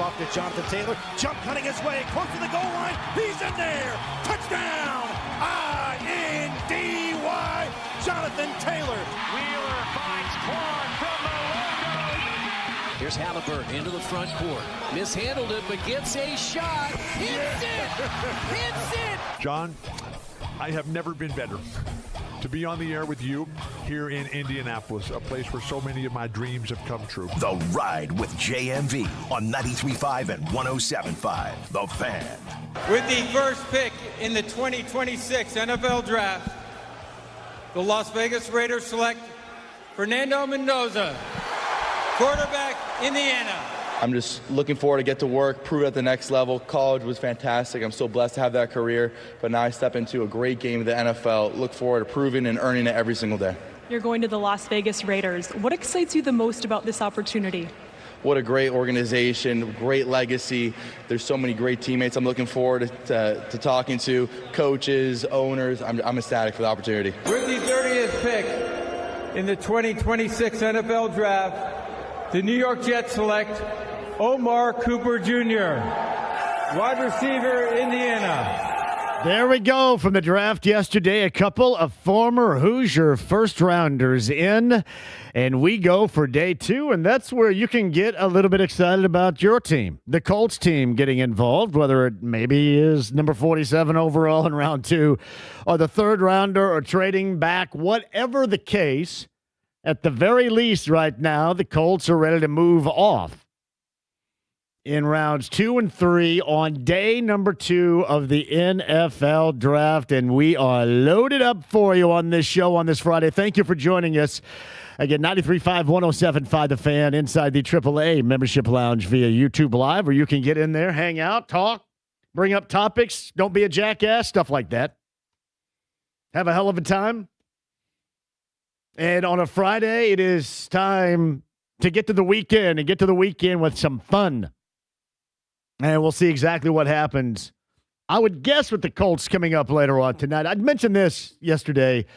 off to Jonathan Taylor. Jump cutting his way, close to the goal line. He's in there. Touchdown! I-N-D-Y. Jonathan Taylor. Wheeler finds Clark from the logo. Here's Halliburton into the front court. Mishandled it, but gets a shot. Hits it! Hits it! John, I have never been better to be on the air with you here in Indianapolis, a place where so many of my dreams have come true. The Ride with JMV on 93.5 and 107.5. The Fan. With the first pick in the 2026 NFL Draft, the Las Vegas Raiders select Fernando Mendoza, quarterback, Indiana. I'm just looking forward to get to work, prove at the next level. College was fantastic. I'm so blessed to have that career. But now I step into a great game of the NFL. Look forward to proving and earning it every single day. You're going to the Las Vegas Raiders. What excites you the most about this opportunity? What a great organization, great legacy. There's so many great teammates I'm looking forward to talking to, coaches, owners. I'm ecstatic for the opportunity. With the 30th pick in the 2026 NFL Draft, the New York Jets select Omar Cooper Jr., wide receiver, Indiana. There we go from the draft yesterday. A couple of former Hoosier first-rounders in, and we go for day two, and that's where you can get a little bit excited about your team, the Colts team getting involved, whether it maybe is number 47 overall in round two or the third rounder or trading back, whatever the case. At the very least right now, the Colts are ready to move off in rounds 2 and 3 on day number 2 of the NFL Draft, and we are loaded up for you on this show on this Friday. Thank you for joining us. Again, 93.5, 107.5 The Fan inside the AAA Membership Lounge via YouTube Live, where you can get in there, hang out, talk, bring up topics, don't be a jackass, stuff like that. Have a hell of a time. And on a Friday, it is time to get to the weekend and get to the weekend with some fun. And we'll see exactly what happens. I would guess with the Colts coming up later on tonight. I'd mentioned this yesterday.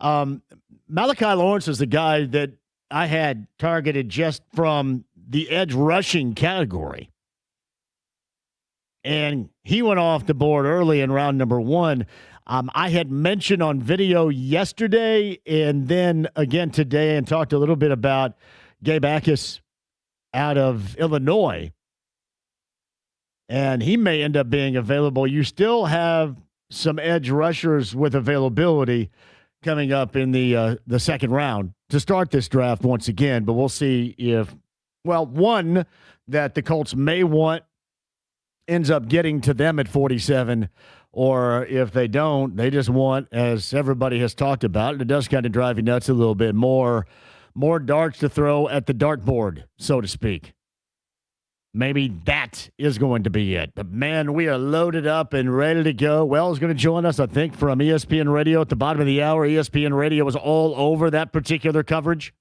Malachi Lawrence is the guy that I had targeted just from the edge rushing category. And he went off the board early in round number 1. I had mentioned on video yesterday and then again today and talked a little bit about Gabe Akis out of Illinois. And he may end up being available. You still have some edge rushers with availability coming up in the second round to start this draft once again. But we'll see if, well, one that the Colts may want ends up getting to them at 47, or if they don't, they just want, as everybody has talked about, and it does kind of drive you nuts a little bit, more darts to throw at the dartboard, so to speak. Maybe that is going to be it. But, man, we are loaded up and ready to go. Wells going to join us, I think, from ESPN Radio at the bottom of the hour. ESPN Radio was all over that particular coverage.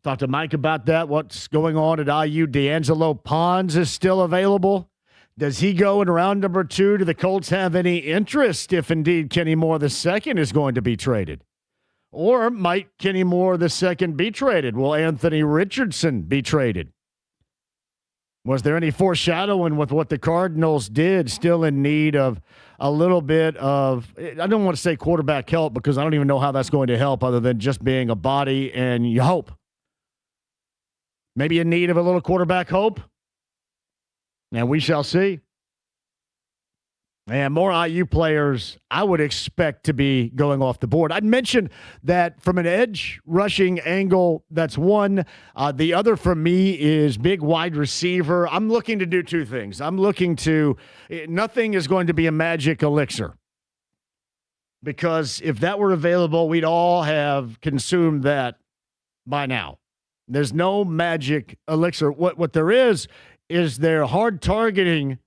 Talked to Mike about that. What's going on at IU? D'Angelo Pons is still available. Does he go in round number 2? Do the Colts have any interest if indeed Kenny Moore II is going to be traded? Or might Kenny Moore II be traded? Will Anthony Richardson be traded? Was there any foreshadowing with what the Cardinals did, still in need of a little bit of, I don't want to say quarterback help because I don't even know how that's going to help other than just being a body and you hope. Maybe in need of a little quarterback hope? And we shall see. And more IU players I would expect to be going off the board. I'd mentioned that from an edge rushing angle, that's one. The other for me is big wide receiver. I'm looking to do two things. Nothing is going to be a magic elixir. Because if that were available, we'd all have consumed that by now. There's no magic elixir. What there is they're hard targeting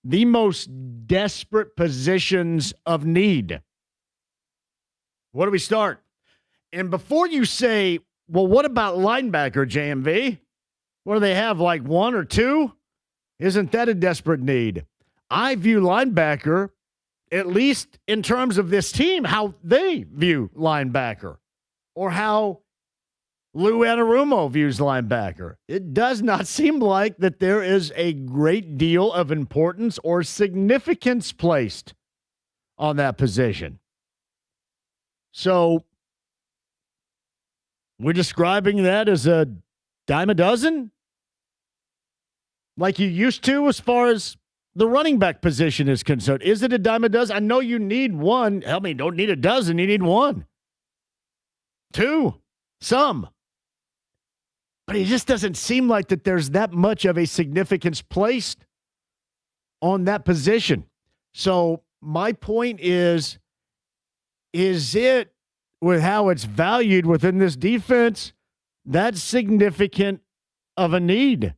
the most desperate positions of need. Where do we start? And before you say, well, what about linebacker, JMV? What do they have, like 1 or 2? Isn't that a desperate need? I view linebacker, at least in terms of this team, how they view linebacker, or how Lou Anarumo views linebacker. It does not seem like that there is a great deal of importance or significance placed on that position. So we're describing that as a dime a dozen? Like you used to as far as the running back position is concerned. Is it a dime a dozen? I know you need one. Help me, don't need a dozen. You need one. Two. Some. But it just doesn't seem like that there's that much of a significance placed on that position. So my point is it, with how it's valued within this defense, that's significant of a need?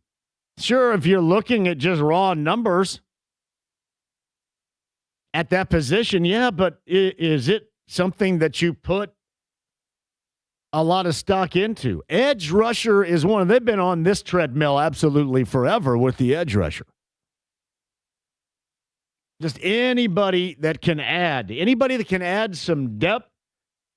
Sure, if you're looking at just raw numbers at that position, yeah, but is it something that you put a lot of stock into? Edge rusher is one. They've been on this treadmill absolutely forever with the edge rusher. Just anybody that can add some depth,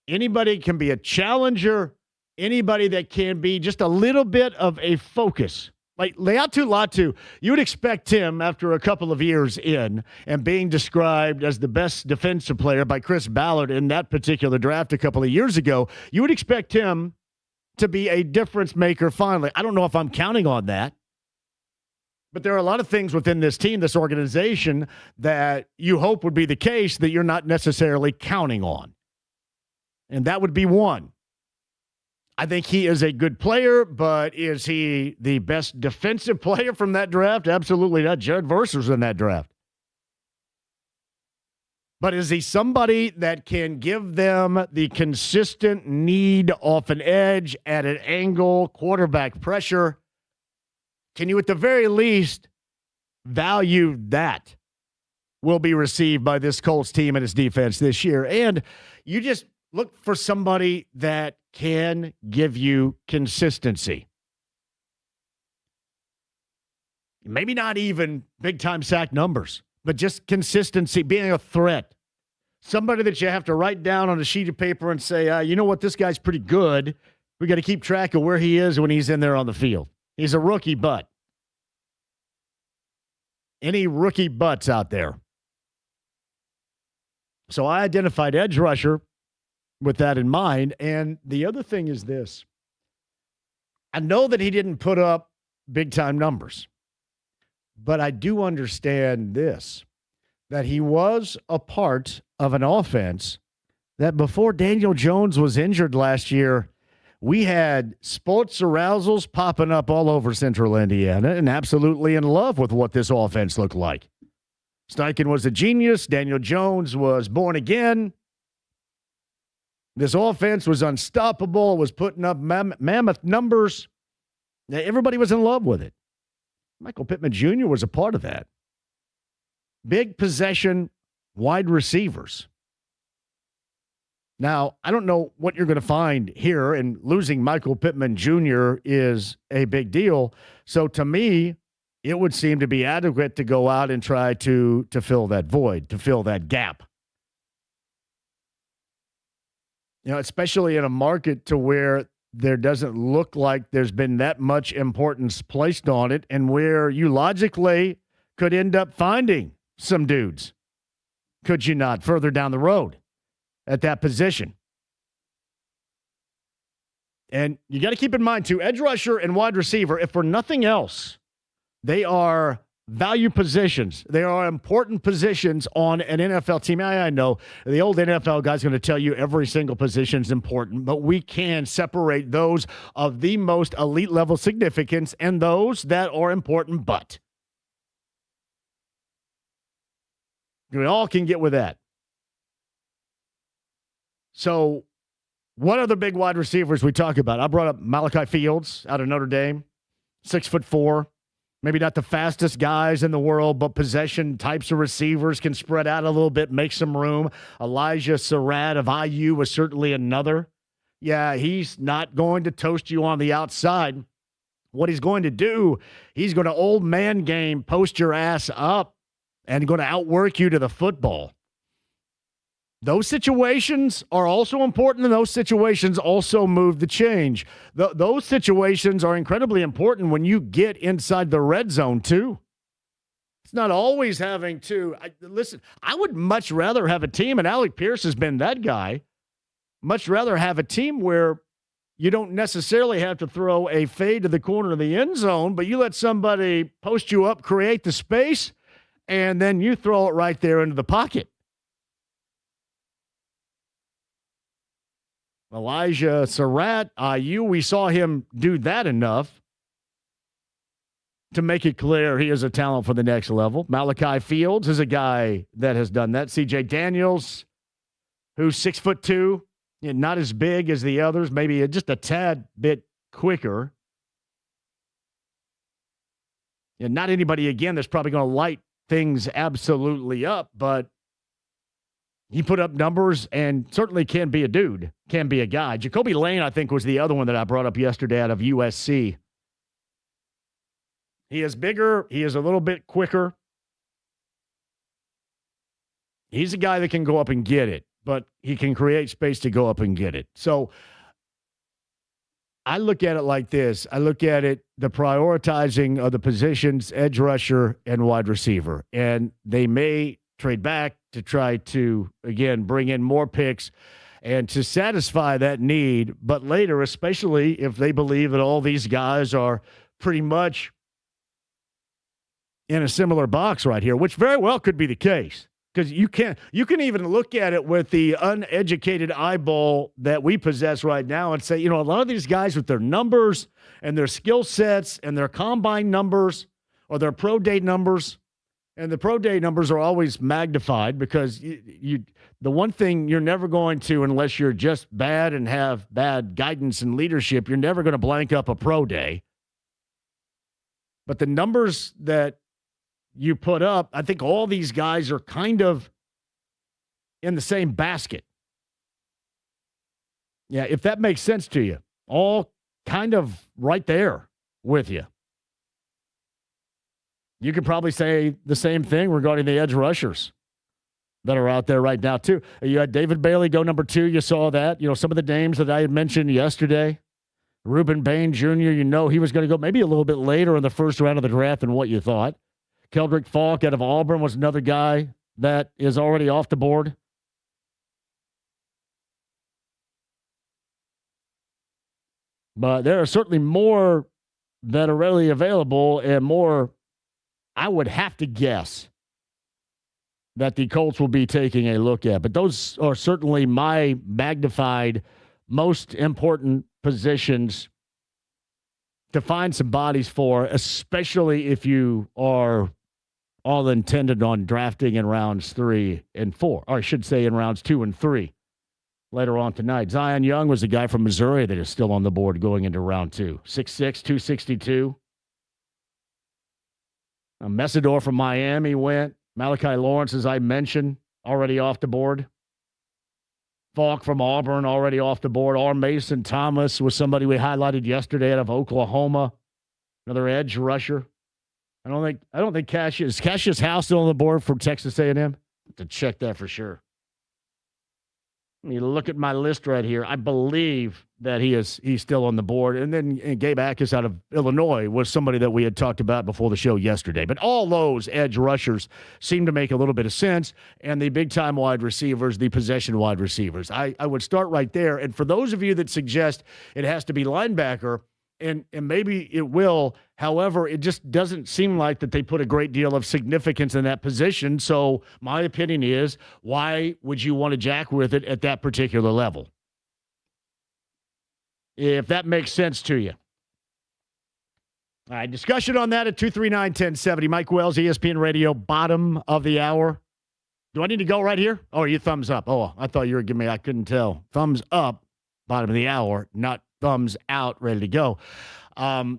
anybody can be a challenger, anybody that can be just a little bit of a focus. Like Leatu Latu, you would expect him, after a couple of years in and being described as the best defensive player by Chris Ballard in that particular draft a couple of years ago, you would expect him to be a difference maker finally. I don't know if I'm counting on that, but there are a lot of things within this team, this organization, that you hope would be the case that you're not necessarily counting on. And that would be one. I think he is a good player, but is he the best defensive player from that draft? Absolutely not. Jared Verser's in that draft. But is he somebody that can give them the consistent need off an edge, at an angle, quarterback pressure? Can you at the very least value that will be received by this Colts team and its defense this year? And you just look for somebody that can give you consistency. Maybe not even big-time sack numbers, but just consistency, being a threat. Somebody that you have to write down on a sheet of paper and say, you know what, this guy's pretty good. We got to keep track of where he is when he's in there on the field. He's a rookie butt. Any rookie butts out there? So I identified edge rusher with that in mind. And the other thing is this. I know that he didn't put up big-time numbers, but I do understand this, that he was a part of an offense that before Daniel Jones was injured last year, we had sports arousals popping up all over central Indiana and absolutely in love with what this offense looked like. Steichen was a genius. Daniel Jones was born again. This offense was unstoppable, was putting up mammoth numbers. Everybody was in love with it. Michael Pittman Jr. was a part of that. Big possession, wide receivers. Now, I don't know what you're going to find here, and losing Michael Pittman Jr. is a big deal. So to me, it would seem to be adequate to go out and try to fill that void, to fill that gap. You know, especially in a market to where there doesn't look like there's been that much importance placed on it, and where you logically could end up finding some dudes. Could you not, further down the road at that position? And you got to keep in mind, too, edge rusher and wide receiver, if for nothing else, they are value positions. They are important positions on an NFL team. I know the old NFL guy's going to tell you every single position is important, but we can separate those of the most elite level significance and those that are important, but we all can get with that. So what other big wide receivers we talk about? I brought up Malachi Fields out of Notre Dame, 6'4". Maybe not the fastest guys in the world, but possession types of receivers, can spread out a little bit, make some room. Elijah Surratt of IU was certainly another. Yeah, he's not going to toast you on the outside. What he's going to do, he's going to old man game, post your ass up, and going to outwork you to the football. Those situations are also important, and those situations also move the change. Those situations are incredibly important when you get inside the red zone, too. It's not always having to listen. I would much rather have a team, and Alec Pierce has been that guy, much rather have a team where you don't necessarily have to throw a fade to the corner of the end zone, but you let somebody post you up, create the space, and then you throw it right there into the pocket. Elijah Surratt, IU, we saw him do that enough to make it clear he is a talent for the next level. Malachi Fields is a guy that has done that. C.J. Daniels, who's 6'2", not as big as the others, maybe just a tad bit quicker. And not anybody, again, that's probably going to light things absolutely up, but he put up numbers and certainly can be a dude, can be a guy. Jacoby Lane, I think, was the other one that I brought up yesterday out of USC. He is bigger. He is a little bit quicker. He's a guy that can go up and get it, but he can create space to go up and get it. So I look at it like this. I look at it, the prioritizing of the positions, edge rusher and wide receiver. And they may trade back to try to, again, bring in more picks and to satisfy that need. But later, especially if they believe that all these guys are pretty much in a similar box right here, which very well could be the case. Because you can even look at it with the uneducated eyeball that we possess right now and say, a lot of these guys with their numbers and their skill sets and their combine numbers or their pro day numbers, and the pro day numbers are always magnified because the one thing you're never going to, unless you're just bad and have bad guidance and leadership, you're never going to blank up a pro day. But the numbers that you put up, I think all these guys are kind of in the same basket. Yeah, if that makes sense to you. All kind of right there with you. You could probably say the same thing regarding the edge rushers that are out there right now, too. You had David Bailey go number 2. You saw that. Some of the names that I had mentioned yesterday. Ruben Bain Jr., he was going to go maybe a little bit later in the first round of the draft than what you thought. Keldrick Falk out of Auburn was another guy that is already off the board. But there are certainly more that are readily available and more, I would have to guess, that the Colts will be taking a look at. But those are certainly my magnified, most important positions to find some bodies for, especially if you are all intended on drafting in rounds 3 and 4, or I should say in rounds 2 and 3 later on tonight. Zion Young was a guy from Missouri that is still on the board going into round 2. 6'6", 262. Messidor from Miami went. Malachi Lawrence, as I mentioned, already off the board. Falk from Auburn already off the board. R. Mason Thomas was somebody we highlighted yesterday out of Oklahoma. Another edge rusher. I don't think Cassius House still on the board for Texas A&M? To check that for sure. Let me look at my list right here. I believe that he's still on the board. And then Gabe Akis out of Illinois was somebody that we had talked about before the show yesterday. But all those edge rushers seem to make a little bit of sense. And the big-time wide receivers, the possession wide receivers. I would start right there. And for those of you that suggest it has to be linebacker, and maybe it will, however, it just doesn't seem like that they put a great deal of significance in that position. So my opinion is, why would you want to jack with it at that particular level? If that makes sense to you. All right, discussion on that at 239-1070. Mike Wells, ESPN Radio, bottom of the hour. Do I need to go right here? Oh, you thumbs up. Oh, I thought you were giving me, I couldn't tell. Thumbs up, bottom of the hour, not thumbs out, ready to go.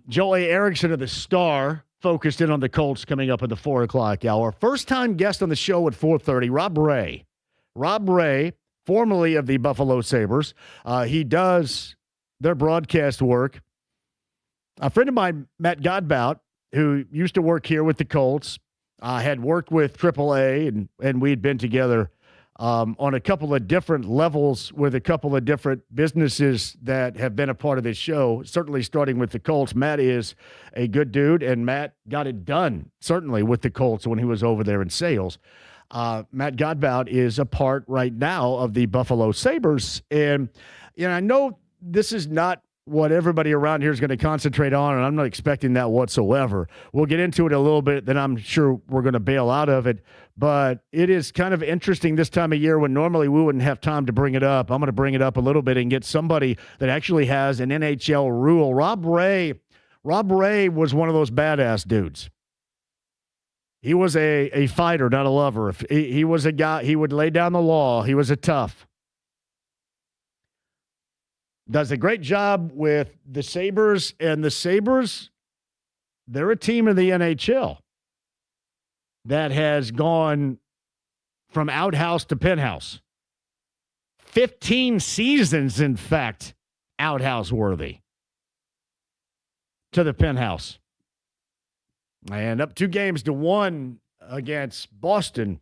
Joe A. Erickson of the Star focused in on the Colts coming up at the 4 o'clock hour. First-time guest on the show at 4:30, Rob Ray. Rob Ray, formerly of the Buffalo Sabres. He does their broadcast work. A friend of mine, Matt Godbout, who used to work here with the Colts, had worked with AAA, and we had been together on a couple of different levels with a couple of different businesses that have been a part of this show, certainly starting with the Colts. Matt is a good dude, and Matt got it done, certainly, with the Colts when he was over there in sales. Matt Godbout is a part right now of the Buffalo Sabres. And, I know this is not what everybody around here is going to concentrate on, and I'm not expecting that whatsoever. We'll get into it a little bit, then I'm sure we're going to bail out of it. But it is kind of interesting this time of year when normally we wouldn't have time to bring it up. I'm going to bring it up a little bit and get somebody that actually has an NHL rule. Rob Ray was one of those badass dudes. He was a fighter, not a lover. If he was a guy, he would lay down the law. He was a tough. Does a great job with the Sabres, and the Sabres, they're a team in the NHL that has gone from outhouse to penthouse. 15 seasons, in fact, outhouse worthy to the penthouse. And up 2-1 against Boston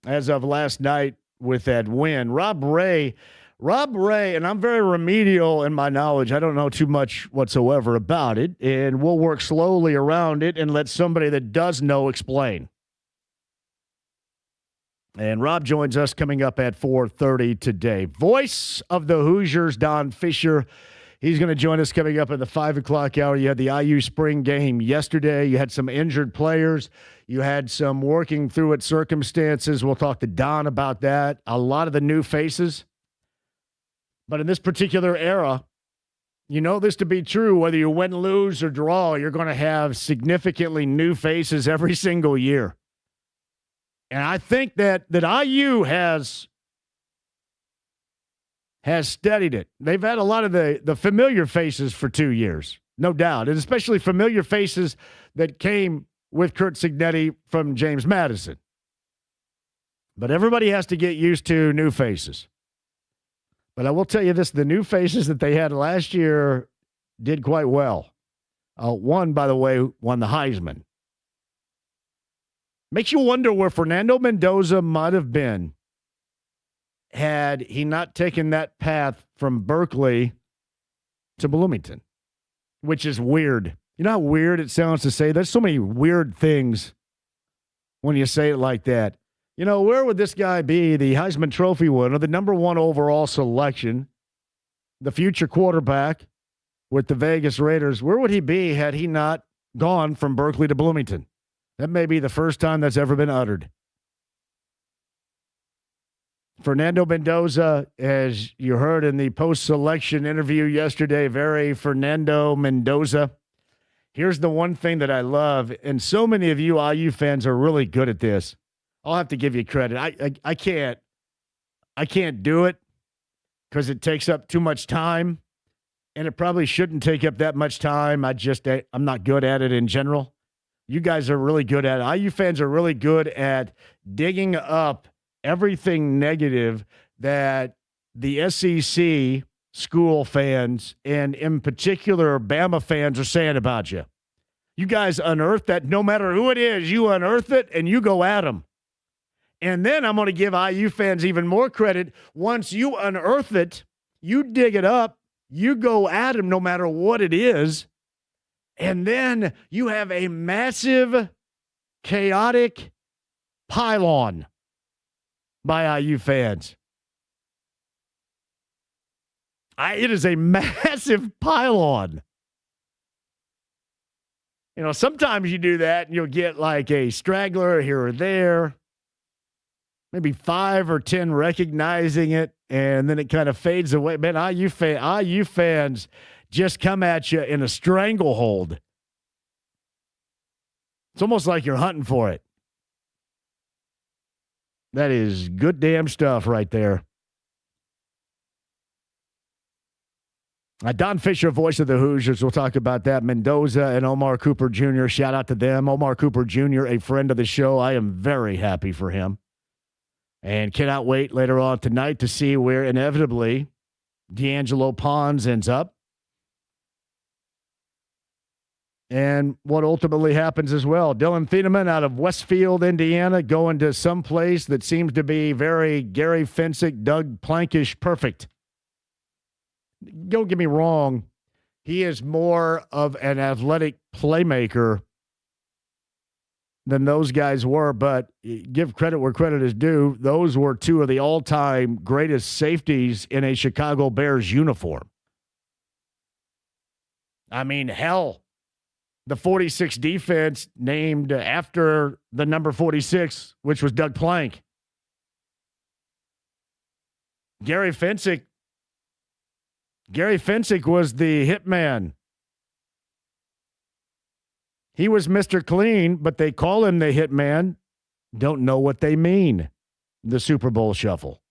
as of last night with that win. Rob Ray, and I'm very remedial in my knowledge. I don't know too much whatsoever about it, and we'll work slowly around it and let somebody that does know explain. And Rob joins us coming up at 4:30 today. Voice of the Hoosiers, Don Fisher. He's going to join us coming up at the 5 o'clock hour. You had the IU spring game yesterday. You had some injured players. You had some working through it circumstances. We'll talk to Don about that. A lot of the new faces. But in this particular era, you know this to be true. Whether you win, lose, or draw, you're going to have significantly new faces every single year. And I think that IU has steadied it. They've had a lot of the familiar faces for 2 years, no doubt, and especially familiar faces that came with Curt Cignetti from James Madison. But everybody has to get used to new faces. But I will tell you this, the new faces that they had last year did quite well. One, by the way, won the Heisman. Makes you wonder where Fernando Mendoza might have been had he not taken that path from Berkeley to Bloomington, which is weird. You know how weird it sounds to say? There's so many weird things when you say it like that. You know, where would this guy be, the Heisman Trophy winner, the number 1 overall selection, the future quarterback with the Vegas Raiders? Where would he be had he not gone from Berkeley to Bloomington? That may be the first time that's ever been uttered. Fernando Mendoza, as you heard in the post-selection interview yesterday, very Fernando Mendoza. Here's the one thing that I love, and so many of you IU fans are really good at this. I'll have to give you credit. I can't do it because it takes up too much time, and it probably shouldn't take up that much time. I'm not good at it in general. You guys are really good at it. IU fans are really good at digging up everything negative that the SEC school fans and in particular Bama fans are saying about you. You guys unearth that. No matter who it is, you unearth it and you go at them. And then I'm going to give IU fans even more credit. Once you unearth it, you dig it up, you go at them no matter what it is, and then you have a massive, chaotic pile-on by IU fans. It is a massive pile-on. You know, sometimes you do that and you'll get like a straggler here or there, maybe 5 or 10 recognizing it, and then it kind of fades away. Man, IU fans just come at you in a stranglehold. It's almost like you're hunting for it. That is good damn stuff right there. Don Fisher, voice of the Hoosiers. We'll talk about that. Mendoza and Omar Cooper Jr., shout out to them. Omar Cooper Jr., a friend of the show. I am very happy for him. And cannot wait later on tonight to see where inevitably D'Angelo Pons ends up. and what ultimately happens as well. Dylan Thieneman out of Westfield, Indiana, going to some place that seems to be very Gary Fensick, Doug Plankish perfect. Don't get me wrong. He is more of an athletic playmaker than those guys were, but give credit where credit is due. Those were two of the all-time greatest safeties in a Chicago Bears uniform. I mean, hell, the 46 defense named after the number 46, which was Doug Plank. Gary Fensick was the hitman. He was Mr. Clean, but they call him the hitman. Don't know what they mean. The Super Bowl shuffle.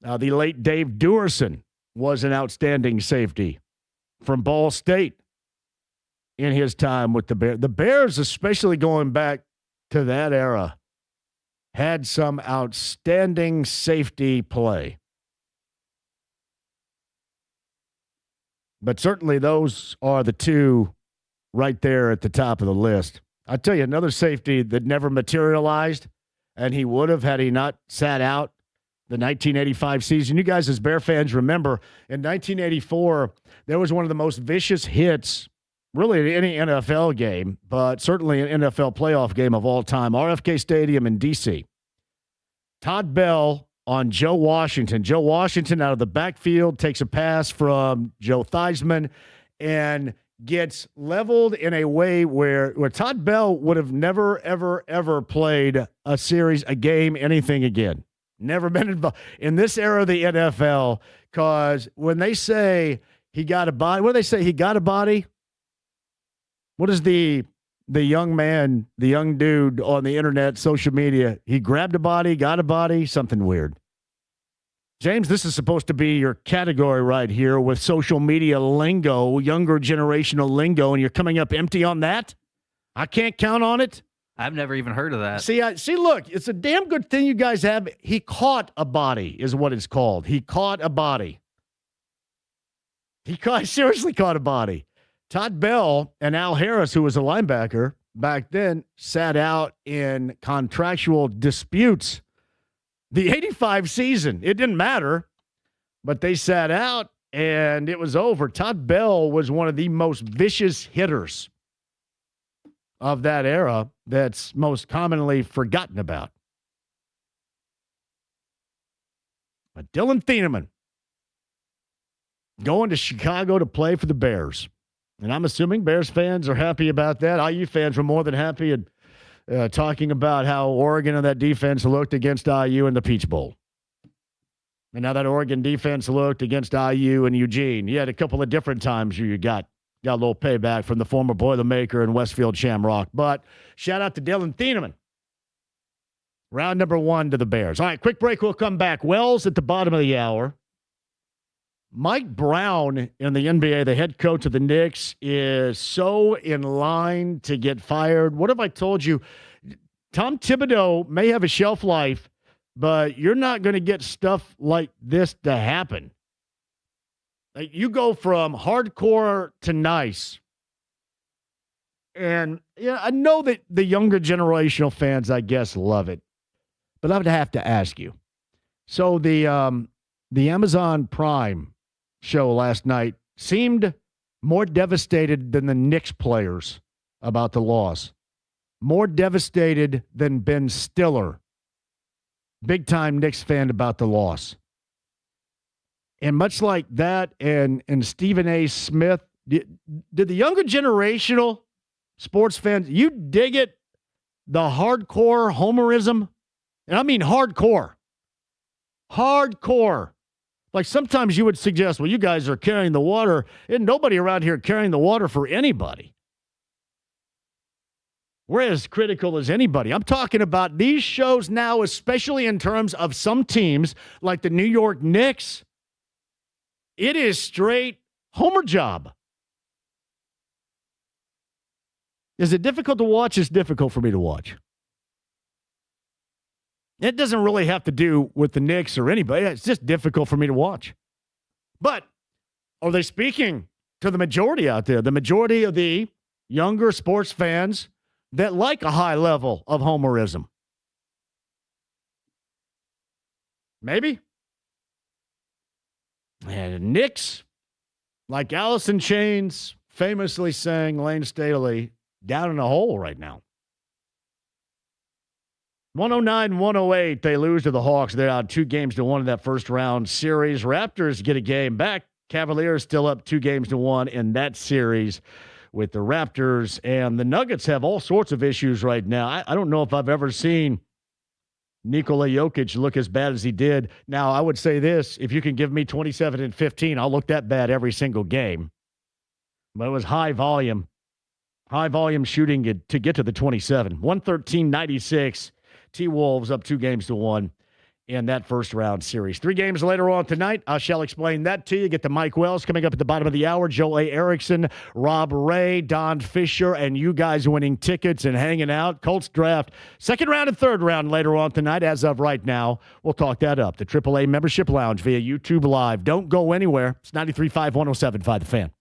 The late Dave Duerson was an outstanding safety from Ball State in his time with the Bears. The Bears, especially going back to that era, had some outstanding safety play. But certainly those are the two right there at the top of the list. I'll tell you another safety that never materialized, and he would have had he not sat out the 1985 season. You guys as Bear fans remember, in 1984, there was one of the most vicious hits, really in any NFL game, but certainly an NFL playoff game of all time, RFK Stadium in D.C. Todd Bell on Joe Washington. Joe Washington out of the backfield takes a pass from Joe Theismann and gets leveled in a way where Todd Bell would have never, ever, ever played a game, anything again. Never been involved in this era of the NFL, because when they say he got a body, what do they say? He got a body? What is the young man, the young dude on the internet, social media? He grabbed a body, got a body, something weird. James, this is supposed to be your category right here with social media lingo, younger generational lingo, and you're coming up empty on that? I can't count on it. I've never even heard of that. See, look, it's a damn good thing you guys have. He caught a body is what it's called. He caught a body. He seriously caught a body. Todd Bell and Al Harris, who was a linebacker back then, sat out in contractual disputes. The 85 season, it didn't matter, but they sat out and it was over. Todd Bell was one of the most vicious hitters of that era that's most commonly forgotten about. But Dylan Thieneman going to Chicago to play for the Bears. And I'm assuming Bears fans are happy about that. IU fans were more than happy at talking about how Oregon and that defense looked against IU in the Peach Bowl. And now that Oregon defense looked against IU and Eugene. You had a couple of different times you got a little payback from the former Boilermaker and Westfield Shamrock. But shout out to Dylan Thieneman. Round number 1 to the Bears. All right, quick break. We'll come back. Wells at the bottom of the hour. Mike Brown in the NBA, the head coach of the Knicks, is so in line to get fired. What have I told you? Tom Thibodeau may have a shelf life, but you're not going to get stuff like this to happen. Like, you go from hardcore to nice. And yeah, I know that the younger generational fans, I guess, love it. But I would have to ask you. So the Amazon Prime show last night seemed more devastated than the Knicks players about the loss. More devastated than Ben Stiller, big-time Knicks fan, about the loss. And much like that and Stephen A. Smith, did the younger generational sports fans, you dig it, the hardcore homerism? And I mean hardcore. Hardcore. Like sometimes you would suggest, well, you guys are carrying the water, and nobody around here carrying the water for anybody. We're as critical as anybody. I'm talking about these shows now, especially in terms of some teams like the New York Knicks. It is straight homer job. Is it difficult to watch? It's difficult for me to watch. It doesn't really have to do with the Knicks or anybody. It's just difficult for me to watch. But are they speaking to the majority out there, the majority of the younger sports fans that like a high level of homerism. Maybe. And Knicks, like Alice in Chains famously sang Lane Staley, down in a hole right now. 109-108, they lose to the Hawks. They're out 2-1 in that first round series. Raptors get a game back. Cavaliers still up 2-1 in that series with the Raptors. And the Nuggets have all sorts of issues right now. I don't know if I've ever seen Nikola Jokic look as bad as he did. Now, I would say this, if you can give me 27 and 15, I'll look that bad every single game. But it was high volume shooting to get to the 27. 113-96. T-Wolves up 2-1 in that first round series. 3 games later on tonight, I shall explain that to you. Get to Mike Wells coming up at the bottom of the hour. Joel A. Erickson, Rob Ray, Don Fisher, and you guys winning tickets and hanging out. Colts draft second round and third round later on tonight. As of right now, we'll talk that up. The AAA Membership Lounge via YouTube Live. Don't go anywhere. It's 93.5, 107.5 The Fan.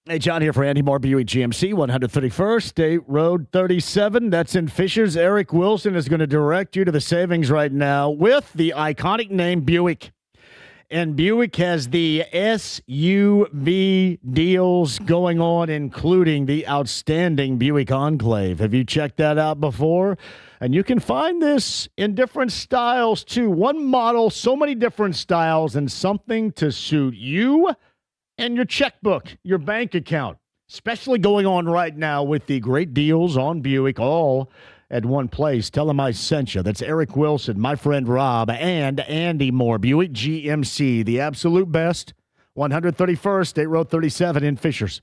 Hey, John here for Andy Moore Buick GMC, 131st State Road 37. That's in Fishers. Eric Wilson is going to direct you to the savings right now with the iconic name Buick. And Buick has the SUV deals going on, including the outstanding Buick Enclave. Have you checked that out before? And you can find this in different styles, too. One model, so many different styles, and something to suit you and your checkbook, your bank account, especially going on right now with the great deals on Buick, all at one place. Tell them I sent you. That's Eric Wilson, my friend Rob, and Andy Moore, Buick GMC, the absolute best, 131st State Road 37 in Fishers.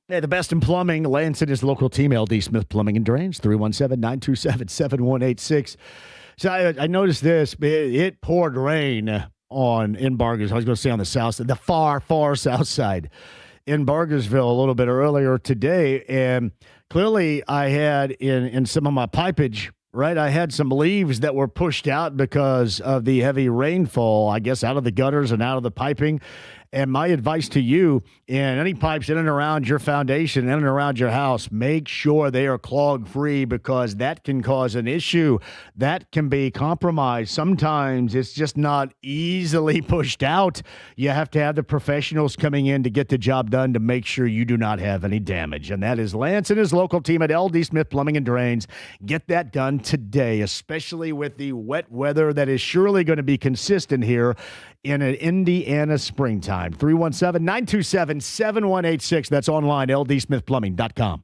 Hey, the best in plumbing. Lance and his local team, LD Smith Plumbing and Drains, 317-927-7186. So I noticed this. It poured rain in Bargersville. I was going to say on the south side, the far, far south side in Bargersville a little bit earlier today. And clearly I had in some of my pipage, right, I had some leaves that were pushed out because of the heavy rainfall, I guess, out of the gutters and out of the piping. And my advice to you, and any pipes in and around your foundation, in and around your house, make sure they are clog-free, because that can cause an issue. That can be compromised. Sometimes it's just not easily pushed out. You have to have the professionals coming in to get the job done to make sure you do not have any damage. And that is Lance and his local team at LD Smith Plumbing and Drains. Get that done today, especially with the wet weather that is surely going to be consistent here in an Indiana springtime. 317-927-7186. That's online, ldsmithplumbing.com.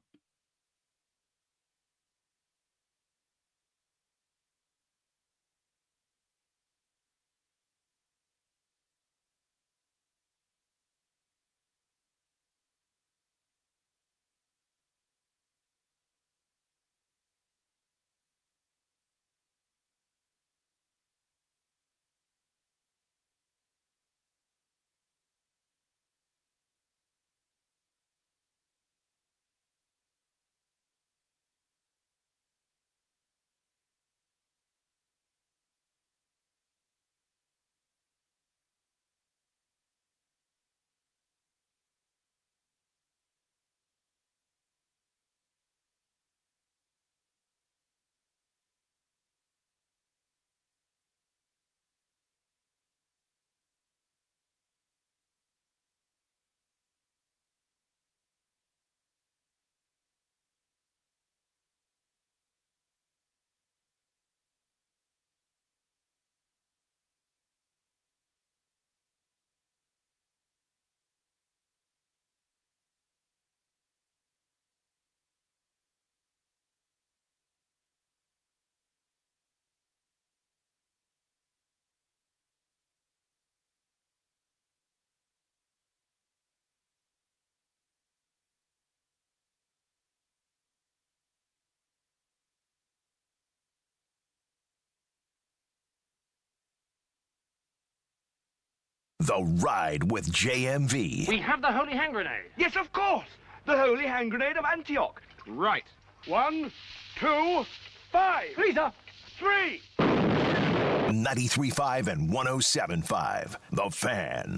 The Ride with JMV. We have the holy hand grenade. Yes, of course. The holy hand grenade of Antioch. Right. 1, 2, 5. Lisa. 3. 93.5 and 107.5. The Fan.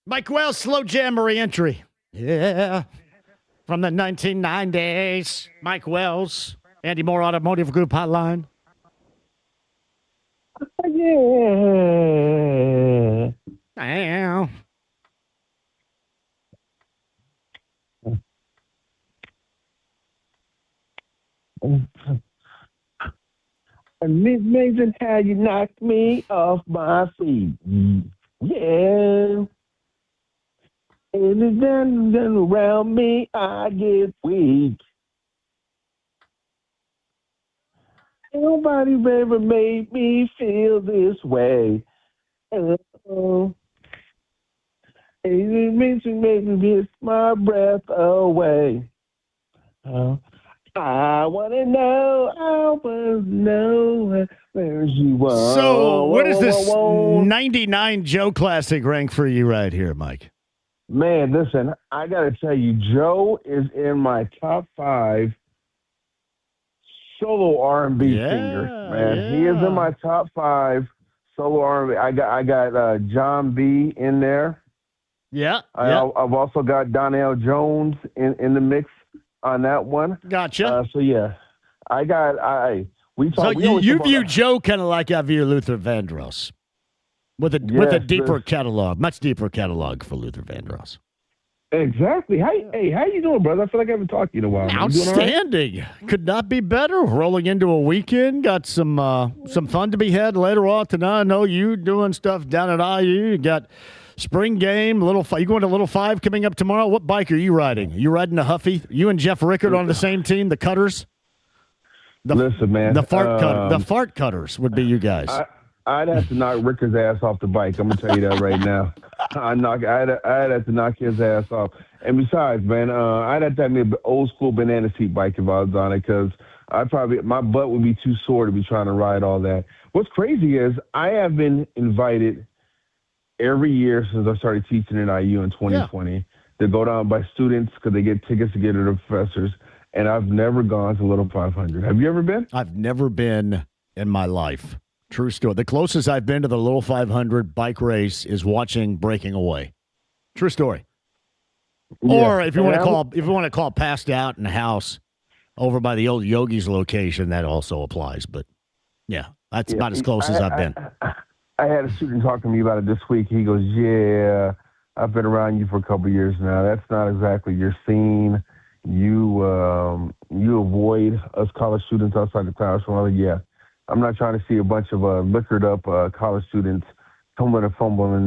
Mike Wells, slow jam re-entry. Yeah. From the 1990s. Mike Wells, Andy Moore Automotive Group Hotline. Yeah. Ow. Amazing how you knocked me off my feet. Yeah. And then around me, I get weak. Nobody ever made me feel this way. Oh. It makes me miss my breath away. I want to know where you are. So, where does this 99 Joe Classic rank for you right here, Mike? Man, listen, I got to tell you, Joe is in my top 5 solo R&B singers, man. Yeah. He is in my top 5 solo R&B. I got John B in there. Yeah. I've also got Donnell Jones in the mix on that one. Gotcha. So yeah, you view Joe kind of like I view Luther Vandross, with a deeper catalog, much deeper catalog for Luther Vandross. Exactly. How you doing, brother? I feel like I haven't talked to you in a while. Outstanding. Could not be better. Rolling into a weekend. Got some fun to be had later on tonight. I know you doing stuff down at IU. You got spring game. You going to Little 5 coming up tomorrow? What bike are you riding? You riding the Huffy? You and Jeff Rickard on the same team, the Cutters? Listen, man. The fart cutters would be you guys. I'd have to knock Rickard's ass off the bike. I'm gonna tell you that right now. I'd have to knock his ass off. And besides, man, I'd have to have me an old school banana seat bike if I was on it, because my butt would be too sore to be trying to ride all that. What's crazy is I have been invited every year since I started teaching at IU in 2020 to go down by students because they get tickets to get to the professors. And I've never gone to Little 500. Have you ever been? I've never been in my life. True story. The closest I've been to the Little 500 bike race is watching Breaking Away. True story. Yeah. Or if you want to call passed out in the house over by the old Yogi's location, that also applies. But yeah, that's about as close as I've been. I had a student talk to me about it this week. He goes, "Yeah, I've been around you for a couple of years now. That's not exactly your scene. You avoid us college students outside the classroom." I'm like, yeah, I'm not trying to see a bunch of liquored up college students tumbling and fumbling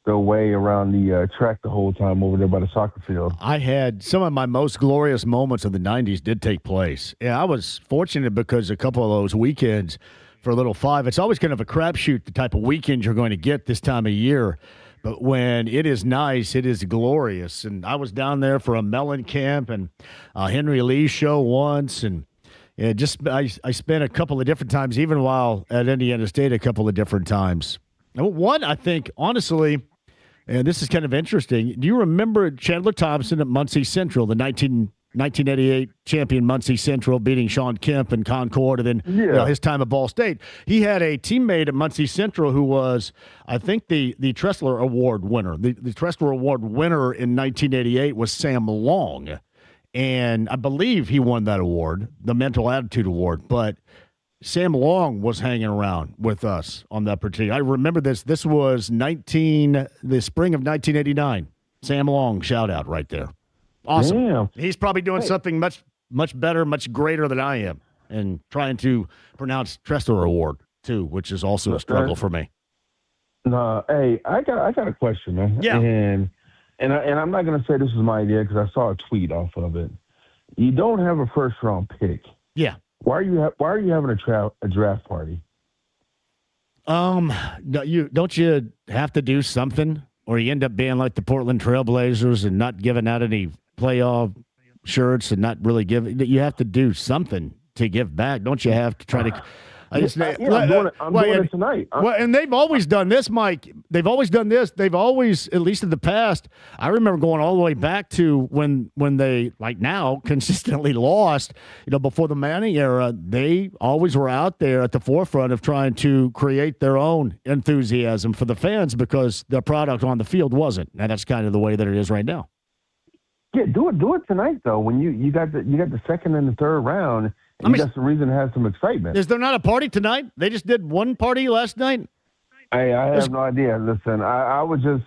their way around the track the whole time over there by the soccer field. I had some of my most glorious moments of the 90s did take place. Yeah, I was fortunate because a couple of those weekends for Little 5, it's always kind of a crapshoot the type of weekend you're going to get this time of year. But when it is nice, it is glorious. And I was down there for a Mellon camp and Henry Lee's show once. And I spent a couple of different times, even while at Indiana State, a couple of different times. One, I think, honestly, and this is kind of interesting. Do you remember Chandler Thompson at Muncie Central, the 1988 champion Muncie Central, beating Sean Kemp in Concord, and then his time at Ball State? He had a teammate at Muncie Central who was, I think, the Tressler Award winner. The Tressler Award winner in 1988 was Sam Long, and I believe he won that award, the Mental Attitude Award. But Sam Long was hanging around with us on that particular. I remember this. This was the spring of 1989. Sam Long, shout out right there. Awesome. Damn. He's probably doing something much, much better, much greater than I am, and trying to pronounce Tressler Award too, which is also a struggle for me. No, hey, I got a question, man. Yeah. And I'm not gonna say this was my idea because I saw a tweet off of it. You don't have a first round pick. Yeah. Why are you having a draft party? Don't you have to do something, or you end up being like the Portland Trailblazers and not giving out any playoff shirts and not really giving? You have to do something to give back. Don't you have to try to I'm doing it tonight. Well, and they've always done this, Mike. They've always done this. They've always, at least in the past, I remember going all the way back to when they, like now, consistently lost, before the Manning era, they always were out there at the forefront of trying to create their own enthusiasm for the fans because the product on the field wasn't. And that's kind of the way that it is right now. Yeah, do it tonight though. When you got the second and the third round, and you got some reason to have some excitement. Is there not a party tonight? They just did one party last night. I have no idea. Listen, I would just,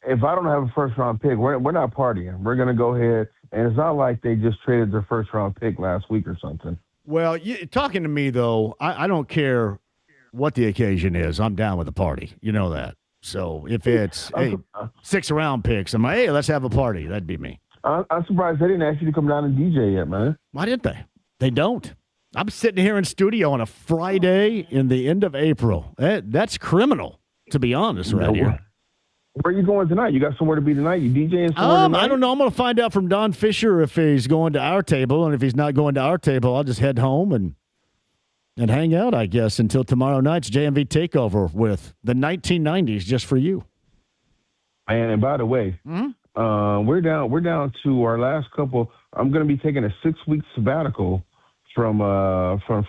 if I don't have a first round pick, we're not partying. We're gonna go ahead, and it's not like they just traded their first round pick last week or something. Well, talking to me though, I don't care what the occasion is. I'm down with the party. You know that. So if it's 6 round picks, I'm like, hey, let's have a party. That'd be me. I'm surprised they didn't ask you to come down and DJ yet, man. Why didn't they? They don't. I'm sitting here in studio on a Friday in the end of April. That's criminal, to be honest, right here. Where are you going tonight? You got somewhere to be tonight? You DJing somewhere tonight? I don't know. I'm going to find out from Don Fisher if he's going to our table, and if he's not going to our table, I'll just head home and hang out, I guess, until tomorrow night's JMV Takeover with the 1990s just for you. And by the way, we're down to our last couple. I'm going to be taking a 6-week sabbatical from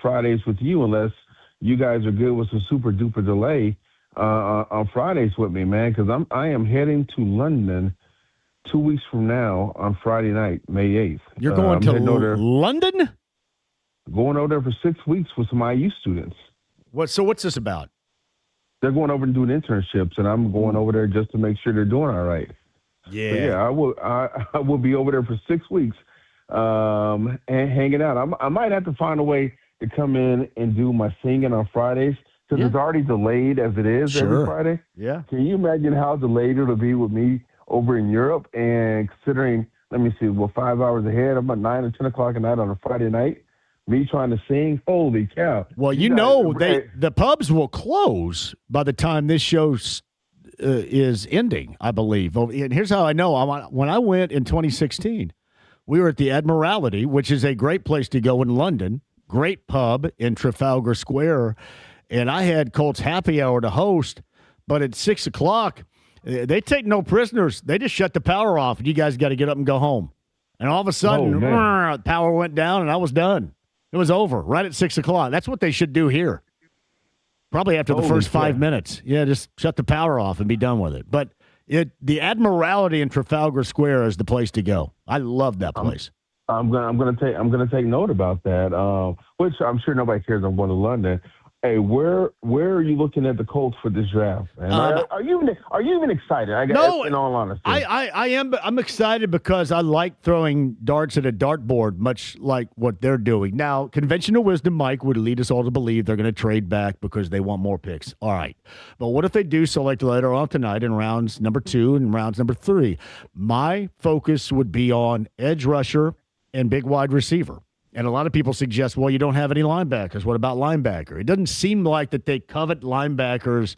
Fridays with you, unless you guys are good with some super duper delay on Fridays with me, man. Because I am heading to London 2 weeks from now on Friday night, May 8th. You're going to London? Going over there for 6 weeks with some IU students. So what's this about? They're going over and doing internships, and I'm going over there just to make sure they're doing all right. Yeah. So yeah, I will be over there for 6 weeks and hanging out. I might have to find a way to come in and do my singing on Fridays because it's already delayed as it is every Friday. Yeah. Can you imagine how delayed it'll be with me over in Europe? And considering, 5 hours ahead, I'm about 9 or 10 o'clock at night on a Friday night. Me trying to sing, holy cow. Well, the pubs will close by the time this show is ending, I believe. And here's how I know. When I went in 2016, we were at the Admiralty, which is a great place to go in London, great pub in Trafalgar Square, and I had Colts happy hour to host, but at 6 o'clock, they take no prisoners. They just shut the power off, and you guys got to get up and go home. And all of a sudden, power went down, and I was done. It was over right at 6 o'clock. That's what they should do here. Probably after the first 5 minutes. Yeah, just shut the power off and be done with it. But the Admiralty in Trafalgar Square is the place to go. I love that place. I'm gonna take note about that. Which I'm sure nobody cares. I'm going to London. Hey, where are you looking at the Colts for this draft? Man? Are you even excited? No, in all honesty, I am. I'm excited because I like throwing darts at a dartboard, much like what they're doing now. Conventional wisdom, Mike, would lead us all to believe they're going to trade back because they want more picks. All right, but what if they do select later on tonight in rounds number 2 and rounds number 3? My focus would be on edge rusher and big wide receiver. And a lot of people suggest, well, you don't have any linebackers. What about linebacker? It doesn't seem like that they covet linebackers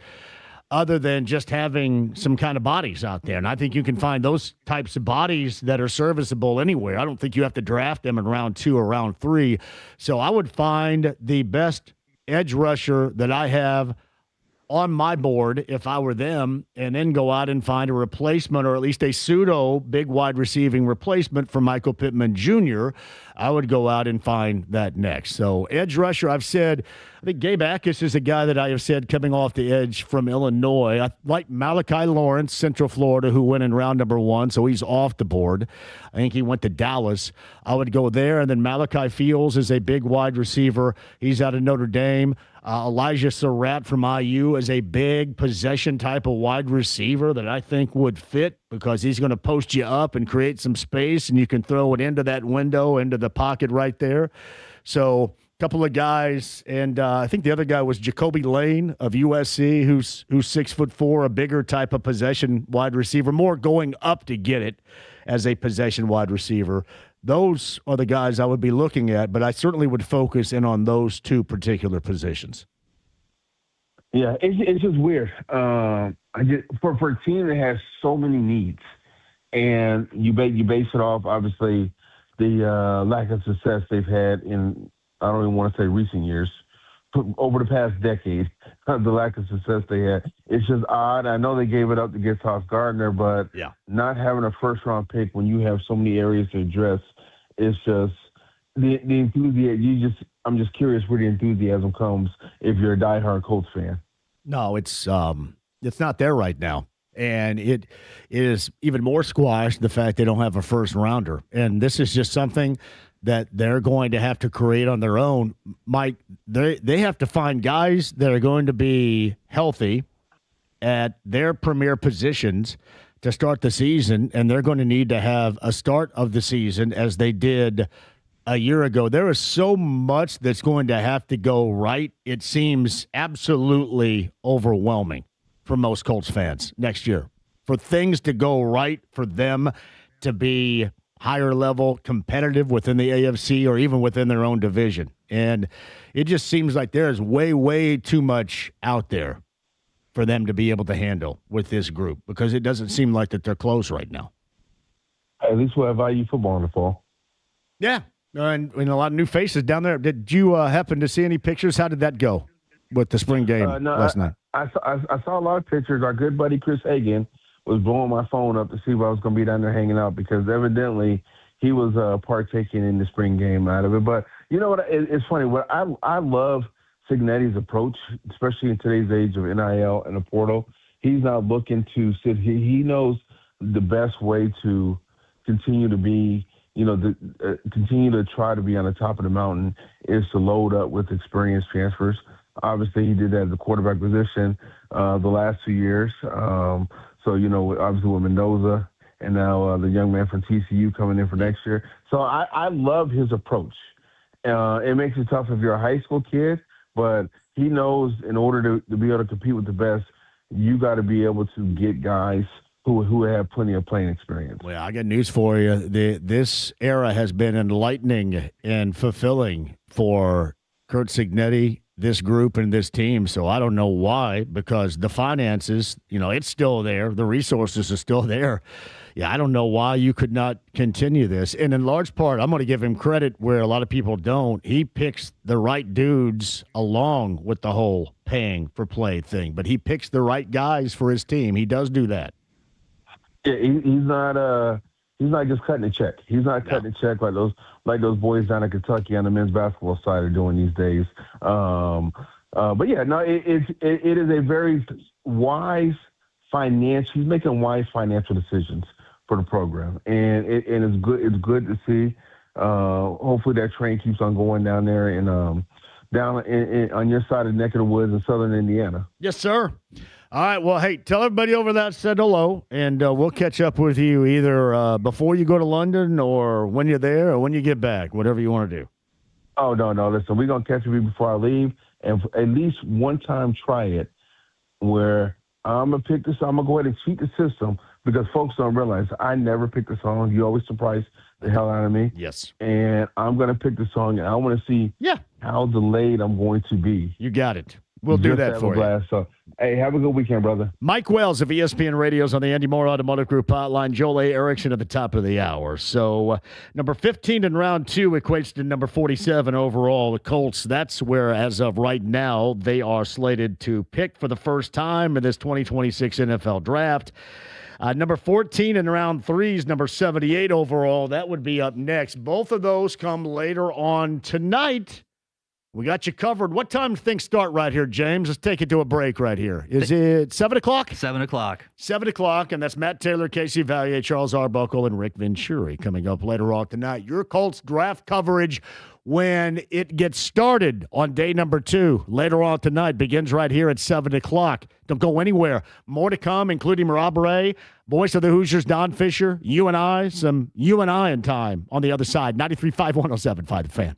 other than just having some kind of bodies out there. And I think you can find those types of bodies that are serviceable anywhere. I don't think you have to draft them in round 2 or round 3. So I would find the best edge rusher that I have on my board if I were them, and then go out and find a replacement, or at least a pseudo big wide receiving replacement for Michael Pittman Jr. I would go out and find that next. So edge rusher, I've said, I think Gabe Akis is a guy that I have said coming off the edge from Illinois. I like Malachi Lawrence, Central Florida, who went in round number 1, so he's off the board. I think he went to Dallas. I would go there, and then Malachi Fields is a big wide receiver. He's out of Notre Dame. Elijah Surratt from IU is a big possession type of wide receiver that I think would fit because he's going to post you up and create some space, and you can throw it into that window, into the pocket right there. So a couple of guys, and I think the other guy was Jacoby Lane of USC, who's 6'4", a bigger type of possession wide receiver, more going up to get it as a possession wide receiver. Those are the guys I would be looking at, but I certainly would focus in on those 2 particular positions. Yeah, it's just weird. For a team that has so many needs, and you base it off obviously the lack of success they've had in, I don't even want to say recent years, over the past decade, the lack of success they had. It's just odd. I know they gave it up to get Sauce Gardner, but not having a first-round pick when you have so many areas to address, it's just the enthusiasm. I'm just curious where the enthusiasm comes if you're a diehard Colts fan. No, it's not there right now. And it is even more squashed the fact they don't have a first rounder. And this is just something that they're going to have to create on their own. Mike, they have to find guys that are going to be healthy at their premier positions to start the season, and they're going to need to have a start of the season as they did a year ago. There is so much that's going to have to go right. It seems absolutely overwhelming for most Colts fans next year. For things to go right, for them to be higher level competitive within the AFC or even within their own division. And it just seems like there is way, way too much out there for them to be able to handle with this group because it doesn't seem like that they're close right now. At least we'll have IU football in the fall. Yeah, and a lot of new faces down there. Did you happen to see any pictures? How did that go with the spring game last night? I saw a lot of pictures. Our good buddy Chris Hagan was blowing my phone up to see if I was going to be down there hanging out because evidently he was partaking in the spring game out of it. But you know what? It's funny. What I love Cignetti's approach, especially in today's age of NIL and the portal. He's not looking to sit. He knows the best way to continue to be, continue to try to be on the top of the mountain is to load up with experienced transfers. Obviously, he did that at the quarterback position the last 2 years. Obviously with Mendoza and now the young man from TCU coming in for next year. So I love his approach. It makes it tough if you're a high school kid, but he knows in order to be able to compete with the best, you got to be able to get guys who have plenty of playing experience. Well, I got news for you. This era has been enlightening and fulfilling for Curt Cignetti, this group and this team. So I don't know why, because the finances, it's still there. The resources are still there. Yeah, I don't know why you could not continue this. And in large part, I'm going to give him credit where a lot of people don't. He picks the right dudes along with the whole paying for play thing, but he picks the right guys for his team. He does do that. Yeah, he's not just cutting a check. He's not cutting a check like those boys down in Kentucky on the men's basketball side are doing these days. But yeah, no, it is a very wise he's making wise financial decisions for the program, and it's good. It's good to see. Hopefully that train keeps on going down there and down on your side of the neck of the woods in southern Indiana. Yes, sir. All right, well, hey, tell everybody over that said hello, and we'll catch up with you either before you go to London or when you're there or when you get back, whatever you want to do. Oh, no. Listen, we're going to catch you before I leave, and at least one time try it where I'm going to pick this. I'm going to go ahead and cheat the system because folks don't realize I never pick the song. You always surprise the hell out of me. Yes. And I'm going to pick the song, and I want to see how delayed I'm going to be. You got it. We'll do that for you. So, hey, have a good weekend, brother. Mike Wells of ESPN Radio's on the Andy Moore Automotive Group hotline. Joel A. Erickson at the top of the hour. So number 15 in round 2 equates to number 47 overall. The Colts, that's where, as of right now, they are slated to pick for the first time in this 2026 NFL Draft. Number 14 in round 3 is number 78 overall. That would be up next. Both of those come later on tonight. We got you covered. What time do things start right here, James? Let's take it to a break right here. Is it 7 o'clock? 7 o'clock. 7 o'clock, and that's Matt Taylor, Casey Valier, Charles Arbuckle, and Rick Venturi coming up later on tonight. Your Colts draft coverage when it gets started on day number 2. Later on tonight begins right here at 7 o'clock. Don't go anywhere. More to come, including Rob Ray, voice of the Hoosiers, Don Fisher, you and I, some you and I in time on the other side. 93.5, 107.5 The Fan.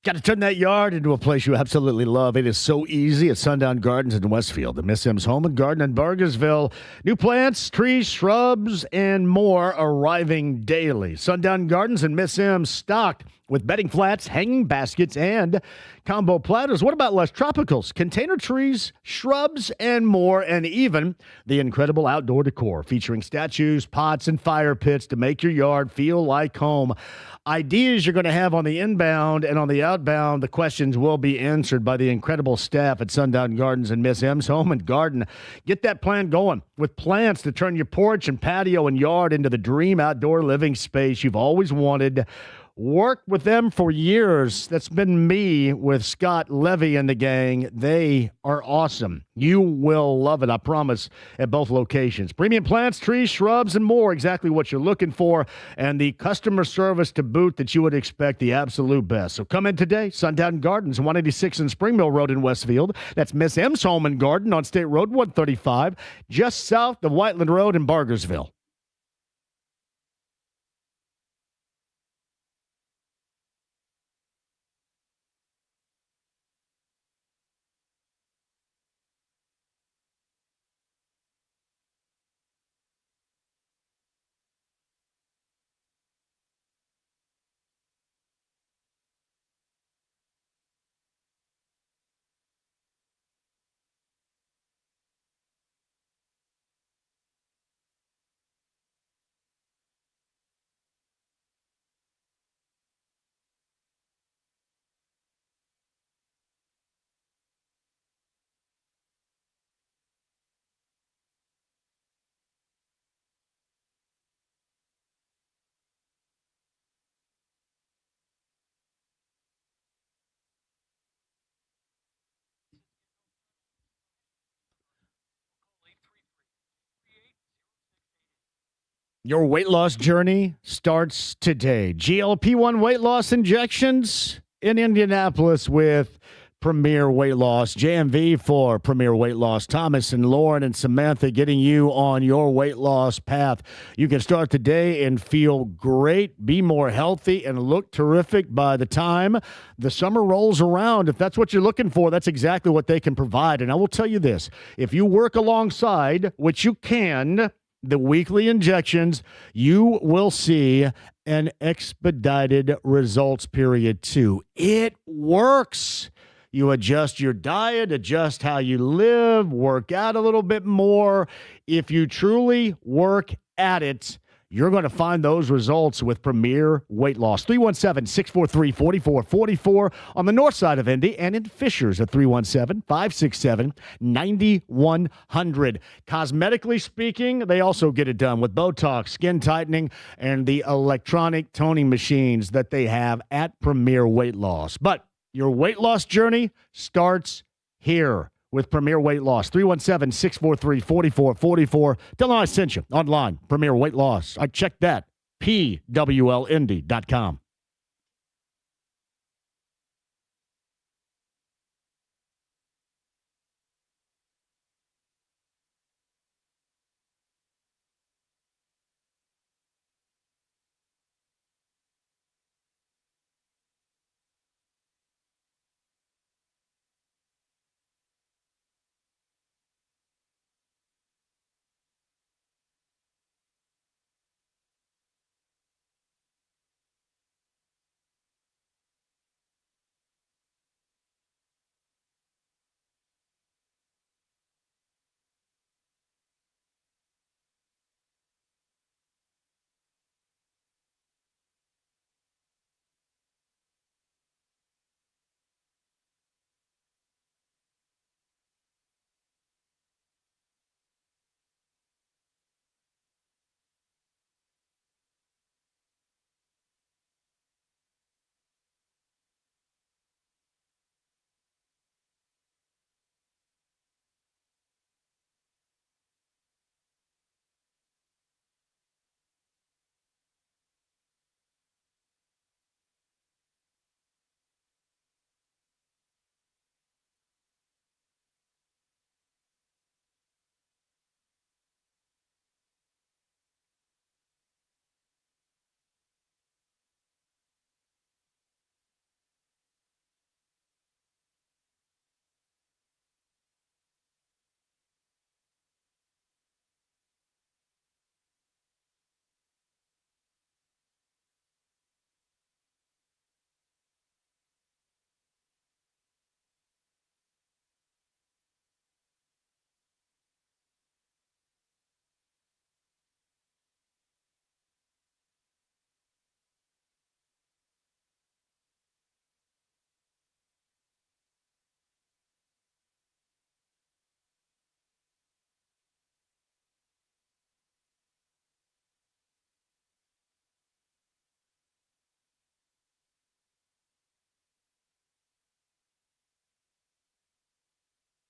Got to turn that yard into a place you absolutely love. It is so easy at Sundown Gardens in Westfield, the Miss M's Home and Garden in Burgersville. New plants, trees, shrubs, and more arriving daily. Sundown Gardens and Miss M's stocked with bedding flats, hanging baskets, and combo platters. What about less tropicals, container trees, shrubs, and more, and even the incredible outdoor decor featuring statues, pots, and fire pits to make your yard feel like home. Ideas you're going to have on the inbound and on the outbound, the questions will be answered by the incredible staff at Sundown Gardens and Miss M's Home and Garden. Get that plan going with plans to turn your porch and patio and yard into the dream outdoor living space you've always wanted. Worked with them for years. That's been me with Scott Levy and the gang. They are awesome. You will love it, I promise, at both locations. Premium plants, trees, shrubs, and more. Exactly what you're looking for. And the customer service to boot that you would expect, the absolute best. So come in today. Sundown Gardens, 186 in Spring Mill Road in Westfield. That's Miss M's Home and Garden on State Road 135, just south of Whiteland Road in Bargersville. Your weight loss journey starts today. GLP-1 weight loss injections in Indianapolis with Premier Weight Loss. JMV for Premier Weight Loss. Thomas and Lauren and Samantha getting you on your weight loss path. You can start today and feel great, be more healthy, and look terrific by the time the summer rolls around. If that's what you're looking for, that's exactly what they can provide. And I will tell you this, if you work alongside, which you can, the weekly injections, you will see an expedited results period too. It works. You adjust your diet, adjust how you live, work out a little bit more. If you truly work at it, you're going to find those results with Premier Weight Loss. 317-643-4444 on the north side of Indy, and in Fishers at 317-567-9100. Cosmetically speaking, they also get it done with Botox, skin tightening, and the electronic toning machines that they have at Premier Weight Loss. But your weight loss journey starts here with Premier Weight Loss. 317-643-4444. Tell them I sent you online. Premier Weight Loss. I checked that. PWLindy.com.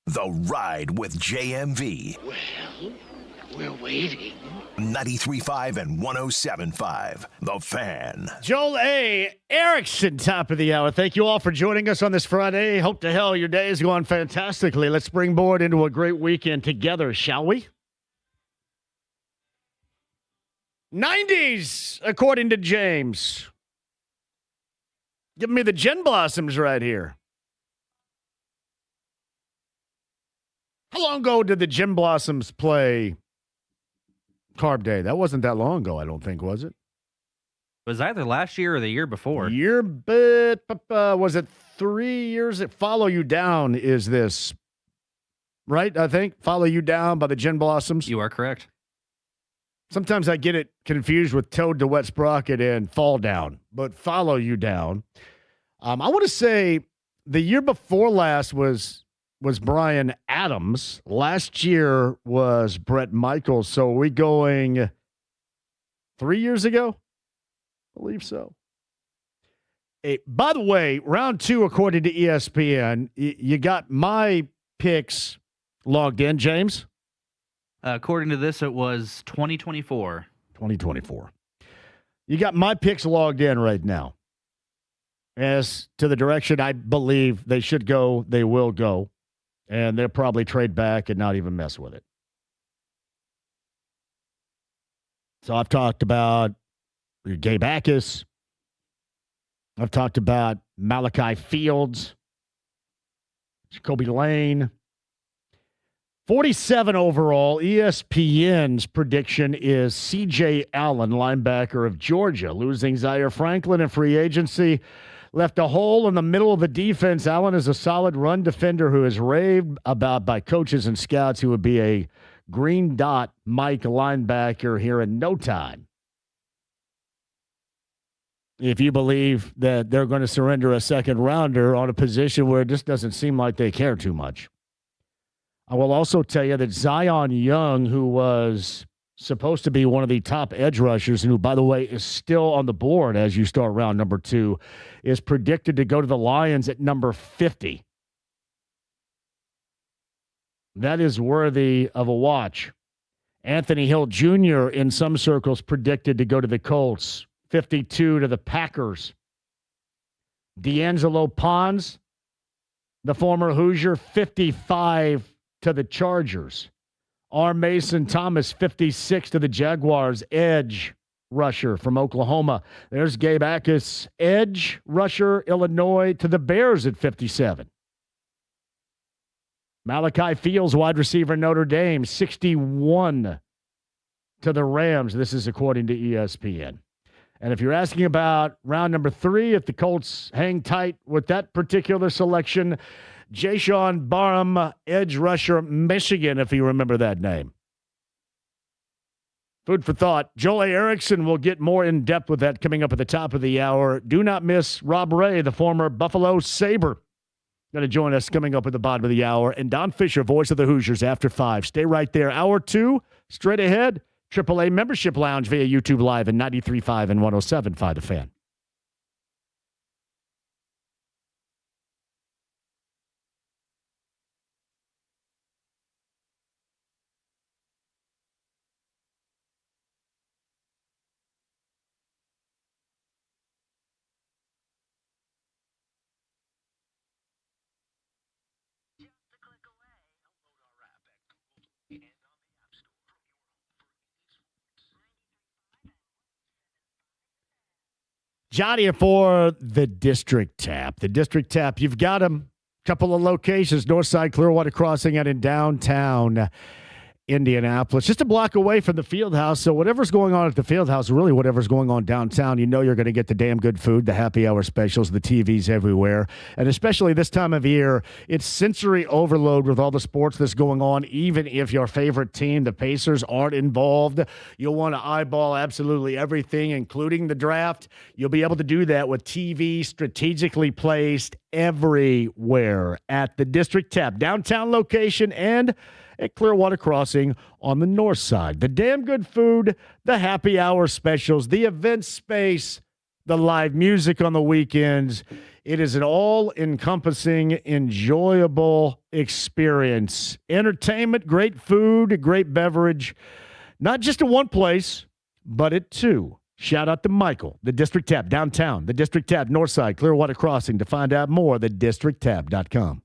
The Ride with JMV. Well, we're waiting. 93.5 and 107.5. The Fan. Joel A. Erickson, top of the hour. Thank you all for joining us on this Friday. Hope to hell your day is going fantastically. Let's springboard into a great weekend together, shall we? 90s, according to James. Give me the Gin Blossoms right here. How long ago did the Gin Blossoms play Carb Day? That wasn't that long ago, I don't think, was it? It was either last year or the year before. Was it 3 years? Follow You Down is this, right? I think Follow You Down by the Gin Blossoms. You are correct. Sometimes I get it confused with Toad the Wet Sprocket and Fall Down, but Follow You Down. I want to say the year before last was Bryan Adams. Last year was Bret Michaels. So are we going 3 years ago? I believe so. Hey, by the way, round two, according to ESPN, you got my picks logged in, James? According to this, it was 2024. 2024. You got my picks logged in right now. As to the direction I believe they should go, they will go. And they'll probably trade back and not even mess with it. So I've talked about Gabe Akis. I've talked about Malachi Fields, Jacoby Lane. 47 overall. ESPN's prediction is C.J. Allen, linebacker of Georgia, losing Zaire Franklin in free agency. Left a hole in the middle of the defense. Allen is a solid run defender who is raved about by coaches and scouts who would be a green dot Mike linebacker here in no time. If you believe that they're going to surrender a second rounder on a position where it just doesn't seem like they care too much. I will also tell you that Zion Young, who was supposed to be one of the top edge rushers, and who, by the way, is still on the board as you start round number 2, is predicted to go to the Lions at number 50. That is worthy of a watch. Anthony Hill Jr., in some circles, predicted to go to the Colts, 52 to the Packers. D'Angelo Pons, the former Hoosier, 55 to the Chargers. R. Mason Thomas, 56 to the Jaguars, edge rusher from Oklahoma. There's Gabe Akis, edge rusher, Illinois, to the Bears at 57. Malachi Fields, wide receiver, Notre Dame, 61 to the Rams. This is according to ESPN. And if you're asking about round number 3, if the Colts hang tight with that particular selection, Jayshon Barham, edge rusher, Michigan, if you remember that name. Food for thought. Joel A. Erickson will get more in depth with that coming up at the top of the hour. Do not miss Rob Ray, the former Buffalo Sabre, going to join us coming up at the bottom of the hour. And Don Fisher, voice of the Hoosiers, after 5. Stay right there. Hour 2, straight ahead. AAA Membership Lounge via YouTube Live and 93.5 and 107.5 The Fan. Johnny for the District Tap. The District Tap, you've got them. Couple of locations, Northside Clearwater Crossing and in downtown Indianapolis, just a block away from the field house. So whatever's going on at the field house, really whatever's going on downtown, you know you're going to get the damn good food, the happy hour specials, the TVs everywhere. And especially this time of year, it's sensory overload with all the sports that's going on. Even if your favorite team, the Pacers, aren't involved, you'll want to eyeball absolutely everything, including the draft. You'll be able to do that with TV strategically placed everywhere at the District Tap, downtown location, and at Clearwater Crossing on the north side. The damn good food, the happy hour specials, the event space, the live music on the weekends. It is an all-encompassing, enjoyable experience. Entertainment, great food, great beverage. Not just at one place, but at two. Shout out to Michael, the District Tab, downtown, the District Tab, Northside, Clearwater Crossing. To find out more, thedistricttab.com.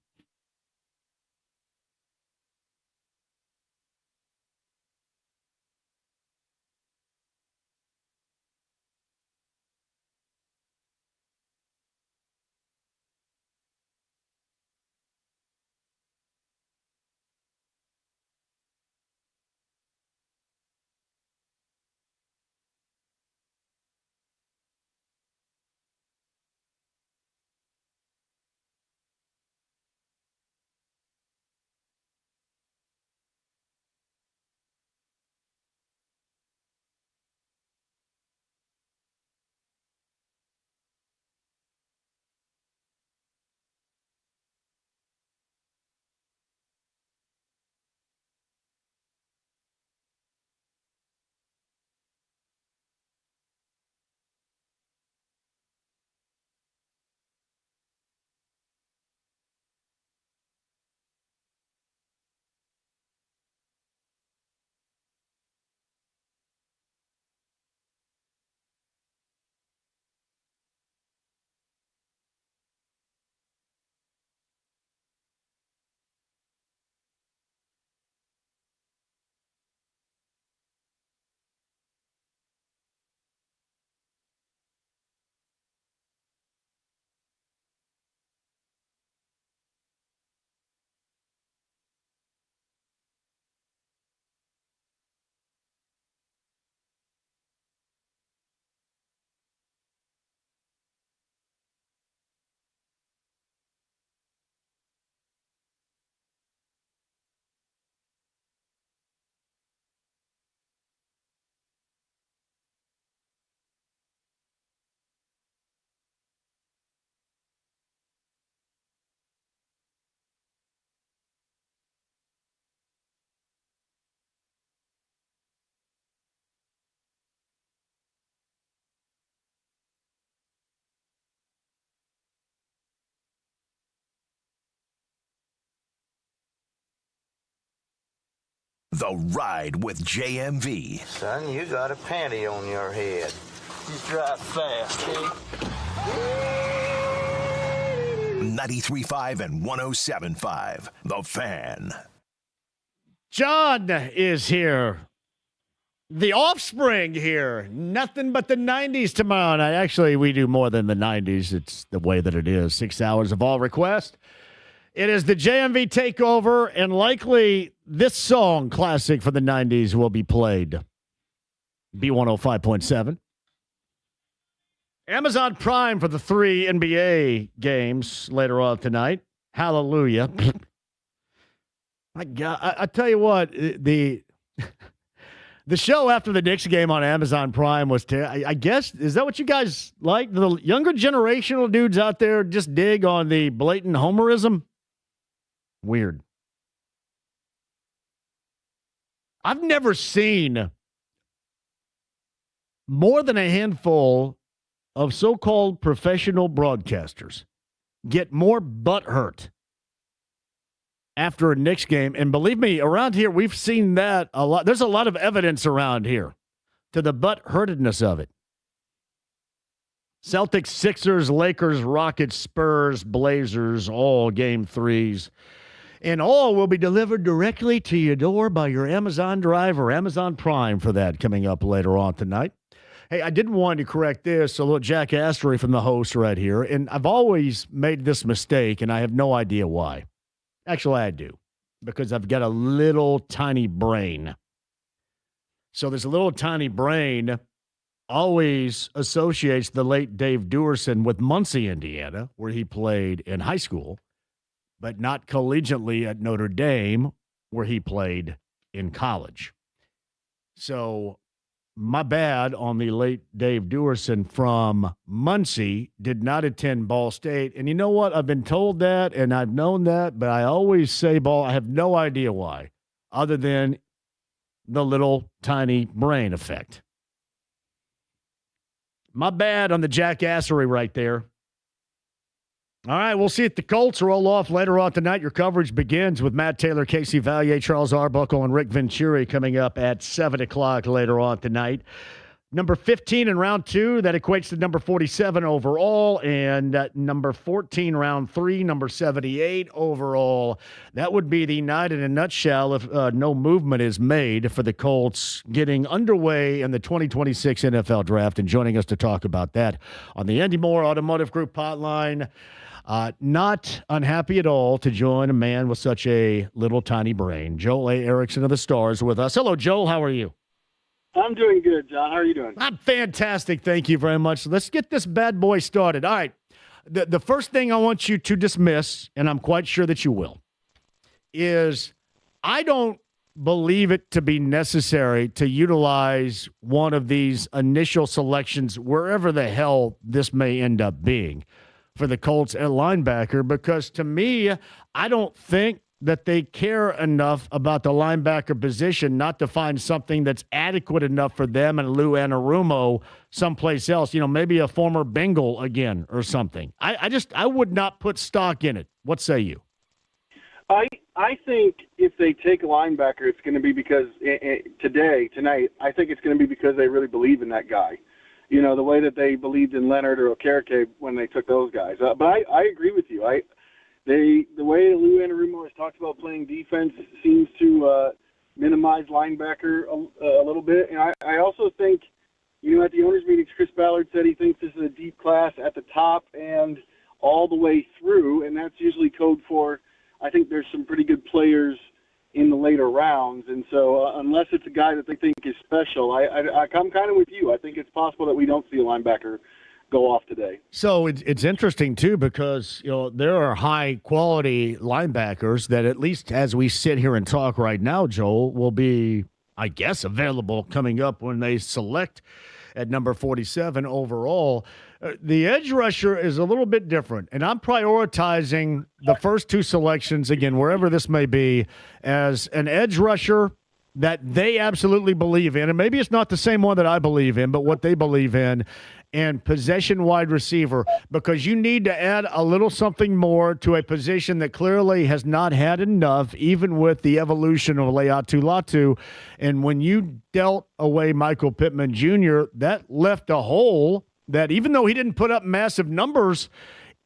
The Ride with JMV. Son, you got a panty on your head. You drive fast, eh? 93.5 and 107.5. The Fan. John is here. The Offspring here. Nothing but the 90s tomorrow night. Actually, we do more than the 90s. It's the way that it is. 6 hours of all request. It is the JMV takeover, and likely this song, classic for the 90s, will be played. B105.7. Amazon Prime for the 3 NBA games later on tonight. Hallelujah. My God, I tell you what, the show after the Knicks game on Amazon Prime was, I guess, is that what you guys like? The younger generational dudes out there just dig on the blatant homerism? Weird. I've never seen more than a handful of so-called professional broadcasters get more butthurt after a Knicks game. And believe me, around here, we've seen that a lot. There's a lot of evidence around here to the butthurtedness of it. Celtics, Sixers, Lakers, Rockets, Spurs, Blazers, all game threes. And all will be delivered directly to your door by your Amazon Drive or Amazon Prime for that coming up later on tonight. Hey, I didn't want to correct this, a little jackassery from the host right here. And I've always made this mistake, and I have no idea why. Actually, I do, because I've got a little tiny brain. So this little tiny brain always associates the late Dave Duerson with Muncie, Indiana, where he played in high school, but not collegiately at Notre Dame, where he played in college. So my bad on the late Dave Duerson from Muncie, did not attend Ball State. And you know what? I've been told that, and I've known that, but I always say Ball. I have no idea why, other than the little tiny brain effect. My bad on the jackassery right there. All right, we'll see if the Colts roll off later on tonight. Your coverage begins with Matt Taylor, Casey Valier, Charles Arbuckle, and Rick Venturi coming up at 7 o'clock later on tonight. Number 15 in round 2, that equates to number 47 overall, and number 14 round 3, number 78 overall. That would be the night in a nutshell if no movement is made for the Colts getting underway in the 2026 NFL Draft. And joining us to talk about that on the Andy Moore Automotive Group hotline, not unhappy at all to join a man with such a little tiny brain. Joel A. Erickson of the Stars with us. Hello, Joel. How are you? I'm doing good, John. How are you doing? I'm fantastic. Thank you very much. Let's get this bad boy started. All right. The first thing I want you to dismiss, and I'm quite sure that you will, is I don't believe it to be necessary to utilize one of these initial selections wherever the hell this may end up being for the Colts at linebacker, because to me, I don't think that they care enough about the linebacker position not to find something that's adequate enough for them and Lou Anarumo someplace else, maybe a former Bengal again or something. I would not put stock in it. What say you? I think if they take a linebacker, it's going to be because tonight, I think it's going to be because they really believe in that guy. The way that they believed in Leonard or Okereke when they took those guys. But I agree with you. The way Lou Anarumo has talked about playing defense seems to minimize linebacker a little bit. And I also think, at the owners' meetings, Chris Ballard said he thinks this is a deep class at the top and all the way through, and that's usually code for I think there's some pretty good players in the later rounds. And so unless it's a guy that they think is special, I'm kind of with you. I think it's possible that we don't see a linebacker go off today. So it's interesting, too, because, there are high-quality linebackers that at least as we sit here and talk right now, Joel, will be, I guess, available coming up when they select at number 47 overall. The edge rusher is a little bit different, and I'm prioritizing the first two selections, again, wherever this may be, as an edge rusher that they absolutely believe in, and maybe it's not the same one that I believe in, but what they believe in, and possession wide receiver, because you need to add a little something more to a position that clearly has not had enough, even with the evolution of Leatu Latu. And when you dealt away Michael Pittman Jr., that left a hole that, even though he didn't put up massive numbers,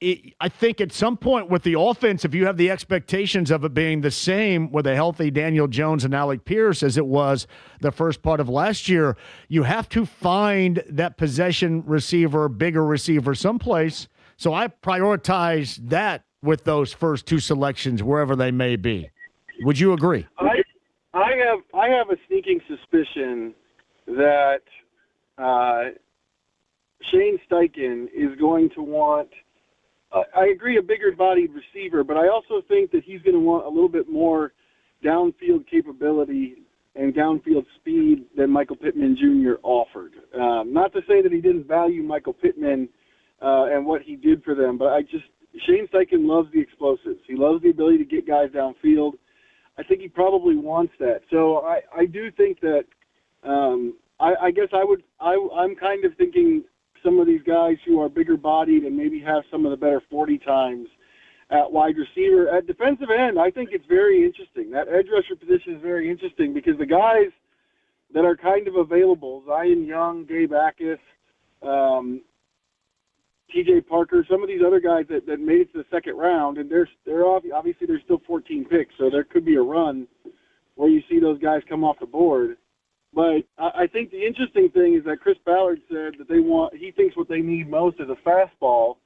I think at some point with the offense, if you have the expectations of it being the same with a healthy Daniel Jones and Alec Pierce as it was the first part of last year, you have to find that possession receiver, bigger receiver someplace. So I prioritize that with those first two selections, wherever they may be. Would you agree? I have a sneaking suspicion that Shane Steichen is going to want – I agree, a bigger-bodied receiver, but I also think that he's going to want a little bit more downfield capability and downfield speed than Michael Pittman Jr. offered. Not to say that he didn't value Michael Pittman and what he did for them, but Shane Steichen loves the explosives. He loves the ability to get guys downfield. I think he probably wants that. So I do think that I guess I'm kind of thinking some of these guys who are bigger bodied and maybe have some of the better 40 times at wide receiver. At defensive end, I think it's very interesting. That edge rusher position is very interesting because the guys that are kind of available, Zion Young, Gabe Akis, TJ Parker, some of these other guys that made it to the second round, and they're obviously there's still 14 picks, so there could be a run where you see those guys come off the board. But I think the interesting thing is that Chris Ballard said that he thinks what they need most is a fastball.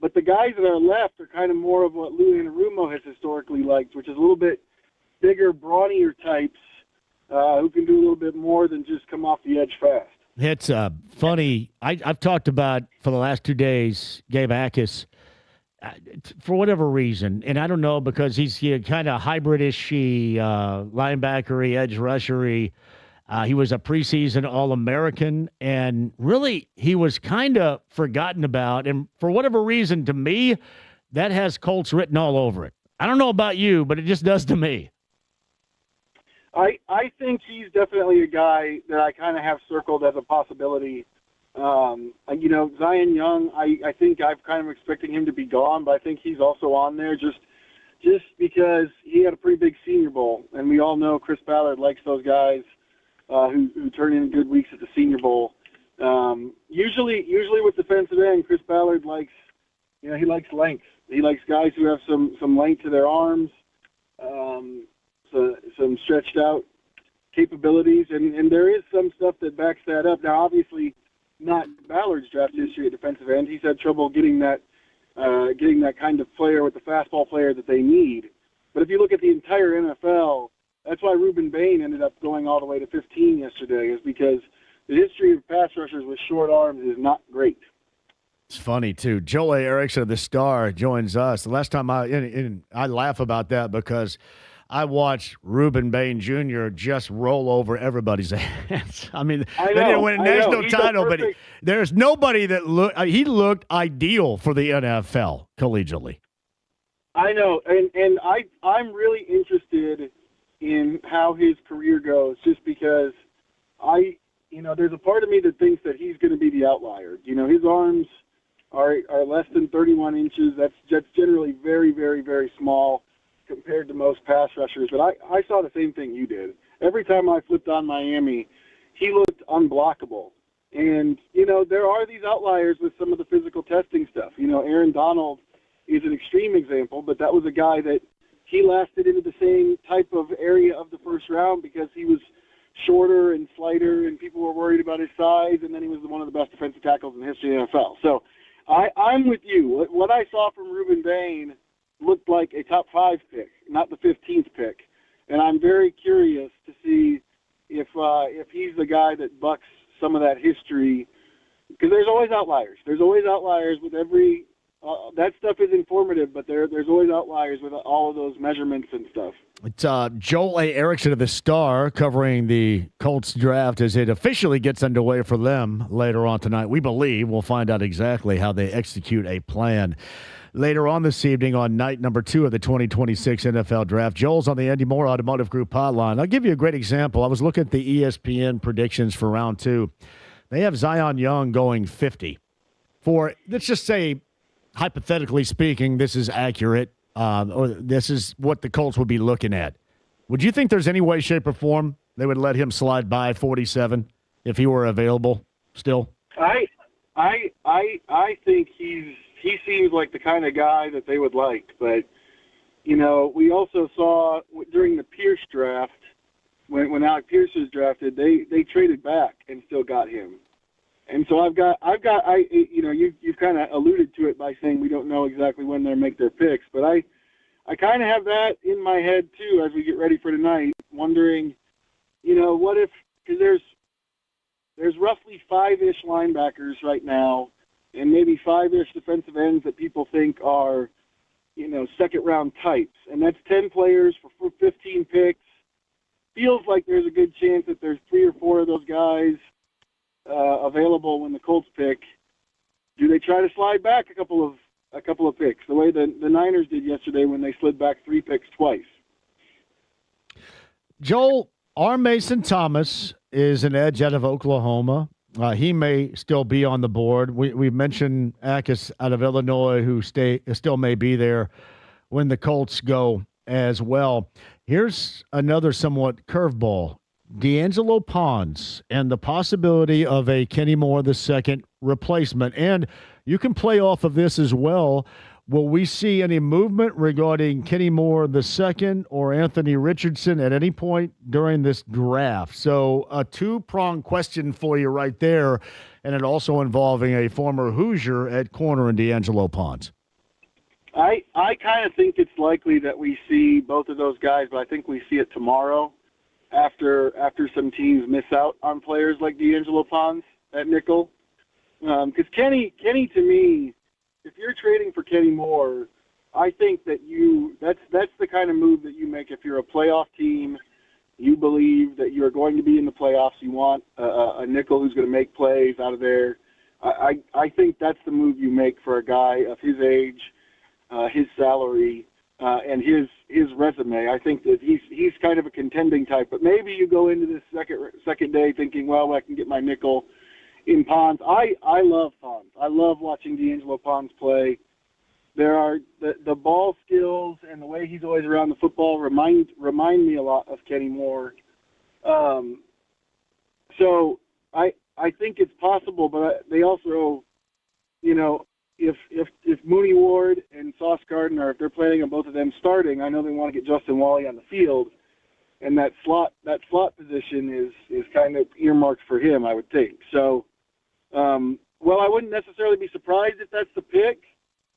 But the guys that are left are kind of more of what Lou Anarumo has historically liked, which is a little bit bigger, brawnier types who can do a little bit more than just come off the edge fast. It's funny. I've talked about for the last 2 days, Gabe Akis, for whatever reason, and I don't know, because he's kind of hybridish, linebacker-y, edge rusher-y. He was a preseason All-American, and really he was kind of forgotten about. And for whatever reason, to me, that has Colts written all over it. I don't know about you, but it just does to me. I think he's definitely a guy that I kind of have circled as a possibility Zion Young, I think I'm kind of expecting him to be gone, but I think he's also on there just because he had a pretty big Senior Bowl, and we all know Chris Ballard likes those guys who turn in good weeks at the Senior Bowl. Usually with defensive end, Chris Ballard likes, he likes length. He likes guys who have some length to their arms, some stretched out capabilities, and there is some stuff that backs that up. Now, obviously, not Ballard's draft history at defensive end. He's had trouble getting that kind of player with the fastball player that they need. But if you look at the entire NFL, that's why Reuben Bain ended up going all the way to 15 yesterday, is because the history of pass rushers with short arms is not great. It's funny, too. Joel A. Erickson of the Star joins us. The last time I laugh about that because I watched Reuben Bain Jr. just roll over everybody's hands. I mean, they didn't win a national title, but there's nobody that he looked ideal for the NFL collegiately. I know, and I'm really interested in how his career goes, just because there's a part of me that thinks that he's going to be the outlier. His arms are less than 31 inches. That's generally very, very, very small compared to most pass rushers. But I saw the same thing you did. Every time I flipped on Miami, he looked unblockable. And, there are these outliers with some of the physical testing stuff. Aaron Donald is an extreme example, but that was a guy that he lasted into the same type of area of the first round because he was shorter and slighter, and people were worried about his size, and then he was one of the best defensive tackles in the history of the NFL. So I'm with you. What I saw from Reuben Bain looked like a top 5 pick, not the 15th pick. And I'm very curious to see if he's the guy that bucks some of that history, because there's always outliers. There's always outliers with every that stuff is informative, but there's always outliers with all of those measurements and stuff. It's Joel A. Erickson of the Star covering the Colts draft as it officially gets underway for them later on tonight. We believe we'll find out exactly how they execute a plan later on this evening on night number 2 of the 2026 NFL Draft. Joel's on the Andy Moore Automotive Group hotline. I'll give you a great example. I was looking at the ESPN predictions for round 2. They have Zion Young going 50. For, let's just say, hypothetically speaking, this is accurate, or this is what the Colts would be looking at. Would you think there's any way, shape, or form they would let him slide by 47 if he were available still? I think he seems like the kind of guy that they would like. But, we also saw during the Pierce draft, when Alec Pierce was drafted, they traded back and still got him. And so you've kind of alluded to it by saying we don't know exactly when they'll make their picks, but I kind of have that in my head too as we get ready for tonight, wondering, what if, because there's roughly 5-ish linebackers right now, and maybe 5-ish defensive ends that people think are, second-round types, and that's 10 players for 15 picks. Feels like there's a good chance that there's 3 or 4 of those guys available when the Colts pick. Do they try to slide back a couple of picks, the way the Niners did yesterday when they slid back 3 picks twice? Joel, R. Mason Thomas is an edge out of Oklahoma. He may still be on the board. We mentioned Akis out of Illinois, who still may be there when the Colts go as well. Here's another somewhat curveball. D'Angelo Pons and the possibility of a Kenny Moore II replacement. And you can play off of this as well. Will we see any movement regarding Kenny Moore II or Anthony Richardson at any point during this draft? So a 2-pronged question for you right there, and it also involving a former Hoosier at corner in D'Angelo Pons. I kind of think it's likely that we see both of those guys, but I think we see it tomorrow. After some teams miss out on players like D'Angelo Pons at nickel. Because Kenny to me, if you're trading for Kenny Moore, I think that that's the kind of move that you make if you're a playoff team. You believe that you're going to be in the playoffs. You want a nickel who's going to make plays out of there. I think that's the move you make for a guy of his age, his salary, and his resume. I think that he's kind of a contending type, but maybe you go into this second day thinking, well, I can get my nickel in Pons. I love Pons. I love watching D'Angelo Pons play. There are the ball skills and the way he's always around the football remind me a lot of Kenny Moore. So I think it's possible, but they also, if Mooney Ward and Sauce Gardner, if they're planning on both of them starting, I know they want to get Justin Wally on the field, and that slot position is kind of earmarked for him, I would think. So, I wouldn't necessarily be surprised if that's the pick.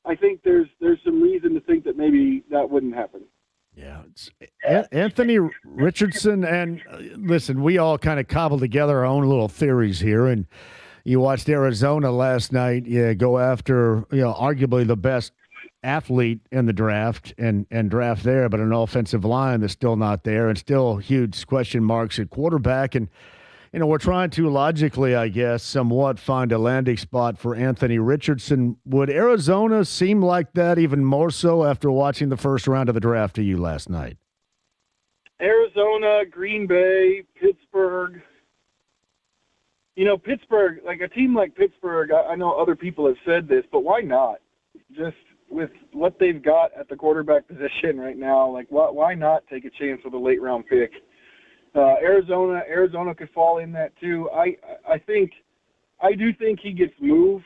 I think there's some reason to think that maybe that wouldn't happen. Yeah, it's Anthony Richardson, and listen, we all kind of cobbled together our own little theories here, and you watched Arizona last night, go after arguably the best athlete in the draft and draft there, but an offensive line that's still not there, and still huge question marks at quarterback, and we're trying to logically, I guess, somewhat find a landing spot for Anthony Richardson. Would Arizona seem like that even more so after watching the first round of the draft to you last night? Arizona, Green Bay, Pittsburgh. Pittsburgh, like a team like Pittsburgh, I know other people have said this, but why not? Just with what they've got at the quarterback position right now, like why not take a chance with a late round pick? Arizona could fall in that too. I do think he gets moved.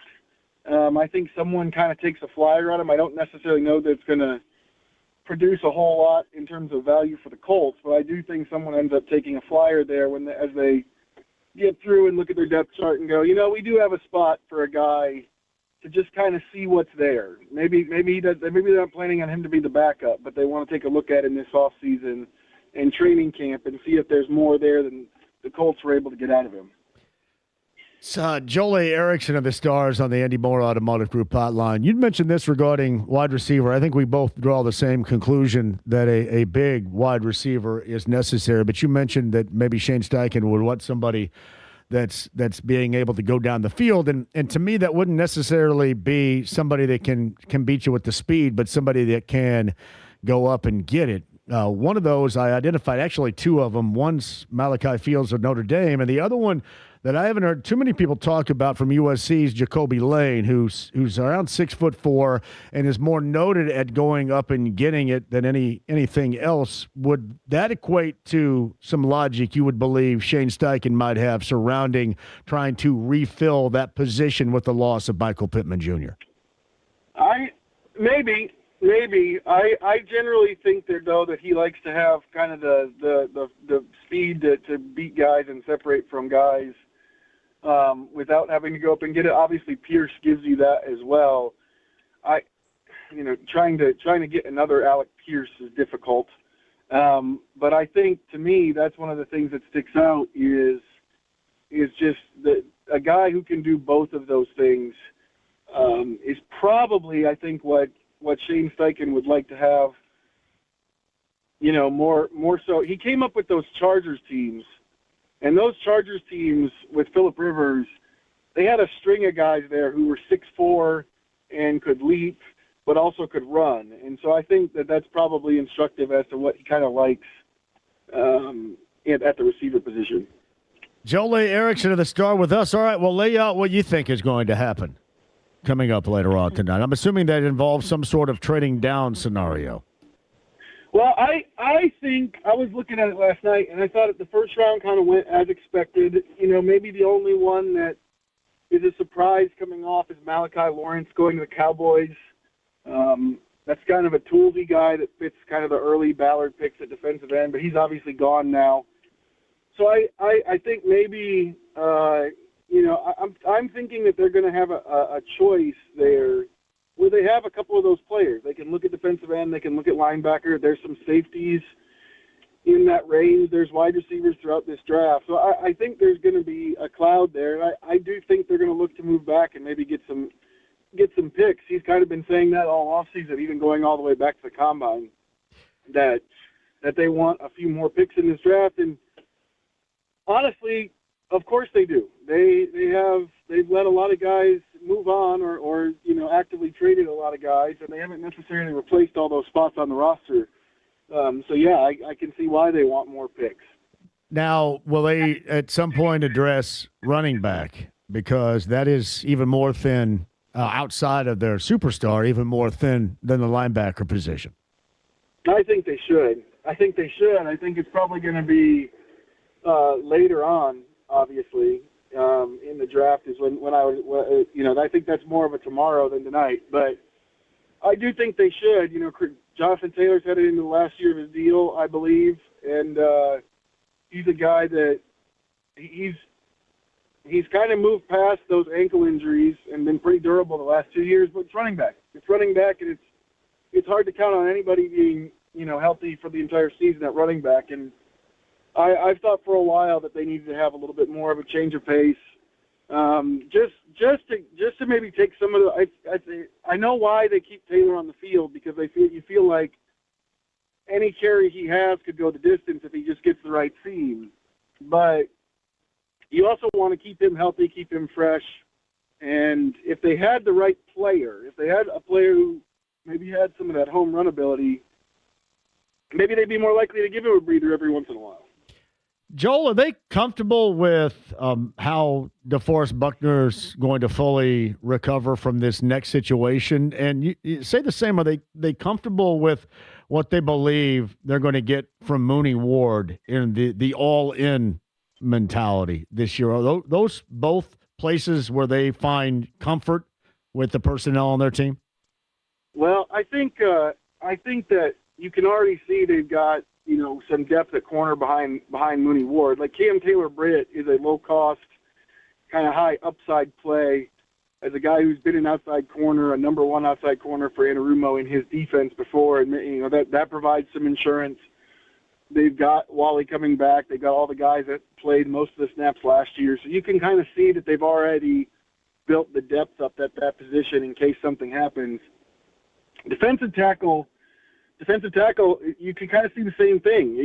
I think someone kind of takes a flyer on him. I don't necessarily know that it's going to produce a whole lot in terms of value for the Colts, but I do think someone ends up taking a flyer there as they get through and look at their depth chart and go, we do have a spot for a guy to just kind of see what's there. Maybe they're not planning on him to be the backup, but they want to take a look at him this offseason and training camp and see if there's more there than the Colts were able to get out of him. So, Jolie Erickson of the Stars on the Andy Moore Automotive Group hotline. You'd mentioned this regarding wide receiver. I think we both draw the same conclusion that a big wide receiver is necessary, but you mentioned that maybe Shane Steichen would want somebody that's being able to go down the field, and to me that wouldn't necessarily be somebody that can beat you with the speed, but somebody that can go up and get it. One of those, I identified actually two of them. One's Malachi Fields of Notre Dame, and the other one that I haven't heard too many people talk about from USC's Jacoby Lane, who's around 6'4" and is more noted at going up and getting it than anything else. Would that equate to some logic you would believe Shane Steichen might have surrounding trying to refill that position with the loss of Michael Pittman Jr.? Maybe. I generally think that he likes to have kind of the speed to beat guys and separate from guys without having to go up and get it. Obviously, Pierce gives you that as well. Trying to get another Alec Pierce is difficult. But I think, to me, that's one of the things that sticks out is just that a guy who can do both of those things is probably, I think, what Shane Steichen would like to have, more so. He came up with those Chargers teams, and those Chargers teams with Phillip Rivers, they had a string of guys there who were 6'4" and could leap, but also could run. And so I think that's probably instructive as to what he kind of likes at the receiver position. Jolie Erickson of the Star with us. All right, well, lay out what you think is going to happen coming up later on tonight. I'm assuming that involves some sort of trading down scenario. Well, I think I was looking at it last night, and I thought that the first round kind of went as expected. Maybe the only one that is a surprise coming off is Malachi Lawrence going to the Cowboys. That's kind of a toolsy guy that fits kind of the early Ballard picks at defensive end, but he's obviously gone now. So I think maybe I'm thinking that they're going to have a choice there where they have a couple of those players. They can look at defensive end. They can look at linebacker. There's some safeties in that range. There's wide receivers throughout this draft. So I think there's going to be a cloud there. And I do think they're going to look to move back and maybe get some picks. He's kind of been saying that all offseason, even going all the way back to the combine, that they want a few more picks in this draft. And honestly, of course they do. They've let a lot of guys move on or actively traded a lot of guys, and they haven't necessarily replaced all those spots on the roster. I can see why they want more picks. Now, will they at some point address running back? because that is even more thin outside of their superstar, even more thin than the linebacker position. I think they should. I think it's probably going to be later on, obviously, in the draft is when I would, I think that's more of a tomorrow than tonight. But I do think they should. Jonathan Taylor's headed into the last year of his deal, I believe, and he's a guy that he's kind of moved past those ankle injuries and been pretty durable the last 2 years. But it's running back. And it's hard to count on anybody being healthy for the entire season at running back. And I've thought for a while that they needed to have a little bit more of a change of pace, just to maybe take some of the. I know why they keep Taylor on the field, because you feel like any carry he has could go the distance if he just gets the right seam, but you also want to keep him healthy, keep him fresh, and if they had the right player, if they had a player who maybe had some of that home run ability, maybe they'd be more likely to give him a breather every once in a while. Joel, are they comfortable with how DeForest Buckner's going to fully recover from this next situation? And you say the same. Are they comfortable with what they believe they're going to get from Mooney Ward in the all-in mentality this year? Are those both places where they find comfort with the personnel on their team? Well, I think that you can already see they've got some depth at corner behind Mooney Ward. Like Cam Taylor-Britt is a low-cost, kind of high upside play as a guy who's been an outside corner, a number one outside corner for Anarumo in his defense before, and that provides some insurance. They've got Wally coming back. They've got all the guys that played most of the snaps last year, so you can kind of see that they've already built the depth up at that position in case something happens. Defensive tackle, you can kind of see the same thing.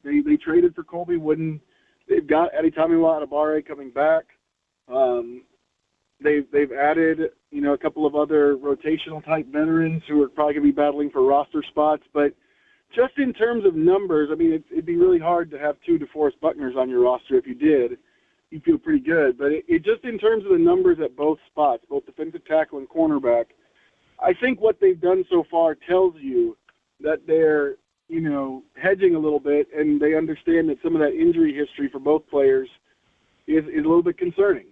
They traded for Colby Wooden. They've got Adetomiwa Adebawore coming back. They've added a couple of other rotational type veterans who are probably going to be battling for roster spots. But just in terms of numbers, I mean, it'd be really hard to have two DeForest Buckners on your roster. If you did, you'd feel pretty good. But it just in terms of the numbers at both spots, both defensive tackle and cornerback, I think what they've done so far tells you that they're, hedging a little bit, and they understand that some of that injury history for both players is a little bit concerning.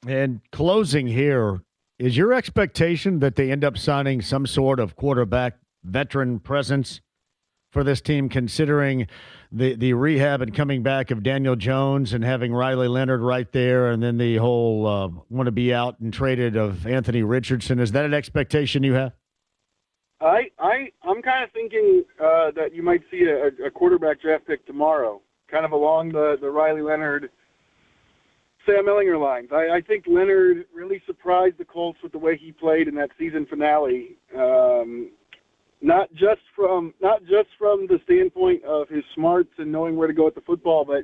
And closing here, is your expectation that they end up signing some sort of quarterback veteran presence for this team, considering the rehab and coming back of Daniel Jones and having Riley Leonard right there, and then the whole want to be out and traded of Anthony Richardson? Is that an expectation you have? I'm kind of thinking that you might see a quarterback draft pick tomorrow, kind of along the Riley Leonard, Sam Ellinger lines. I think Leonard really surprised the Colts with the way he played in that season finale. Not just from the standpoint of his smarts and knowing where to go with the football, but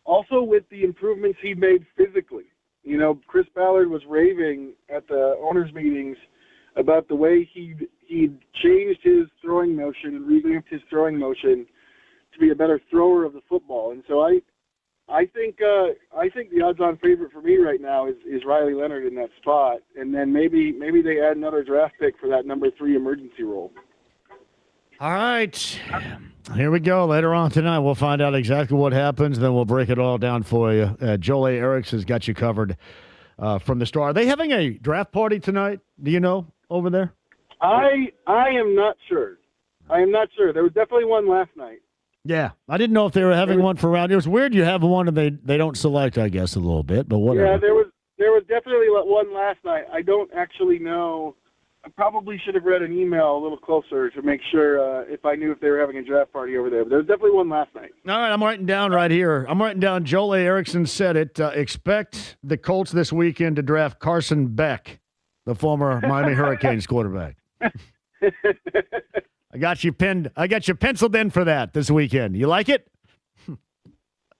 also with the improvements he made physically. Chris Ballard was raving at the owners' meetings about the way he'd changed his throwing motion and revamped his throwing motion to be a better thrower of the football. And so I think the odds-on favorite for me right now is Riley Leonard in that spot, and then maybe they add another draft pick for that number 3 emergency role. All right, here we go. Later on tonight, we'll find out exactly what happens, then we'll break it all down for you. Joel A. Eriks has got you covered from the start. Are they having a draft party tonight? Do you know over there? I am not sure. There was definitely one last night. Yeah, I didn't know if they were having one for round. It was weird you have one and they don't select, I guess, a little bit, but whatever. Yeah, there was definitely one last night. I don't actually know. I probably should have read an email a little closer to make sure if I knew if they were having a draft party over there. But there was definitely one last night. All right, I'm writing down right here. Joel A. Erickson said it. Expect the Colts this weekend to draft Carson Beck, the former Miami Hurricanes quarterback. I got you penciled in for that this weekend. You like it?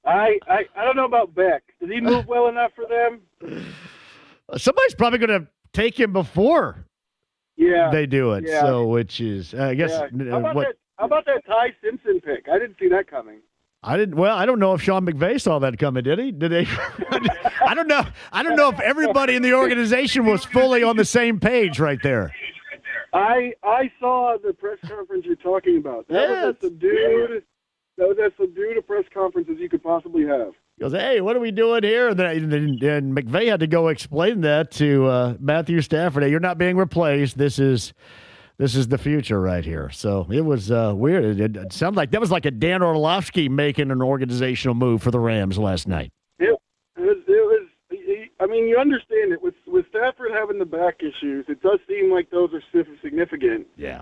I don't know about Beck. Does he move well enough for them? Somebody's probably going to take him before they do it. Yeah. So, which is, I guess. Yeah. How about that Ty Simpson pick? I didn't see that coming. I didn't. Well, I don't know if Sean McVay saw that coming. Did he? Did they? I don't know. I don't know if everybody in the organization was fully on the same page right there. I saw the press conference you're talking about. That was as subdued a press conference as you could possibly have. He goes, "Hey, what are we doing here?" And McVay had to go explain that to Matthew Stafford. Hey, you're not being replaced. This is the future right here. So it was weird. It sounded like that was like a Dan Orlovsky making an organizational move for the Rams last night. It was. I mean, you understand it with Stafford having the back issues. It does seem like those are significant. Yeah.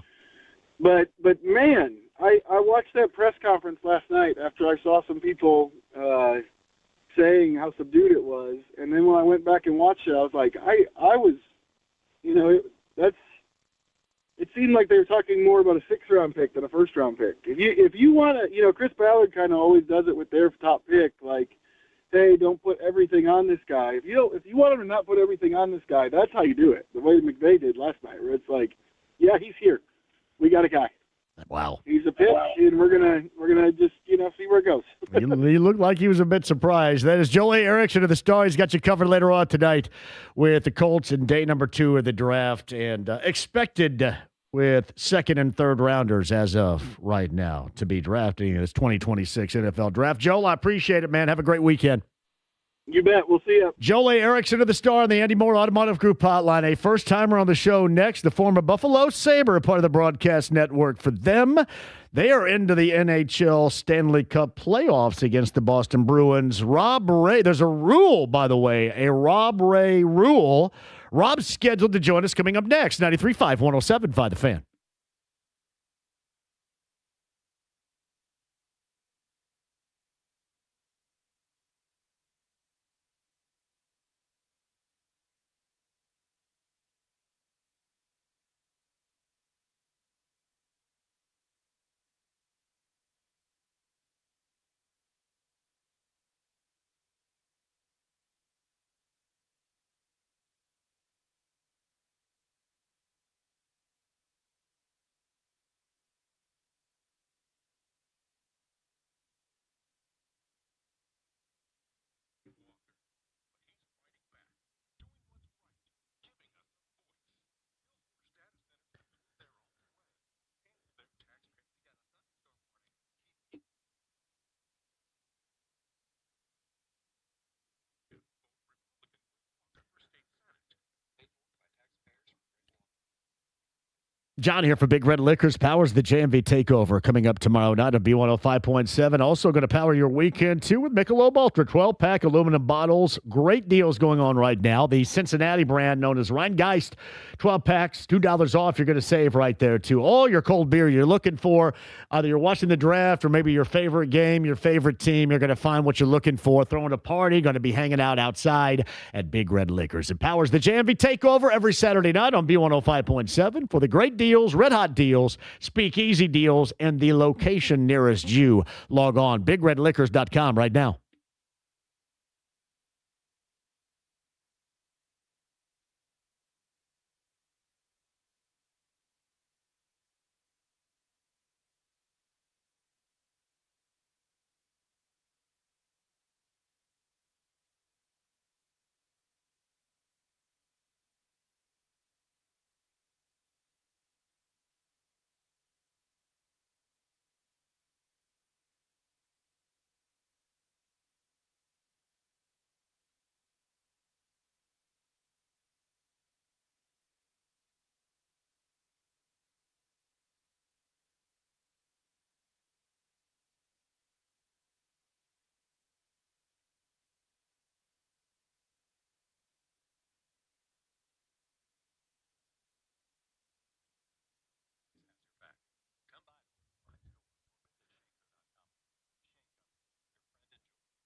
But man, I watched that press conference last night after I saw some people saying how subdued it was, and then when I went back and watched it, I was like, I was, It seemed like they were talking more about a 6th-round pick than a 1st-round pick. If you want to, Chris Ballard kind of always does it with their top pick, like, hey, don't put everything on this guy. If you want him to not put everything on this guy, that's how you do it. The way McVay did last night, where it's like, yeah, he's here. We got a guy. Wow. He's a pick, and we're gonna just see where it goes. He looked like he was a bit surprised. That is Joel Erickson of the Star. He's got you covered later on tonight with the Colts in day number 2 of the draft, and expected with 2nd and 3rd rounders as of right now to be drafting in this 2026 NFL draft. Joel, I appreciate it, man. Have a great weekend. You bet. We'll see you. Joel Erickson of the Star on the Andy Moore Automotive Group hotline. A first-timer on the show next, the former Buffalo Sabre, part of the broadcast network. For them, they are into the NHL Stanley Cup playoffs against the Boston Bruins. Rob Ray, there's a rule, by the way, a Rob Ray rule. Rob's scheduled to join us coming up next. 93.5, 107.5 The Fan. John here for Big Red Liquors. Powers the JMV Takeover coming up tomorrow night on B105.7. Also going to power your weekend, too, with Michelob Ultra 12-pack aluminum bottles. Great deals going on right now. The Cincinnati brand known as Rheingeist, 12 packs, $2 off. You're going to save right there, too. All your cold beer you're looking for, either you're watching the draft or maybe your favorite game, your favorite team, you're going to find what you're looking for. Throwing a party, going to be hanging out outside at Big Red Liquors. It powers the JMV Takeover every Saturday night on B105.7 for the great deals, red hot deals, speakeasy deals, and the location nearest you. Log on bigredliquors.com right now.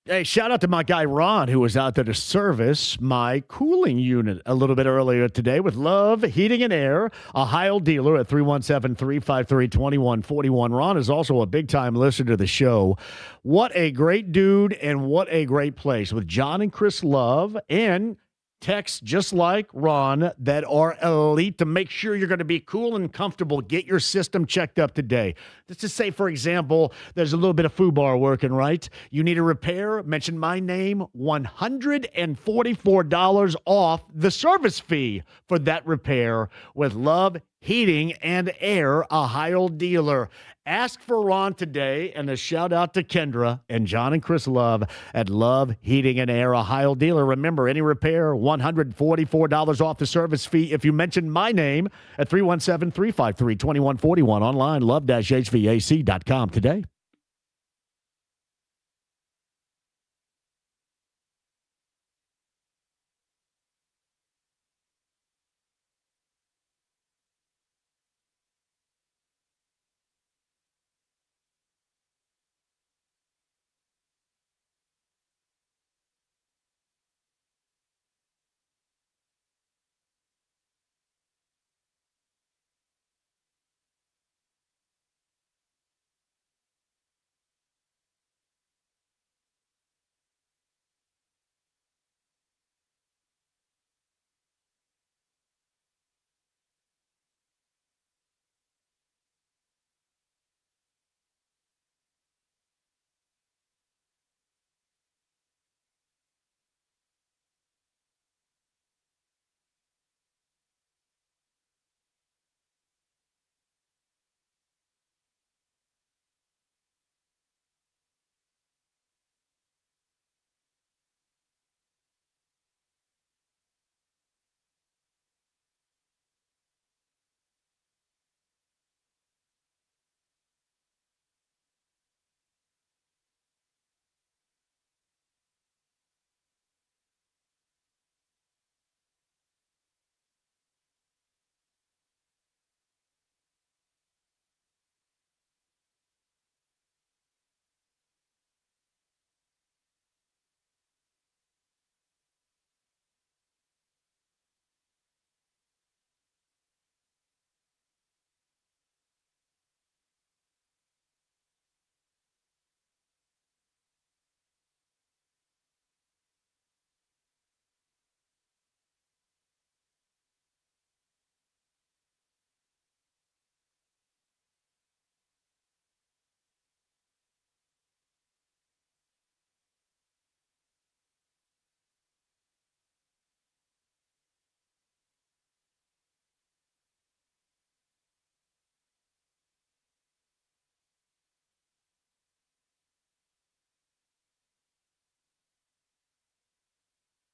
Hey, shout out to my guy Ron, who was out there to service my cooling unit a little bit earlier today with Love Heating and Air, a Heil dealer at 317-353-2141. Ron is also a big-time listener to the show. What a great dude and what a great place with John and Chris Love and techs just like Ron that are elite to make sure you're going to be cool and comfortable. Get your system checked up today. Let's just say, for example, there's a little bit of FUBAR working, right? You need a repair, mention my name, $144 off the service fee for that repair with Love Heating and Air, a Heil dealer. Ask for Ron today, and a shout out to Kendra and John and Chris Love at Love Heating and Air, a Heil dealer. Remember, any repair, $144 off the service fee if you mention my name at 317-353-2141. Online, love-hvac.com today.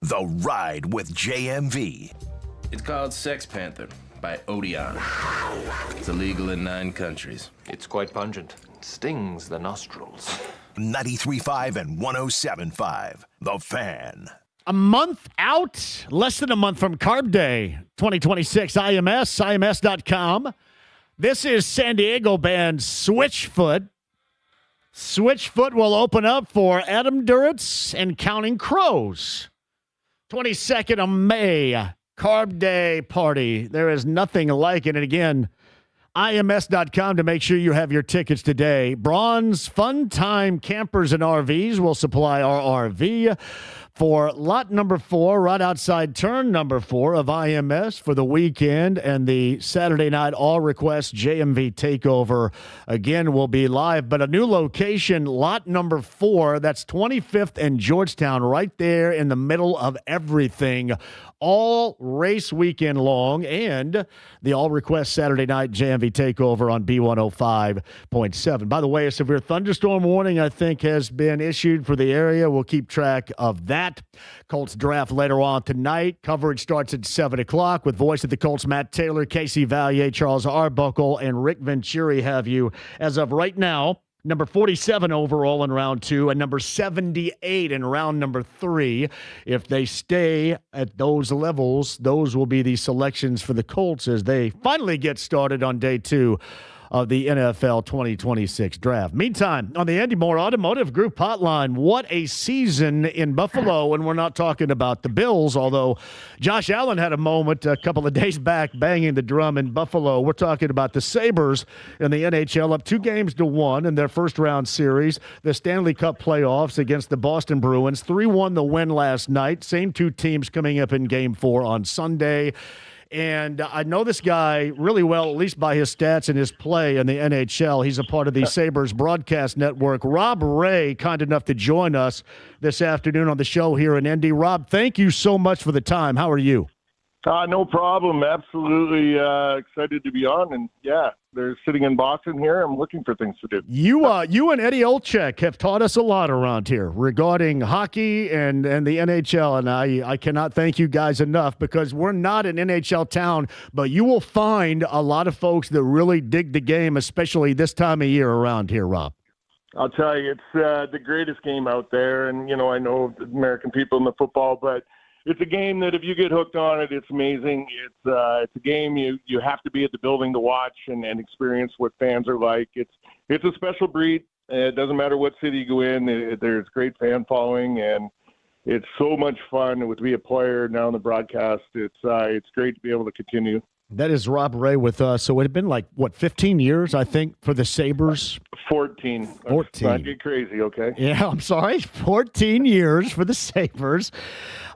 The Ride with JMV. It's called Sex Panther by Odeon. It's illegal in 9 countries. It's quite pungent. It stings the nostrils. 93.5 and 107.5. The Fan. A month out, less than a month from Carb Day 2026. IMS.com. This is San Diego band Switchfoot. Switchfoot will open up for Adam Duritz and Counting Crows. 22nd of May, Carb Day party. There is nothing like it. And again, IMS.com to make sure you have your tickets today. Bronze Fun Time Campers and RVs will supply our RV for lot number 4, right outside turn number 4 of IMS for the weekend. And the Saturday night all request JMV takeover again will be live. But a new location, lot number 4, that's 25th and Georgetown, right there in the middle of everything. All race weekend long, and the all request Saturday night JMV takeover on B105.7. By the way, a severe thunderstorm warning, I think, has been issued for the area. We'll keep track of that. Colts draft later on tonight. Coverage starts at 7 o'clock with voice of the Colts, Matt Taylor, Casey Valier, Charles Arbuckle, and Rick Venturi have you as of right now. Number 47 overall in round 2 and number 78 in round number 3. If they stay at those levels, those will be the selections for the Colts as they finally get started on day 2 of the NFL 2026 draft. Meantime, on the Andy Moore Automotive Group hotline, what a season in Buffalo, and we're not talking about the Bills, although Josh Allen had a moment a couple of days back banging the drum in Buffalo. We're talking about the Sabres in the NHL, up 2-1 in their first-round series, the Stanley Cup playoffs against the Boston Bruins, 3-1 the win last night. Same two teams coming up in Game 4 on Sunday. And I know this guy really well, at least by his stats and his play in the NHL. He's a part of the Sabres broadcast network. Rob Ray, kind enough to join us this afternoon on the show here in Indy. Rob, thank you so much for the time. How are you? No problem. Absolutely excited to be on. And, yeah, they're sitting in Boston here. I'm looking for things to do. You and Eddie Olczyk have taught us a lot around here regarding hockey and the NHL, and I cannot thank you guys enough because we're not an NHL town, but you will find a lot of folks that really dig the game, especially this time of year around here, Rob. I'll tell you, it's the greatest game out there. And, I know American people in the football, but it's a game that if you get hooked on it, it's amazing. It's a game you have to be at the building to watch and experience what fans are like. It's a special breed. It doesn't matter what city you go in. There's great fan following, and it's so much fun to be a player now in the broadcast. It's great to be able to continue. That is Rob Ray with us. So it had been 15 years, I think, for the Sabres? 14. 14. Let's not get crazy, okay? Yeah, I'm sorry. 14 years for the Sabres.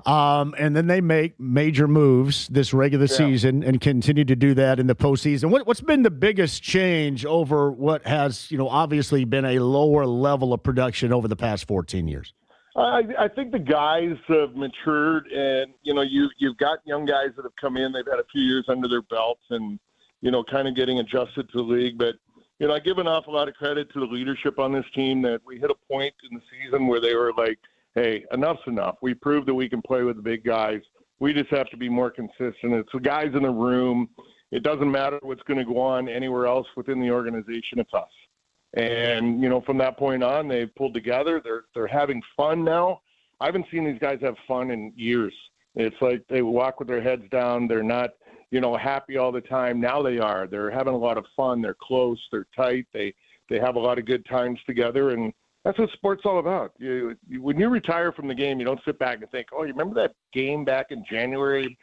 And then they make major moves this regular season and continue to do that in the postseason. What's been the biggest change over what has, obviously been a lower level of production over the past 14 years? I think the guys have matured, and you've got young guys that have come in. They've had a few years under their belts, and kind of getting adjusted to the league. But I give an awful lot of credit to the leadership on this team that we hit a point in the season where they were like, "Hey, enough's enough. We proved that we can play with the big guys. We just have to be more consistent." It's the guys in the room. It doesn't matter what's going to go on anywhere else within the organization. It's us. And, from that point on, they've pulled together. They're having fun now. I haven't seen these guys have fun in years. It's like they walk with their heads down. They're not, happy all the time. Now they are. They're having a lot of fun. They're close. They're tight. They have a lot of good times together. And that's what sport's all about. When you retire from the game, you don't sit back and think, oh, you remember that game back in January?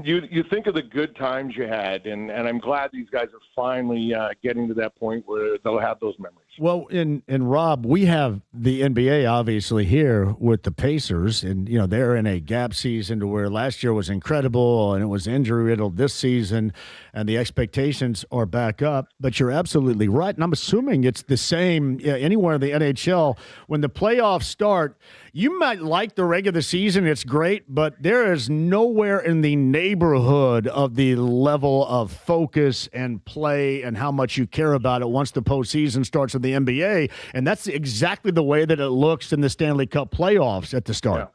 You think of the good times you had, and I'm glad these guys are finally getting to that point where they'll have those memories. Well, and Rob, we have the NBA obviously here with the Pacers, and they're in a gap season to where last year was incredible and it was injury-riddled this season, and the expectations are back up. But you're absolutely right, and I'm assuming it's the same anywhere in the NHL. When the playoffs start, you might like the regular season, it's great, but there is nowhere in the neighborhood of the level of focus and play and how much you care about it once the postseason starts in the NBA, and that's exactly the way that it looks in the Stanley Cup playoffs at the start.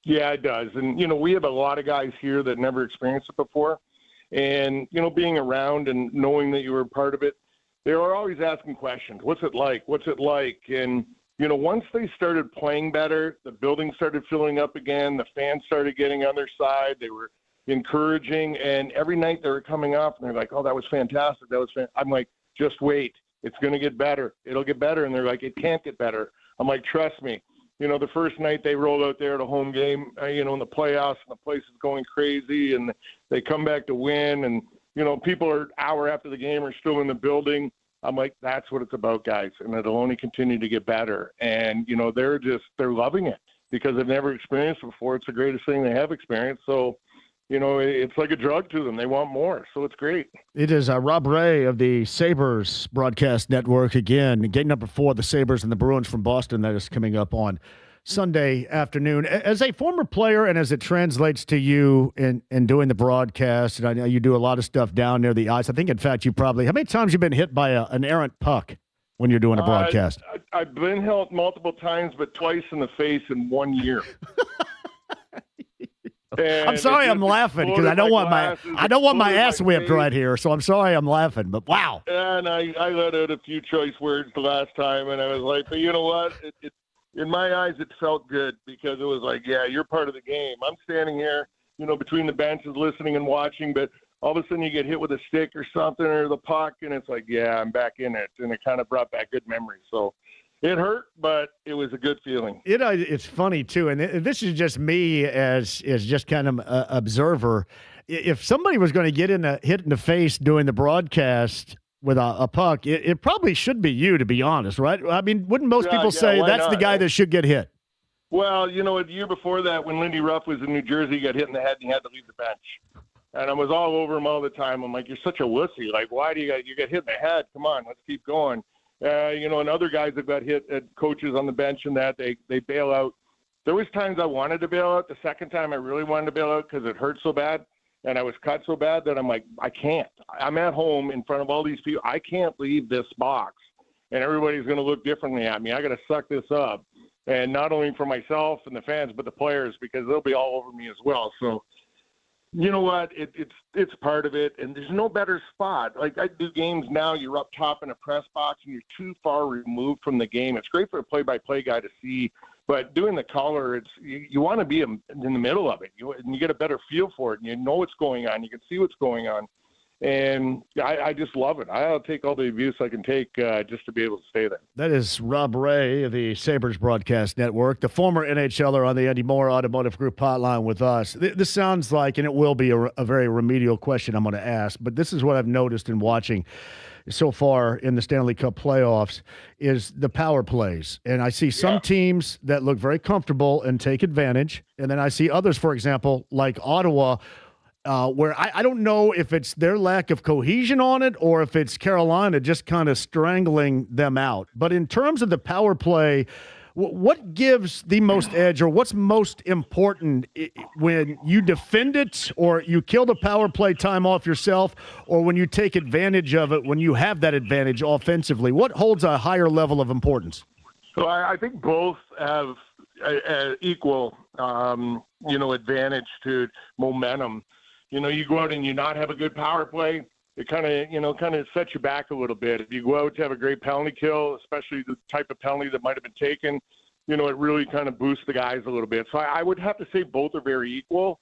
Yeah, it does. And, we have a lot of guys here that never experienced it before. And, being around and knowing that you were a part of it, they were always asking questions. What's it like? What's it like? And, once they started playing better, the building started filling up again. The fans started getting on their side. They were encouraging. And every night they were coming up and they're like, oh, that was fantastic. I'm like, just wait. It's going to get better. It'll get better. And they're like, it can't get better. I'm like, trust me. The first night they rolled out there at a home game, in the playoffs, and the place is going crazy, and they come back to win. And, people are hour after the game are still in the building. I'm like, that's what it's about, guys. And it'll only continue to get better. And, they're loving it because they've never experienced it before. It's the greatest thing they have experienced. So, it's like a drug to them. They want more. So it's great. It is Rob Ray of the Sabres broadcast network. Again, game number 4, the Sabres and the Bruins from Boston. That is coming up on Sunday afternoon. As a former player and as it translates to you in doing the broadcast, and I know you do a lot of stuff down near the ice. I think, in fact, how many times you've been hit by an errant puck when you're doing a broadcast? I've been hit multiple times, but twice in the face in 1 year. I'm sorry I'm laughing because I don't want my ass whipped right here, so I'm sorry I'm laughing, but wow. And I let out a few choice words the last time, and I was like, but you know what? In my eyes, it felt good because it was like, yeah, you're part of the game. I'm standing here, between the benches listening and watching, but all of a sudden you get hit with a stick or something or the puck, and it's like, yeah, I'm back in it. And it kind of brought back good memories. So it hurt, but it was a good feeling. It's funny, too, and this is just me as just kind of an observer. If somebody was going to get hit in the face doing the broadcast with a puck, it probably should be you, to be honest, right? I mean, wouldn't most people say that's the guy that should get hit? Well, the year before that, when Lindy Ruff was in New Jersey, he got hit in the head and he had to leave the bench. And I was all over him all the time. I'm like, you're such a wussy. Like, why do you get hit in the head? Come on, let's keep going. And other guys that got hit at coaches on the bench and that, they bail out. There was times I wanted to bail out. The second time I really wanted to bail out because it hurt so bad and I was cut so bad that I'm like, I can't. I'm at home in front of all these people. I can't leave this box, and everybody's going to look differently at me. I got to suck this up, and not only for myself and the fans, but the players, because they'll be all over me as well. So, you know what? It's part of it, and there's no better spot. Like, I do games now, you're up top in a press box, and you're too far removed from the game. It's great for a play-by-play guy to see, but doing the color, you want to be in the middle of it. And you get a better feel for it, and you know what's going on. You can see what's going on. And I just love it. I'll take all the abuse I can take just to be able to stay there. That is Rob Ray of the Sabres Broadcast Network, the former NHLer on the Andy Moore Automotive Group hotline with us. This sounds like, and it will be a very remedial question I'm going to ask, but this is what I've noticed in watching so far in the Stanley Cup playoffs is the power plays. And I see some teams that look very comfortable and take advantage. And then I see others, for example, like Ottawa, where I don't know if it's their lack of cohesion on it or if it's Carolina just kind of strangling them out. But in terms of the power play, what gives the most edge, or what's most important when you defend it, or you kill the power play time off yourself, or when you take advantage of it when you have that advantage offensively? What holds a higher level of importance? So I think both have equal, advantage to momentum. You go out and you not have a good power play, it kind of sets you back a little bit. If you go out to have a great penalty kill, especially the type of penalty that might have been taken, it really kind of boosts the guys a little bit. So I would have to say both are very equal.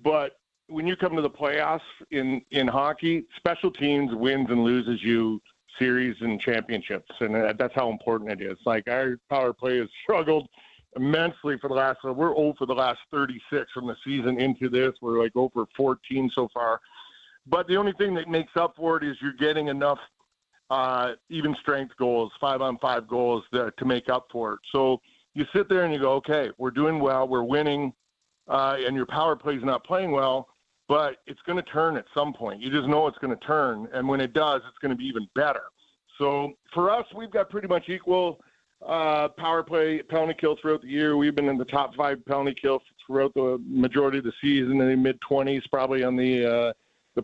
But when you come to the playoffs in hockey, special teams wins and loses you series and championships, and that's how important it is. Like, our power play has struggled immensely for the last. We're 0 for the last 36 from the season into this. We're like 0 for 14 so far. But the only thing that makes up for it is you're getting enough even strength goals, 5-on-5 goals to make up for it. So you sit there and you go, okay, we're doing well, we're winning, and your power play is not playing well, but it's going to turn at some point. You just know it's going to turn, and when it does, it's going to be even better. So for us, we've got pretty much equal power play, penalty kill throughout the year. We've been in the top 5 penalty kill throughout the majority of the season, in the mid-20s probably on the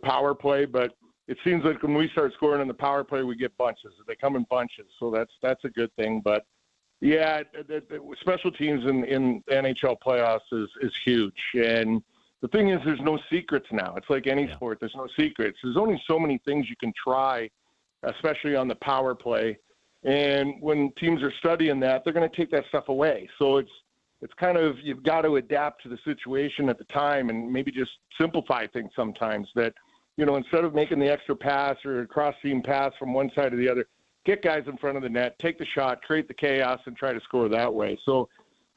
power play. But it seems like when we start scoring in the power play, we get bunches. They come in bunches, so that's a good thing. But yeah, the special teams in NHL playoffs is huge. And the thing is, there's no secrets now. It's like any sport. There's no secrets. There's only so many things you can try, especially on the power play. And when teams are studying that, they're going to take that stuff away. So it's kind of, you've got to adapt to the situation at the time and maybe just simplify things sometimes. That, instead of making the extra pass or a cross-seam pass from one side to the other, get guys in front of the net, take the shot, create the chaos, and try to score that way. So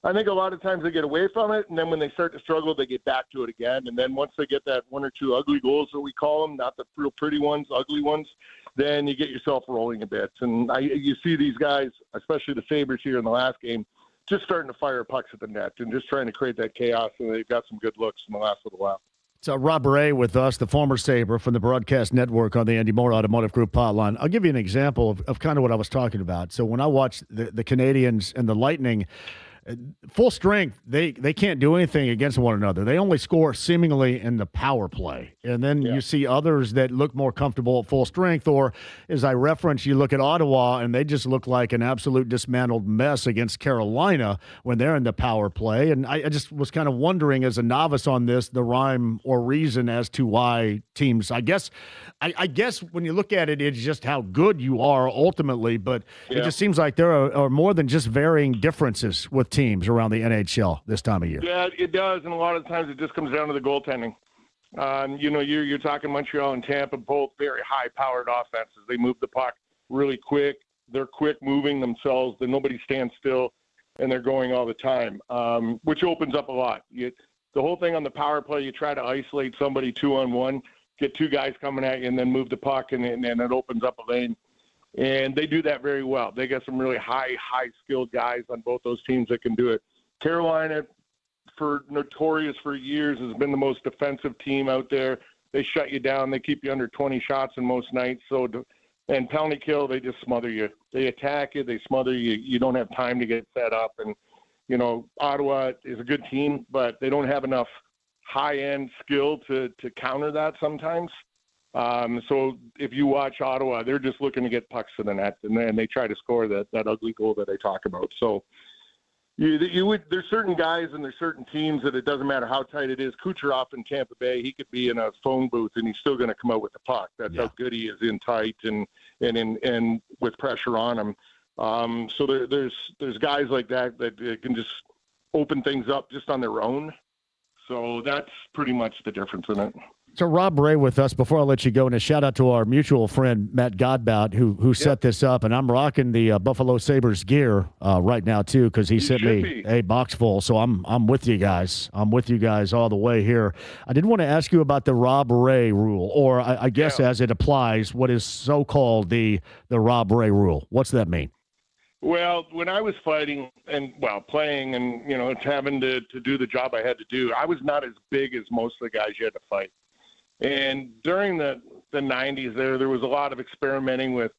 I think a lot of times they get away from it, and then when they start to struggle, they get back to it again. And then once they get that one or two ugly goals that we call them, not the real pretty ones, ugly ones, then you get yourself rolling a bit. And you see these guys, especially the Sabres here in the last game, just starting to fire pucks at the net and just trying to create that chaos, and they've got some good looks in the last little while. So Rob Ray with us, the former Sabre from the Broadcast Network on the Andy Moore Automotive Group hotline. I'll give you an example of kind of what I was talking about. So when I watch the Canadians and the Lightning, full strength, they can't do anything against one another. They only score seemingly in the power play. And then you see others that look more comfortable at full strength, or as I referenced, you look at Ottawa and they just look like an absolute dismantled mess against Carolina when they're in the power play. And I just was kind of wondering, as a novice on this, the rhyme or reason as to why teams, I guess when you look at it, it's just how good you are ultimately, but it just seems like there are more than just varying differences with teams around the NHL this time of year. Yeah, it does, and a lot of times it just comes down to the goaltending. You're talking Montreal and Tampa, both very high-powered offenses. They move the puck really quick. They're quick moving themselves. Nobody stands still, and they're going all the time, which opens up a lot. The whole thing on the power play, you try to isolate somebody 2-on-1, get two guys coming at you, and then move the puck, and it opens up a lane. And they do that very well. They got some really high-skilled guys on both those teams that can do it. Carolina, notorious for years, has been the most defensive team out there. They shut you down. They keep you under 20 shots in most nights. And penalty kill, they just smother you. They attack you. They smother you. You don't have time to get set up. And, Ottawa is a good team, but they don't have enough high-end skill to counter that sometimes. So if you watch Ottawa, they're just looking to get pucks to the net, and then they try to score that ugly goal that I talk about. So there's certain guys and there's certain teams that it doesn't matter how tight it is. Kucherov in Tampa Bay, he could be in a phone booth and he's still going to come out with the puck. That's how good he is in tight and with pressure on him. So there's guys like that can just open things up just on their own. So that's pretty much the difference in it. So Rob Ray with us before I let you go, and a shout out to our mutual friend Matt Godbout who set this up, and I'm rocking the Buffalo Sabres gear right now too because he sent me a box full. So I'm with you guys. I'm with you guys all the way here. I did want to ask you about the Rob Ray rule, or I guess as it applies, what is so called the Rob Ray rule. What's that mean? Well, when I was fighting and playing and having to do the job I had to do, I was not as big as most of the guys you had to fight. And during the 90s there was a lot of experimenting with,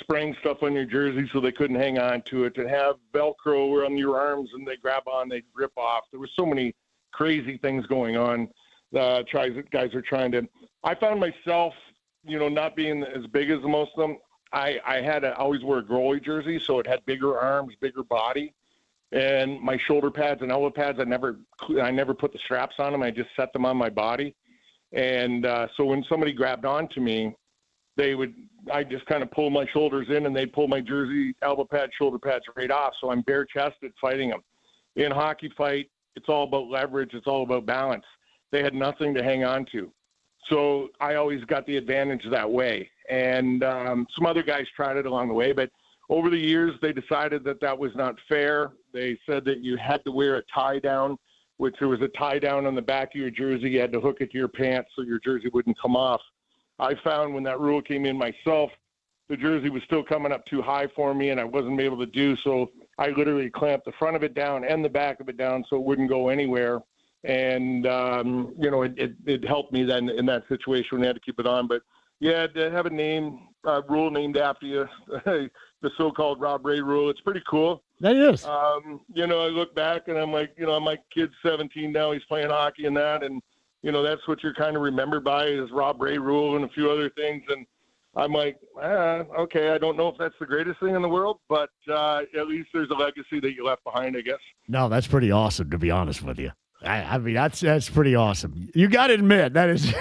spraying stuff on your jersey so they couldn't hang on to it, to have Velcro on your arms and they grab on, they rip off. There were so many crazy things going on. Guys are trying to. I found myself, not being as big as most of them. I had to always wear a goalie jersey, so it had bigger arms, bigger body. And my shoulder pads and elbow pads, I never put the straps on them. I just set them on my body. And so when somebody grabbed onto me, I just kind of pull my shoulders in and they'd pull my jersey, elbow pads, shoulder pads right off. So I'm bare chested fighting them. In a hockey fight, it's all about leverage. It's all about balance. They had nothing to hang on to. So I always got the advantage that way. And some other guys tried it along the way, but over the years, they decided that was not fair. They said that you had to wear a tie down, which there was a tie down on the back of your jersey. You had to hook it to your pants so your jersey wouldn't come off. I found when that rule came in myself, the jersey was still coming up too high for me and I wasn't able to do so. I literally clamped the front of it down and the back of it down so it wouldn't go anywhere. And, it helped me then in that situation when they had to keep it on. But yeah, to have a rule named after you, the so-called Rob Ray rule, it's pretty cool. That is. I look back and I'm like, my kid's 17 now, he's playing hockey and that. And, that's what you're kind of remembered by is Rob Ray rule and a few other things. And I'm like, okay, I don't know if that's the greatest thing in the world, but at least there's a legacy that you left behind, I guess. No, that's pretty awesome, to be honest with you. I mean, that's pretty awesome. You got to admit, that is,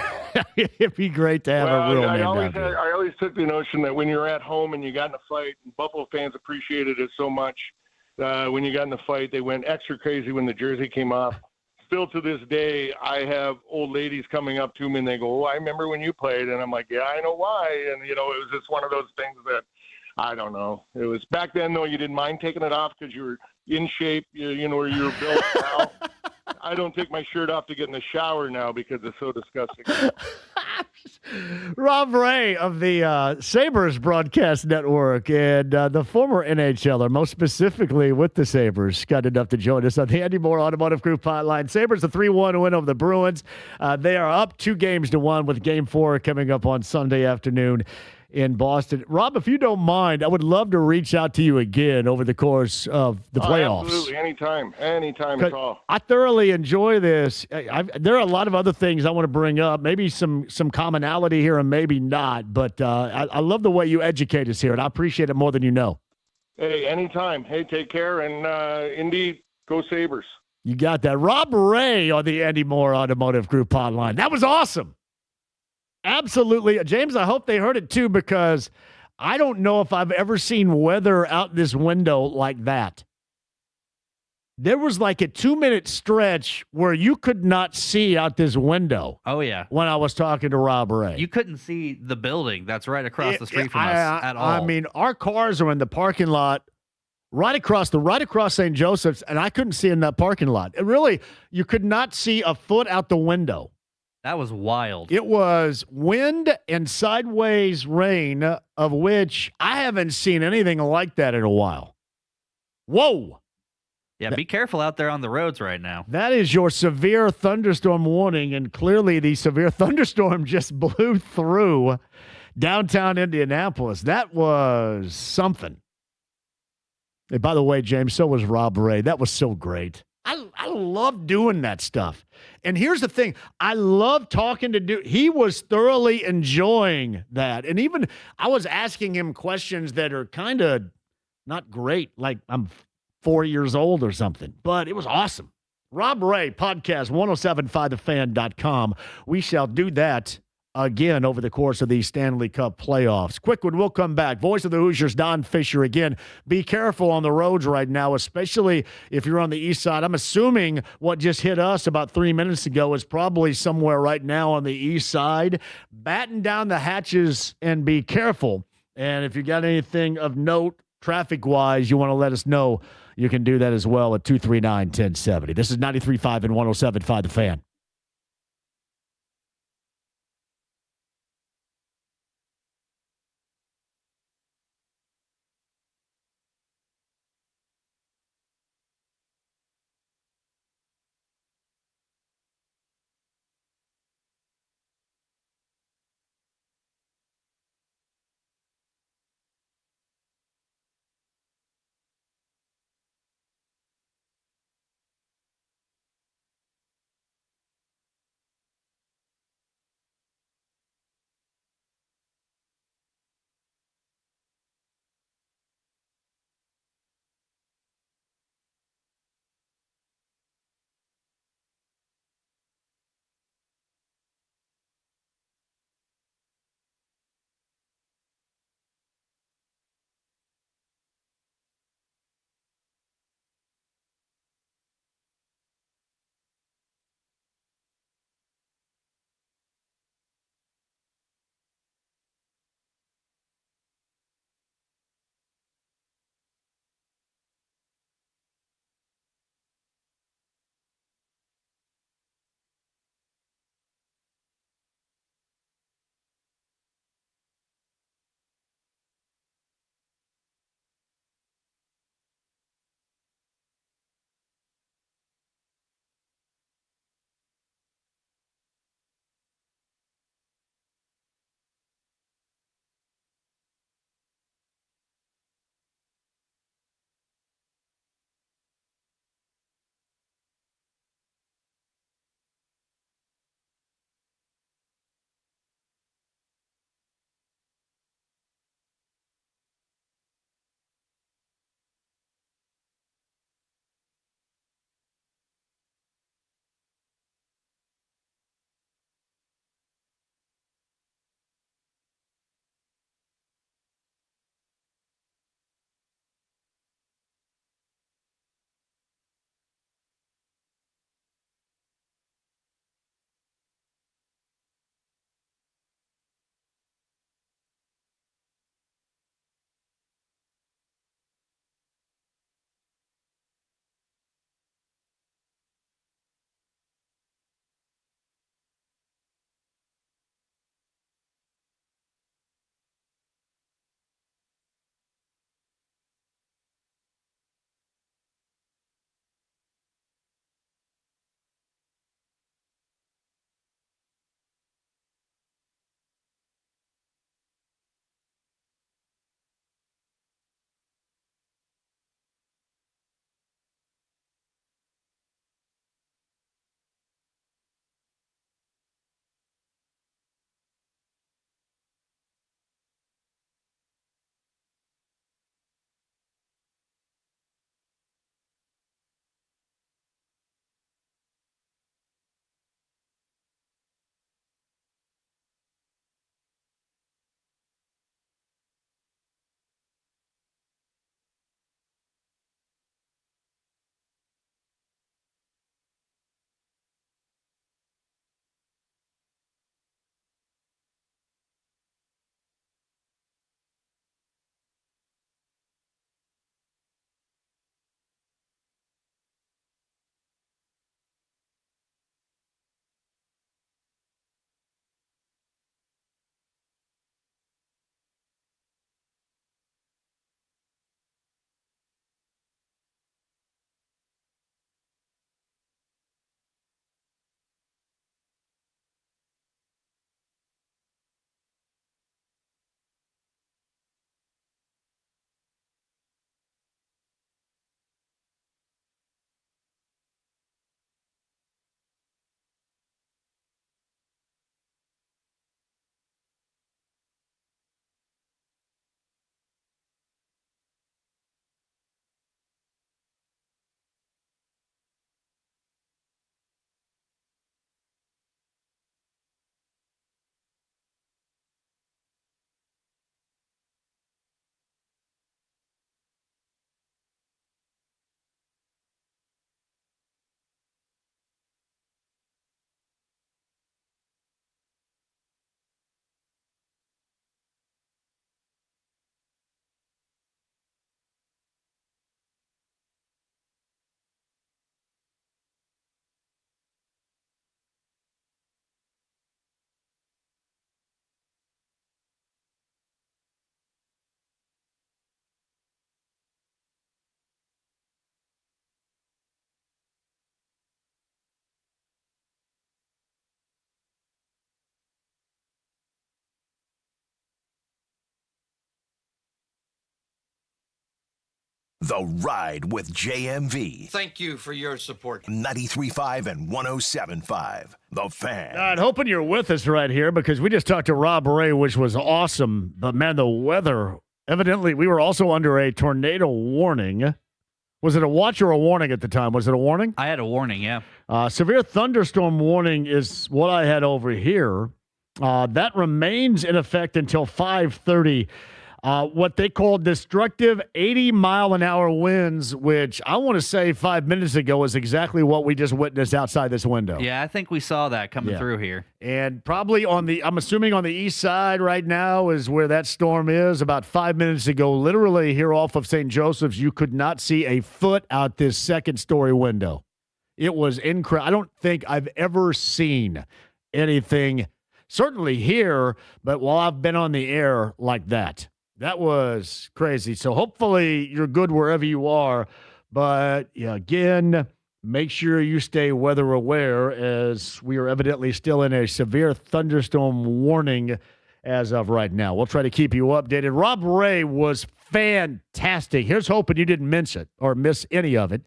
it'd be great to have a rule named after you. I always took the notion that when you're at home and you got in a fight, and Buffalo fans appreciated it so much, when you got in the fight, they went extra crazy when the jersey came off. Still to this day, I have old ladies coming up to me and they go, I remember when you played. And I'm like, yeah, I know why. And, it was just one of those things that, I don't know. It was back then, though, you didn't mind taking it off because you were in shape, where you were built now. I don't take my shirt off to get in the shower now because it's so disgusting. Rob Ray of the Sabres Broadcast Network and the former NHLer, most specifically with the Sabres, got enough to join us on the Andy Moore Automotive Group hotline. Sabres, a 3-1 win over the Bruins. They are up 2-1 with Game 4 coming up on Sunday afternoon in Boston. Rob, if you don't mind, I would love to reach out to you again over the course of the playoffs. Absolutely, anytime at all. I thoroughly enjoy this. There are a lot of other things I want to bring up, maybe some commonality here and maybe not, but I love the way you educate us here, and I appreciate it more than you know. Hey, anytime. Hey, take care, and indeed, go Sabres. You got that. Rob Ray on the Andy Moore Automotive Group hotline. That was awesome. Absolutely. James, I hope they heard it too, because I don't know if I've ever seen weather out this window like that. There was like a 2-minute stretch where you could not see out this window. Oh, yeah. When I was talking to Rob Ray. You couldn't see the building that's right across the street from us at all. I mean, our cars are in the parking lot right across St. Joseph's, and I couldn't see in that parking lot. It really, you could not see a foot out the window. That was wild. It was wind and sideways rain, of which I haven't seen anything like that in a while. Whoa. Yeah, be careful out there on the roads right now. That is your severe thunderstorm warning, and clearly the severe thunderstorm just blew through downtown Indianapolis. That was something. And by the way, James, so was Rob Ray. That was so great. I love doing that stuff. And here's the thing. I love talking to dude. He was thoroughly enjoying that. And even I was asking him questions that are kind of not great, like I'm 4 years old or something, but it was awesome. Rob Ray, podcast, 1075thefan.com. We shall do that again over the course of the Stanley Cup playoffs. Quick one, we'll come back. Voice of the Hoosiers, Don Fisher again. Be careful on the roads right now, especially if you're on the east side. I'm assuming what just hit us about 3 minutes ago is probably somewhere right now on the east side. Batten down the hatches and be careful. And if you got anything of note, traffic-wise, you want to let us know, you can do that as well at 239-1070. This is 93.5 and 107.5 The Fan. The Ride with JMV. Thank you for your support. 93.5 and 107.5. The Fan. All right, hoping you're with us right here because we just talked to Rob Ray, which was awesome. But, man, the weather, evidently, we were also under a tornado warning. Was it a watch or a warning at the time? Was it a warning? I had a warning, yeah. Severe thunderstorm warning is what I had over here. That remains in effect until 5:30. What they call destructive 80-mile-an-hour winds, which I want to say 5 minutes ago is exactly what we just witnessed outside this window. Yeah, I think we saw that coming through here. And probably I'm assuming on the east side right now is where that storm is. About 5 minutes ago, literally here off of St. Joseph's, you could not see a foot out this second-story window. It was incredible. I don't think I've ever seen anything, certainly here, but while I've been on the air like that. That was crazy. So hopefully you're good wherever you are. But again, make sure you stay weather aware as we are evidently still in a severe thunderstorm warning as of right now. We'll try to keep you updated. Rob Ray was fantastic. Here's hoping you didn't miss it or miss any of it.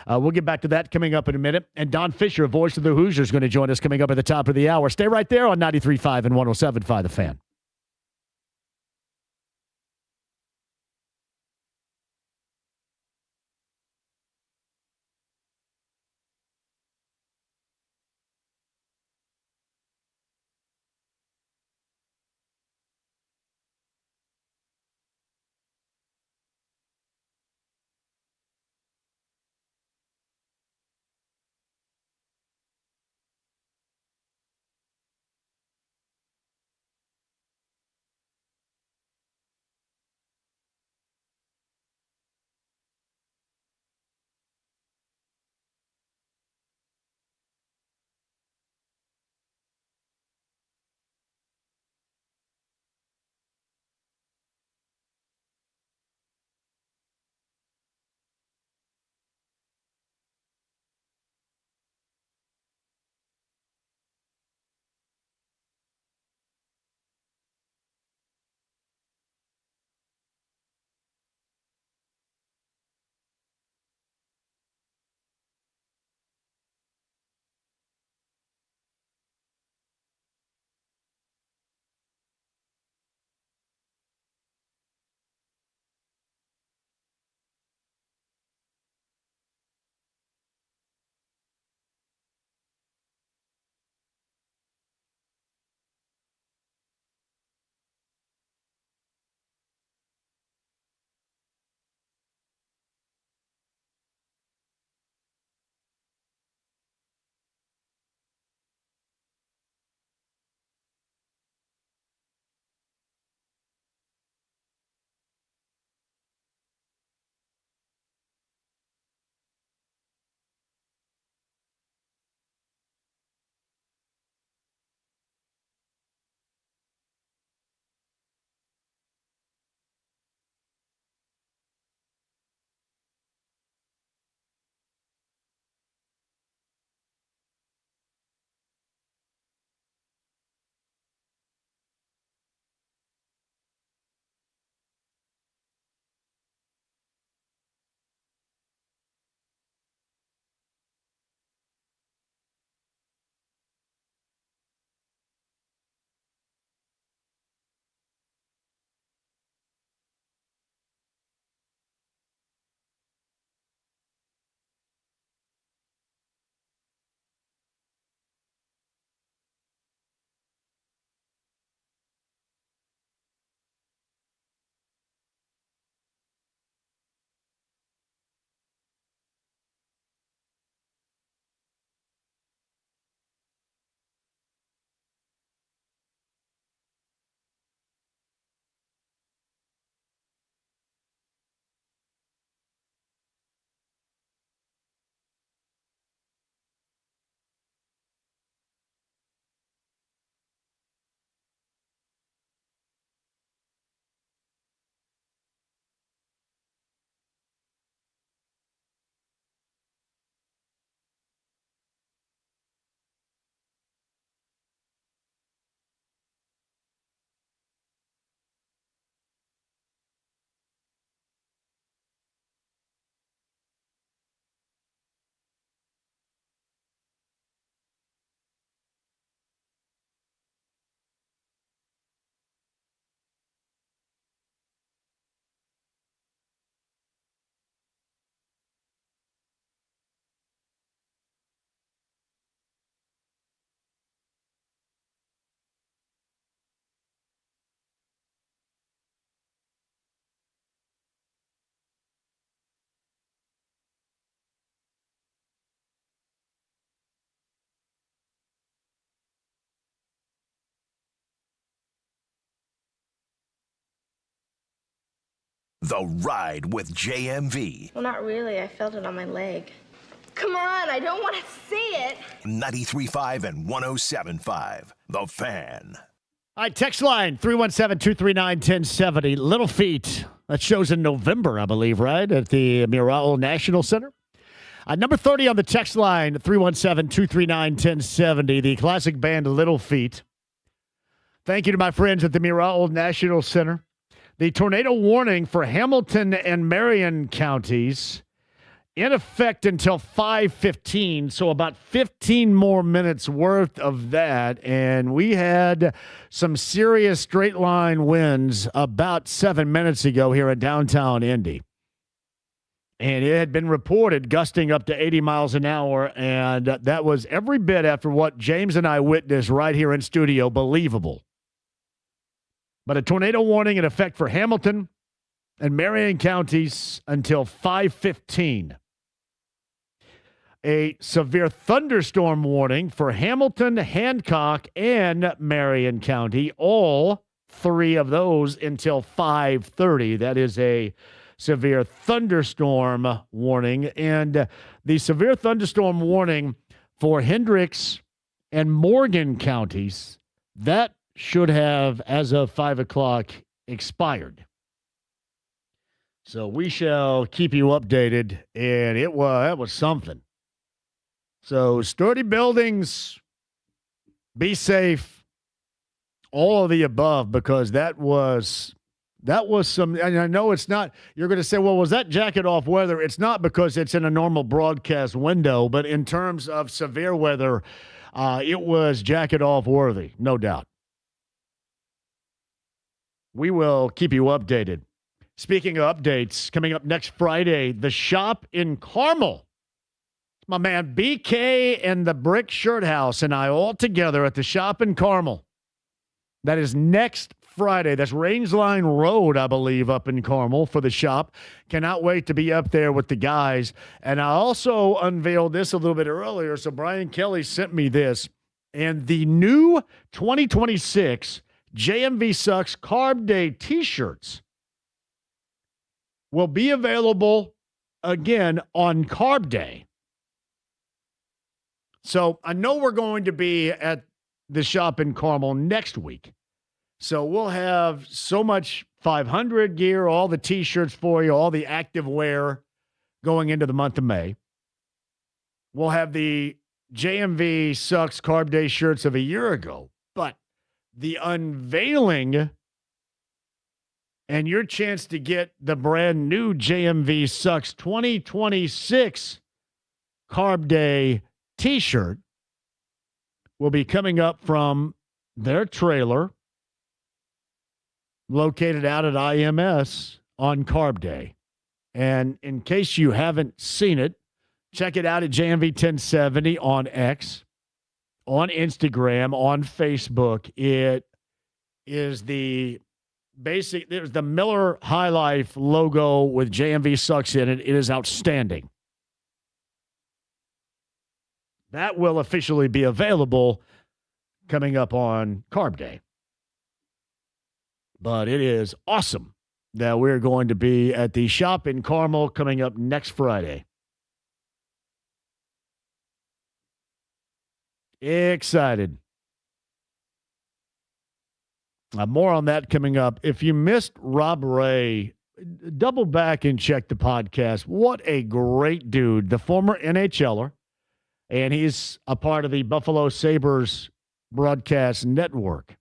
We'll get back to that coming up in a minute. And Don Fisher, voice of the Hoosiers, is going to join us coming up at the top of the hour. Stay right there on 93.5 and 107.5 The Fan. The Ride with JMV. Well, not really. I felt it on my leg. Come on, I don't want to see it. 93.5 and 107.5. The Fan. All right, text line 317-239-1070. Little Feat. That show's in November, I believe, right? At the Miracle National Center. Number 30 on the text line, 317-239-1070. The classic band Little Feat. Thank you to my friends at the Miracle National Center. The tornado warning for Hamilton and Marion counties in effect until 5:15, so about 15 more minutes worth of that. And we had some serious straight line winds about 7 minutes ago here in downtown Indy. And it had been reported gusting up to 80 miles an hour, and that was every bit after what James and I witnessed right here in studio, believable. But a tornado warning in effect for Hamilton and Marion counties until 5:15. A severe thunderstorm warning for Hamilton, Hancock, and Marion County. All three of those until 5:30. That is a severe thunderstorm warning. And the severe thunderstorm warning for Hendricks and Morgan counties, that should have, as of 5 o'clock, expired. So we shall keep you updated, and that was something. So sturdy buildings, be safe, all of the above, because that was some, and I know it's not, you're going to say, well, was that jacket off weather? It's not, because it's in a normal broadcast window, but in terms of severe weather, it was jacket off worthy, no doubt. We will keep you updated. Speaking of updates, coming up next Friday, the shop in Carmel. My man BK and the Brick Shirt House and I all together at the shop in Carmel. That is next Friday. That's Rangeline Road, I believe, up in Carmel for the shop. Cannot wait to be up there with the guys. And I also unveiled this a little bit earlier, so Brian Kelly sent me this. And the new 2026 JMV Sucks Carb Day t-shirts will be available again on Carb Day. So I know we're going to be at the shop in Carmel next week. So we'll have so much 500 gear, all the t-shirts for you, all the active wear going into the month of May. We'll have the JMV Sucks Carb Day shirts of a year ago. But the unveiling and your chance to get the brand new JMV Sucks 2026 Carb Day t-shirt will be coming up from their trailer located out at IMS on Carb Day. And in case you haven't seen it, check it out at JMV 1070 on X, on Instagram, on Facebook. It is the basic, there's the Miller High Life logo with JMV Sucks in it. It is outstanding. That will officially be available coming up on Carb Day. But it is awesome that we're going to be at the shop in Carmel coming up next Friday. Excited. More on that coming up. If you missed Rob Ray, double back and check the podcast. What a great dude. The former NHLer, and he's a part of the Buffalo Sabres broadcast network.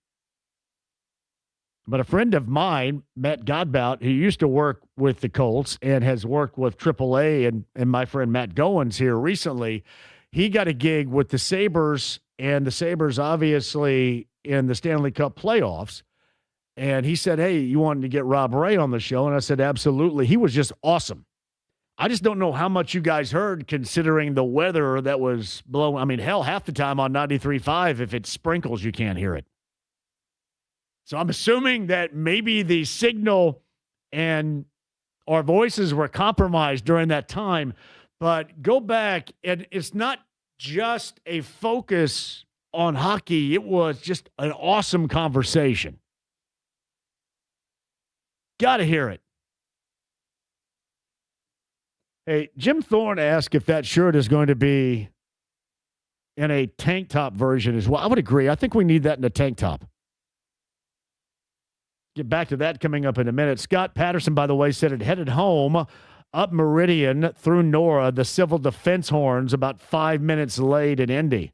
But a friend of mine, Matt Godbout, who used to work with the Colts and has worked with AAA and my friend Matt Goins here recently, he got a gig with the Sabres, and the Sabres obviously in the Stanley Cup playoffs. And he said, hey, you wanted to get Rob Ray on the show? And I said, absolutely. He was just awesome. I just don't know how much you guys heard considering the weather that was blowing. I mean, hell, half the time on 93.5, if it sprinkles, you can't hear it. So I'm assuming that maybe the signal and our voices were compromised during that time. But go back, and it's not just a focus on hockey. It was just an awesome conversation. Got to hear it. Hey, Jim Thorne asked if that shirt is going to be in a tank top version as well. I would agree. I think we need that in a tank top. Get back to that coming up in a minute. Scott Patterson, by the way, said it headed home up Meridian through Nora, the Civil Defense Horns, about 5 minutes late in Indy.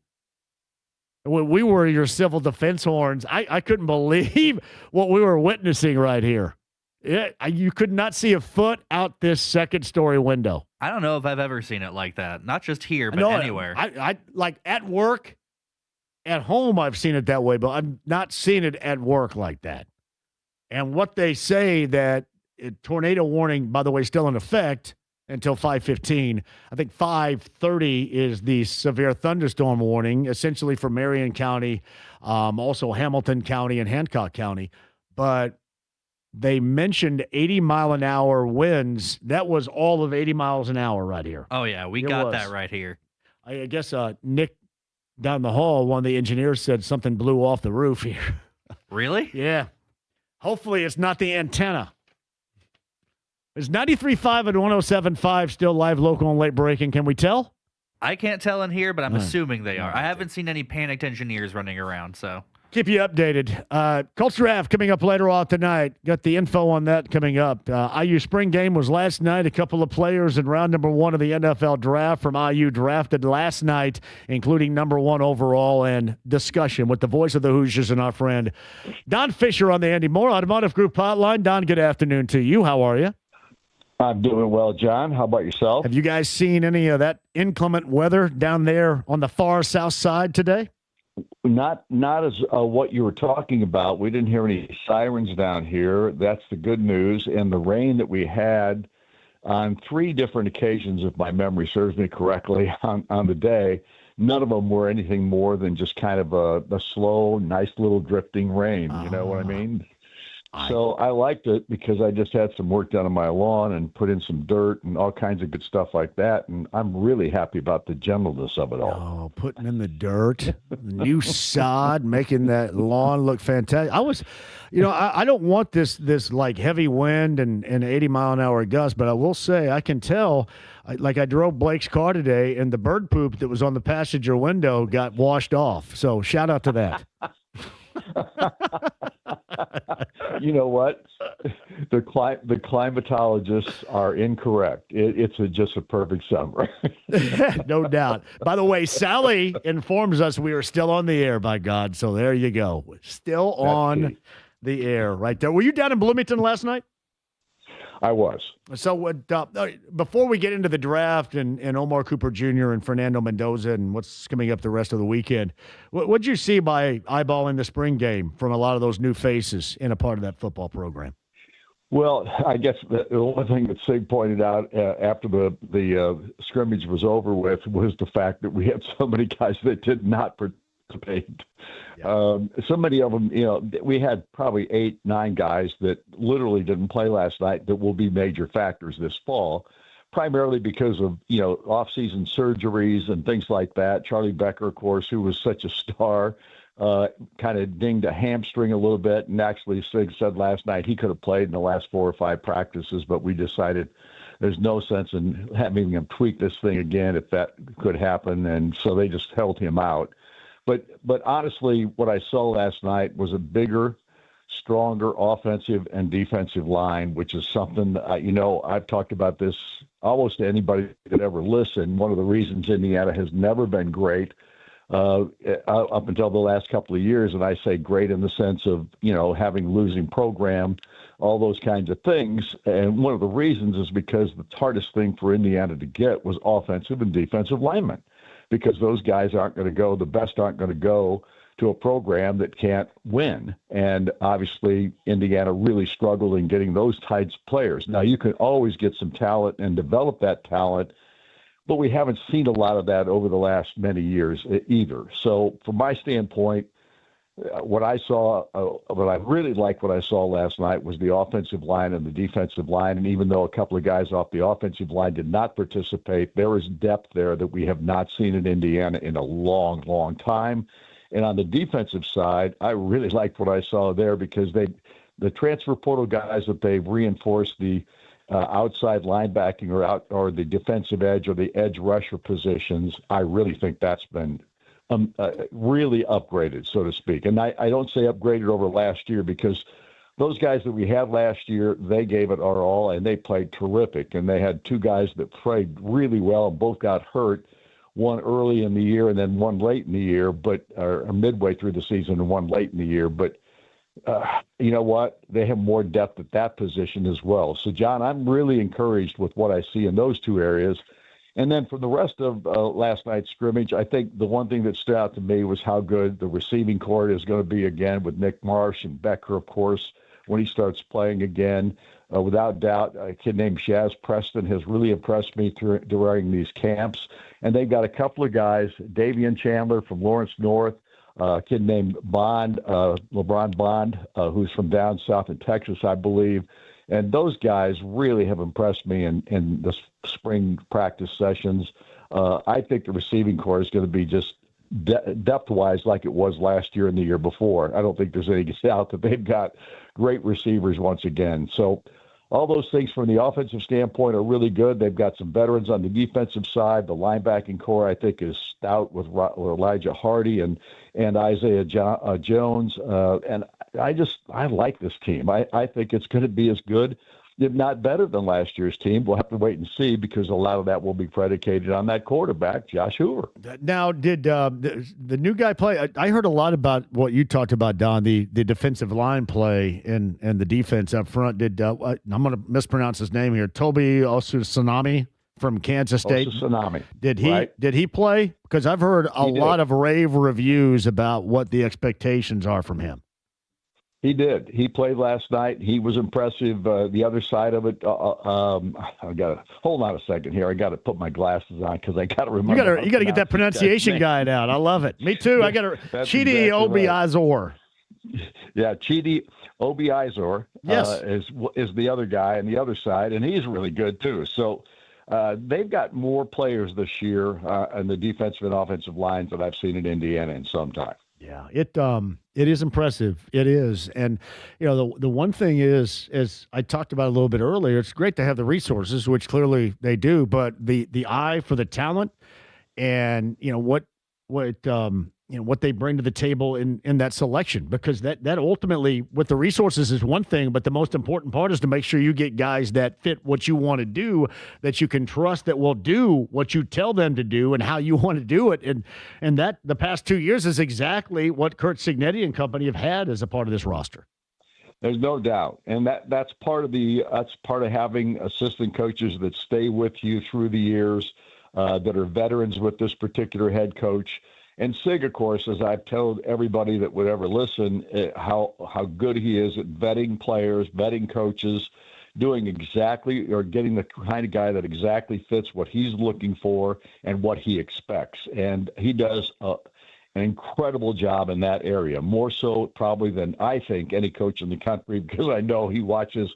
When we were your Civil Defense Horns, I couldn't believe what we were witnessing right here. You could not see a foot out this second-story window. I don't know if I've ever seen it like that. Not just here, but anywhere. I like at work, at home, I've seen it that way, but I've not seen it at work like that. And what they say that tornado warning, by the way, still in effect until 5:15. I think 5:30 is the severe thunderstorm warning, essentially for Marion County, also Hamilton County and Hancock County. But they mentioned 80-mile-an-hour winds. That was all of 80 miles an hour right here. Oh, yeah, we got that right here. I guess Nick down the hall, one of the engineers, said something blew off the roof here. Really? Yeah. Hopefully it's not the antenna. Is 93.5 and 107.5 still live, local, and late breaking? Can we tell? I can't tell in here, but I'm assuming they are. I haven't seen any panicked engineers running around, so. Keep you updated. Colts draft coming up later on tonight. Got the info on that coming up. IU spring game was last night. A couple of players in round number 1 of the NFL draft from IU drafted last night, including number 1 overall, and discussion with the voice of the Hoosiers and our friend Don Fisher on the Andy Moore Automotive Group hotline. Don, good afternoon to you. How are you? I'm doing well, John. How about yourself? Have you guys seen any of that inclement weather down there on the far south side today? Not as what you were talking about. We didn't hear any sirens down here. That's the good news. And the rain that we had on 3 different occasions, if my memory serves me correctly, on the day, none of them were anything more than just kind of a slow, nice little drifting rain. You know what I mean? So I liked it because I just had some work done on my lawn and put in some dirt and all kinds of good stuff like that. And I'm really happy about the gentleness of it all. Oh, putting in the dirt, new sod, making that lawn look fantastic. I was, I don't want this like heavy wind and 80-mile-an-hour gust, but I will say I can tell, like I drove Blake's car today and the bird poop that was on the passenger window got washed off. So shout out to that. You know what? The climatologists are incorrect. It's just a perfect summer. No doubt. By the way, Sally informs us we are still on the air, by God. So there you go. Still on the air right there. Were you down in Bloomington last night? I was. So before we get into the draft and Omar Cooper Jr. and Fernando Mendoza and what's coming up the rest of the weekend, what'd you see by eyeballing the spring game from a lot of those new faces in a part of that football program? Well, I guess the one thing that Sig pointed out after the scrimmage was over with was the fact that we had so many guys that did not participate. So many of them, we had probably 8-9 guys that literally didn't play last night that will be major factors this fall, primarily because of, off-season surgeries and things like that. Charlie Becker, of course, who was such a star, kind of dinged a hamstring a little bit. And actually, Sig said last night he could have played in the last 4 or 5 practices, but we decided there's no sense in having him tweak this thing again if that could happen. And so they just held him out. But honestly, what I saw last night was a bigger, stronger offensive and defensive line, which is something, I've talked about this almost to anybody that ever listened. One of the reasons Indiana has never been great up until the last couple of years, and I say great in the sense of, having losing program, all those kinds of things. And one of the reasons is because the hardest thing for Indiana to get was offensive and defensive linemen. Because those guys aren't going to go, the best aren't going to go to a program that can't win. And obviously, Indiana really struggled in getting those types of players. Now, you can always get some talent and develop that talent, but we haven't seen a lot of that over the last many years either. So from my standpoint, what I saw, what I really liked what I saw last night was the offensive line and the defensive line. And even though a couple of guys off the offensive line did not participate, there is depth there that we have not seen in Indiana in a long, long time. And on the defensive side, I really liked what I saw there because the transfer portal guys that they've reinforced the outside linebacking or the defensive edge or the edge rusher positions, I really think that's been really upgraded, so to speak. And I don't say upgraded over last year because those guys that we had last year, they gave it our all, and they played terrific. And they had two guys that played really well, and both got hurt, one early in the year and then one late in the year, or midway through the season and one late in the year. But you know what? They have more depth at that position as well. So, John, I'm really encouraged with what I see in those two areas. And then for the rest of last night's scrimmage, I think the one thing that stood out to me was how good the receiving corps is going to be again with Nick Marsh and Becker, of course, when he starts playing again. Without doubt, a kid named Shaz Preston has really impressed me during these camps. And they've got a couple of guys, Davian Chandler from Lawrence North, a kid named Bond, LeBron Bond, who's from down south in Texas, I believe. And those guys really have impressed me in the spring practice sessions. I think the receiving corps is going to be just depth-wise like it was last year and the year before. I don't think there's any doubt that they've got great receivers once again. So all those things from the offensive standpoint are really good. They've got some veterans on the defensive side. The linebacking core, I think, is stout with Elijah Hardy and Isaiah Jones. And I like this team. I think it's going to be as good, if not better than last year's team. We'll have to wait and see because a lot of that will be predicated on that quarterback, Josh Hoover. Now, did the new guy play? I heard a lot about what you talked about, Don, the defensive line play and the defense up front. Did I'm going to mispronounce his name here, Toby Osusanami from Kansas State. Osusanami. Did he play? Because I've heard a lot of rave reviews about what the expectations are from him. He did. He played last night. He was impressive. The other side of it, I got to hold on a second here. I got to put my glasses on because I got to remember. You got to get that pronunciation guide out. I love it. Me too. I got to Chidi Obiazor. Yeah, Chidi Obiazor is the other guy on the other side, and he's really good too. So they've got more players this year on the defensive and offensive lines that I've seen in Indiana in some time. Yeah, it is impressive. It is. And, you know, the one thing is, as I talked about a little bit earlier, it's great to have the resources, which clearly they do, but the eye for the talent and, you know, what they bring to the table in that selection, because that ultimately with the resources is one thing, but the most important part is to make sure you get guys that fit what you want to do, that you can trust, that will do what you tell them to do and how you want to do it. And that the past 2 years is exactly what Curt Cignetti and company have had as a part of this roster. There's no doubt. And that's part of having assistant coaches that stay with you through the years, that are veterans with this particular head coach. And Sig, of course, as I've told everybody that would ever listen, how good he is at vetting players, vetting coaches, doing exactly or getting the kind of guy that exactly fits what he's looking for and what he expects. And he does an incredible job in that area, more so probably than I think any coach in the country, because I know he watches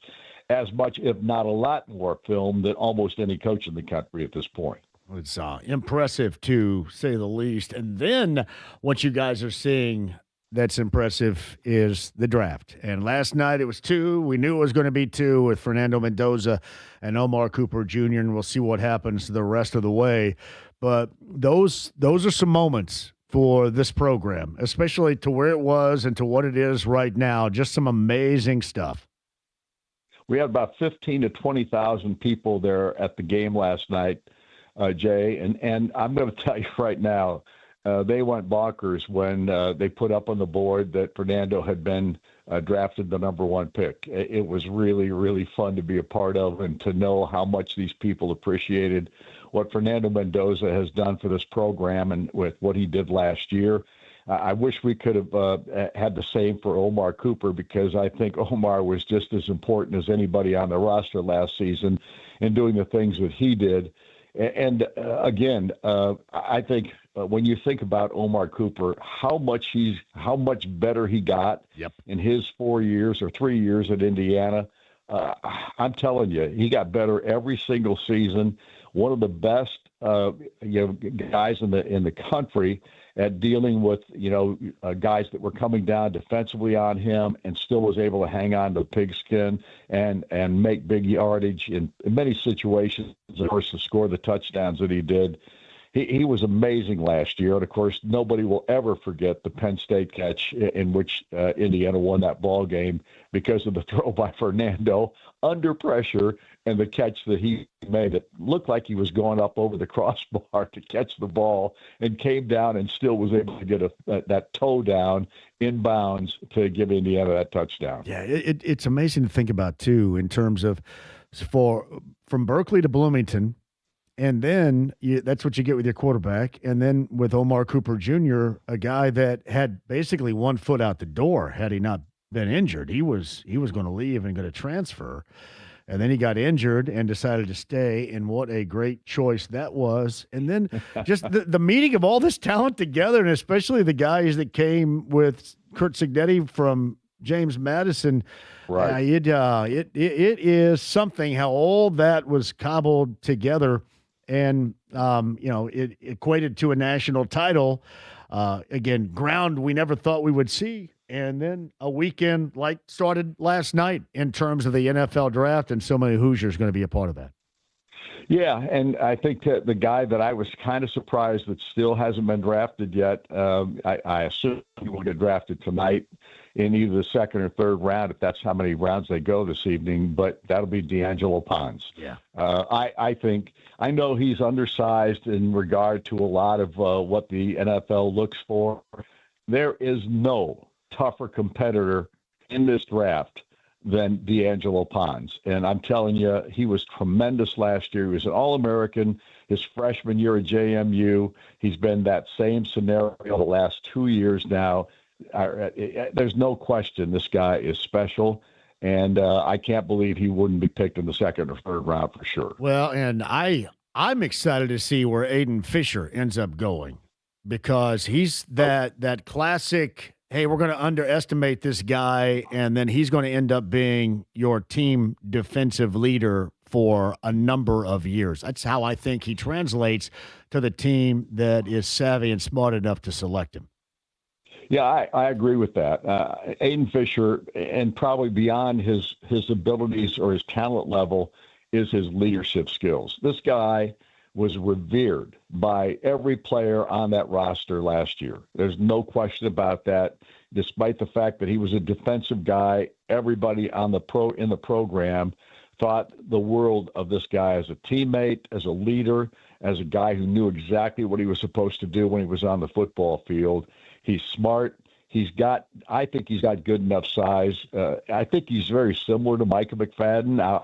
as much, if not a lot more film than almost any coach in the country at this point. It's impressive, to say the least. And then what you guys are seeing that's impressive is the draft. And last night it was 2. We knew it was going to be 2 with Fernando Mendoza and Omar Cooper Jr., and we'll see what happens the rest of the way. But those are some moments for this program, especially to where it was and to what it is right now. Just some amazing stuff. We had about 15 to 20,000 people there at the game last night, Jay, and I'm going to tell you right now, they went bonkers when they put up on the board that Fernando had been drafted the number 1 pick. It was really, really fun to be a part of and to know how much these people appreciated what Fernando Mendoza has done for this program and with what he did last year. I wish we could have had the same for Omar Cooper, because I think Omar was just as important as anybody on the roster last season in doing the things that he did. And again, I think when you think about Omar Cooper, how much better he got in his 4 years or 3 years at Indiana, I'm telling you, he got better every single season. One of the best guys in the country at dealing with guys that were coming down defensively on him, and still was able to hang on to pigskin and make big yardage in many situations. Of course, to score the touchdowns that he did. He was amazing last year, and of course, nobody will ever forget the Penn State catch in which Indiana won that ball game because of the throw by Fernando under pressure and the catch that he made. It looked like he was going up over the crossbar to catch the ball, and came down and still was able to get that toe down in bounds to give Indiana that touchdown. Yeah, it's amazing to think about too, in terms of from Berkeley to Bloomington. And then that's what you get with your quarterback. And then with Omar Cooper Jr., a guy that had basically one foot out the door had he not been injured. He was going to leave and going to transfer. And then he got injured and decided to stay. And what a great choice that was. And then just the meeting of all this talent together, and especially the guys that came with Kurt Signetti from James Madison. Right. It is something how all that was cobbled together. And, it equated to a national title. Again, ground we never thought we would see. And then a weekend like started last night in terms of the NFL draft, and so many Hoosiers going to be a part of that. Yeah, and I think that the guy that I was kind of surprised that still hasn't been drafted yet, I assume he will get drafted tonight in either the second or third round, if that's how many rounds they go this evening, but that'll be D'Angelo Pons. Yeah. I know he's undersized in regard to a lot of what the NFL looks for. There is no tougher competitor in this draft than D'Angelo Pons. And I'm telling you, he was tremendous last year. He was an All-American his freshman year at JMU. He's been that same scenario the last 2 years now. There's no question this guy is special, and I can't believe he wouldn't be picked in the second or third round for sure. Well, and I'm excited to see where Aiden Fisher ends up going, because he's that classic, hey, we're going to underestimate this guy, and then he's going to end up being your team defensive leader for a number of years. That's how I think he translates to the team that is savvy and smart enough to select him. Yeah, I agree with that. Aiden Fisher, and probably beyond his abilities or his talent level, is his leadership skills. This guy was revered by every player on that roster last year. There's no question about that. Despite the fact that he was a defensive guy, everybody in the program thought the world of this guy as a teammate, as a leader, as a guy who knew exactly what he was supposed to do when he was on the football field. He's smart. I think he's got good enough size. I think he's very similar to Micah McFadden.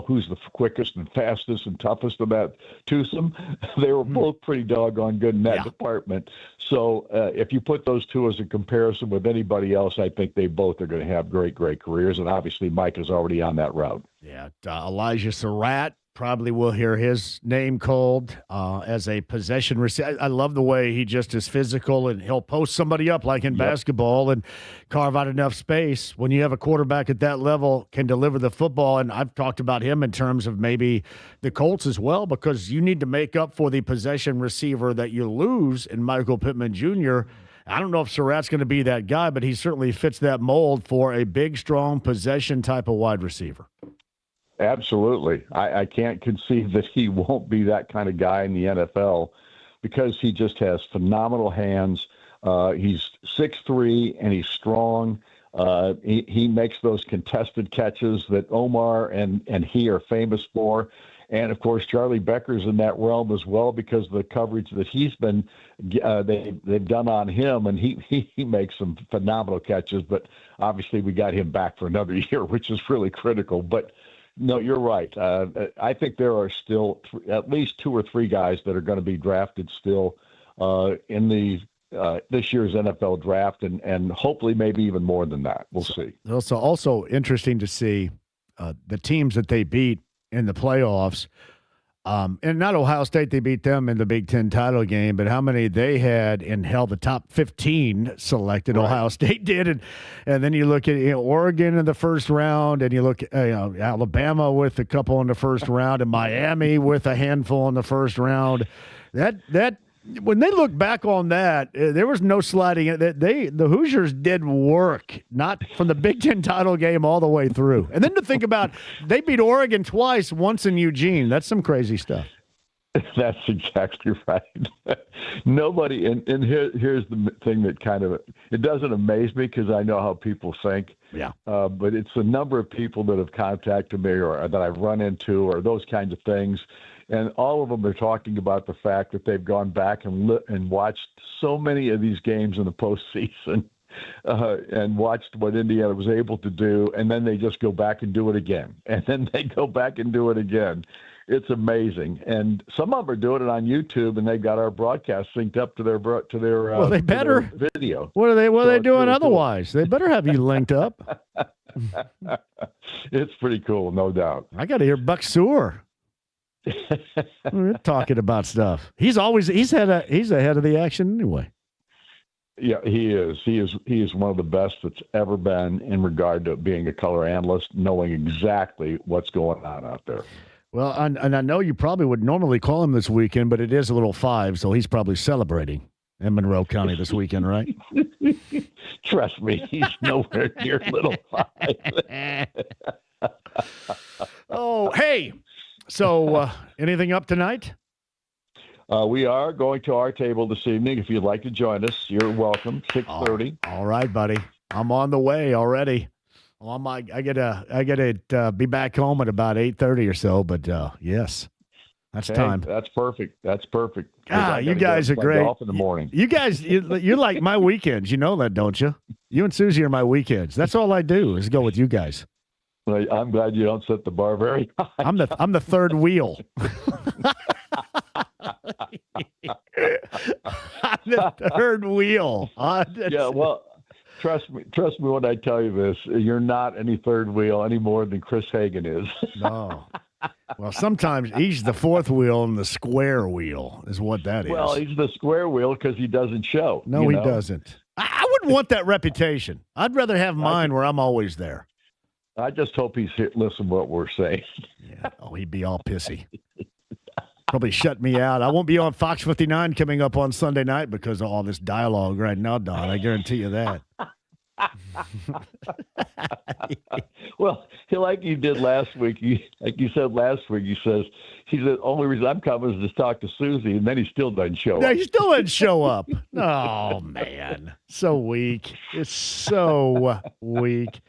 Who's the quickest and fastest and toughest of that twosome? They were both pretty doggone good in that department. So if you put those two as a comparison with anybody else, I think they both are going to have great, great careers. And obviously Mike is already on that route. Yeah. Elijah Surratt. Probably will hear his name called as a possession receiver. I love the way he just is physical, and he'll post somebody up like in basketball and carve out enough space. When you have a quarterback at that level, can deliver the football. And I've talked about him in terms of maybe the Colts as well, because you need to make up for the possession receiver that you lose in Michael Pittman Jr. I don't know if Surratt's going to be that guy, but he certainly fits that mold for a big, strong possession type of wide receiver. Absolutely. I can't conceive that he won't be that kind of guy in the NFL, because he just has phenomenal hands. He's 6'3", and he's strong. He makes those contested catches that Omar and he are famous for. And, of course, Charlie Becker's in that realm as well, because of the coverage that he's been they've done on him, and he makes some phenomenal catches. But obviously we got him back for another year, which is really critical. But no, you're right. I think there are still at least 2 or 3 guys that are going to be drafted still in the this year's NFL draft, and hopefully maybe even more than that. We'll see. Also interesting to see the teams that they beat in the playoffs. And not Ohio State, they beat them in the Big Ten title game, but how many they had and held the top 15 selected, right. Ohio State did. And then you look at Oregon in the first round, and you look at Alabama with a couple in the first round, and Miami with a handful in the first round. That when they look back on that, there was no sliding. The Hoosiers did work, not from the Big Ten title game all the way through. And then to think about, they beat Oregon twice, once in Eugene. That's some crazy stuff. That's exactly right. Nobody, and here's the thing that it doesn't amaze me because I know how people think. Yeah. But it's the number of people that have contacted me or that I've run into or those kinds of things. And all of them are talking about the fact that they've gone back and watched so many of these games in the postseason and watched what Indiana was able to do, and then they just go back and do it again. And then they go back and do it again. It's amazing. And some of them are doing it on YouTube, and they've got our broadcast synced up to their well, they better video. What are they doing really otherwise? Cool. They better have you linked up. It's pretty cool, no doubt. I got to hear Buck Sewer. We're talking about stuff. He's ahead of the action anyway. Yeah, he is. He is one of the best that's ever been in regard to being a color analyst, knowing exactly what's going on out there. Well, and I know you probably would normally call him this weekend, but it is a little 5, so he's probably celebrating in Monroe County this weekend, right? Trust me, he's nowhere near little 5. Oh, hey. So, anything up tonight? We are going to our table this evening. If you'd like to join us, you're welcome. 6:30. All right, buddy. I'm on the way already. I gotta be back home at about 8:30 or so. But yes, that's time. That's perfect. You guys are great. Golf in the morning. You guys, you're like my weekends. You know that, don't you? You and Susie are my weekends. That's all I do is go with you guys. Well, I'm glad you don't set the bar very high. I'm the third wheel. I'm the third wheel. Yeah, well, trust me when I tell you this. You're not any third wheel any more than Chris Hagan is. No. Well, sometimes he's the fourth wheel and the square wheel is what that is. Well, he's the square wheel because he doesn't show. No, he doesn't. I wouldn't want that reputation. I'd rather have mine where I'm always there. I just hope he's listen to what we're saying. Yeah. Oh, he'd be all pissy. Probably shut me out. I won't be on Fox 59 coming up on Sunday night because of all this dialogue right now, Don. I guarantee you that. Well, like you did last week, like you said last week, he said, the only reason I'm coming is to talk to Susie, and then he still doesn't show up. No, he still doesn't show up. Oh, man. So weak. It's so weak.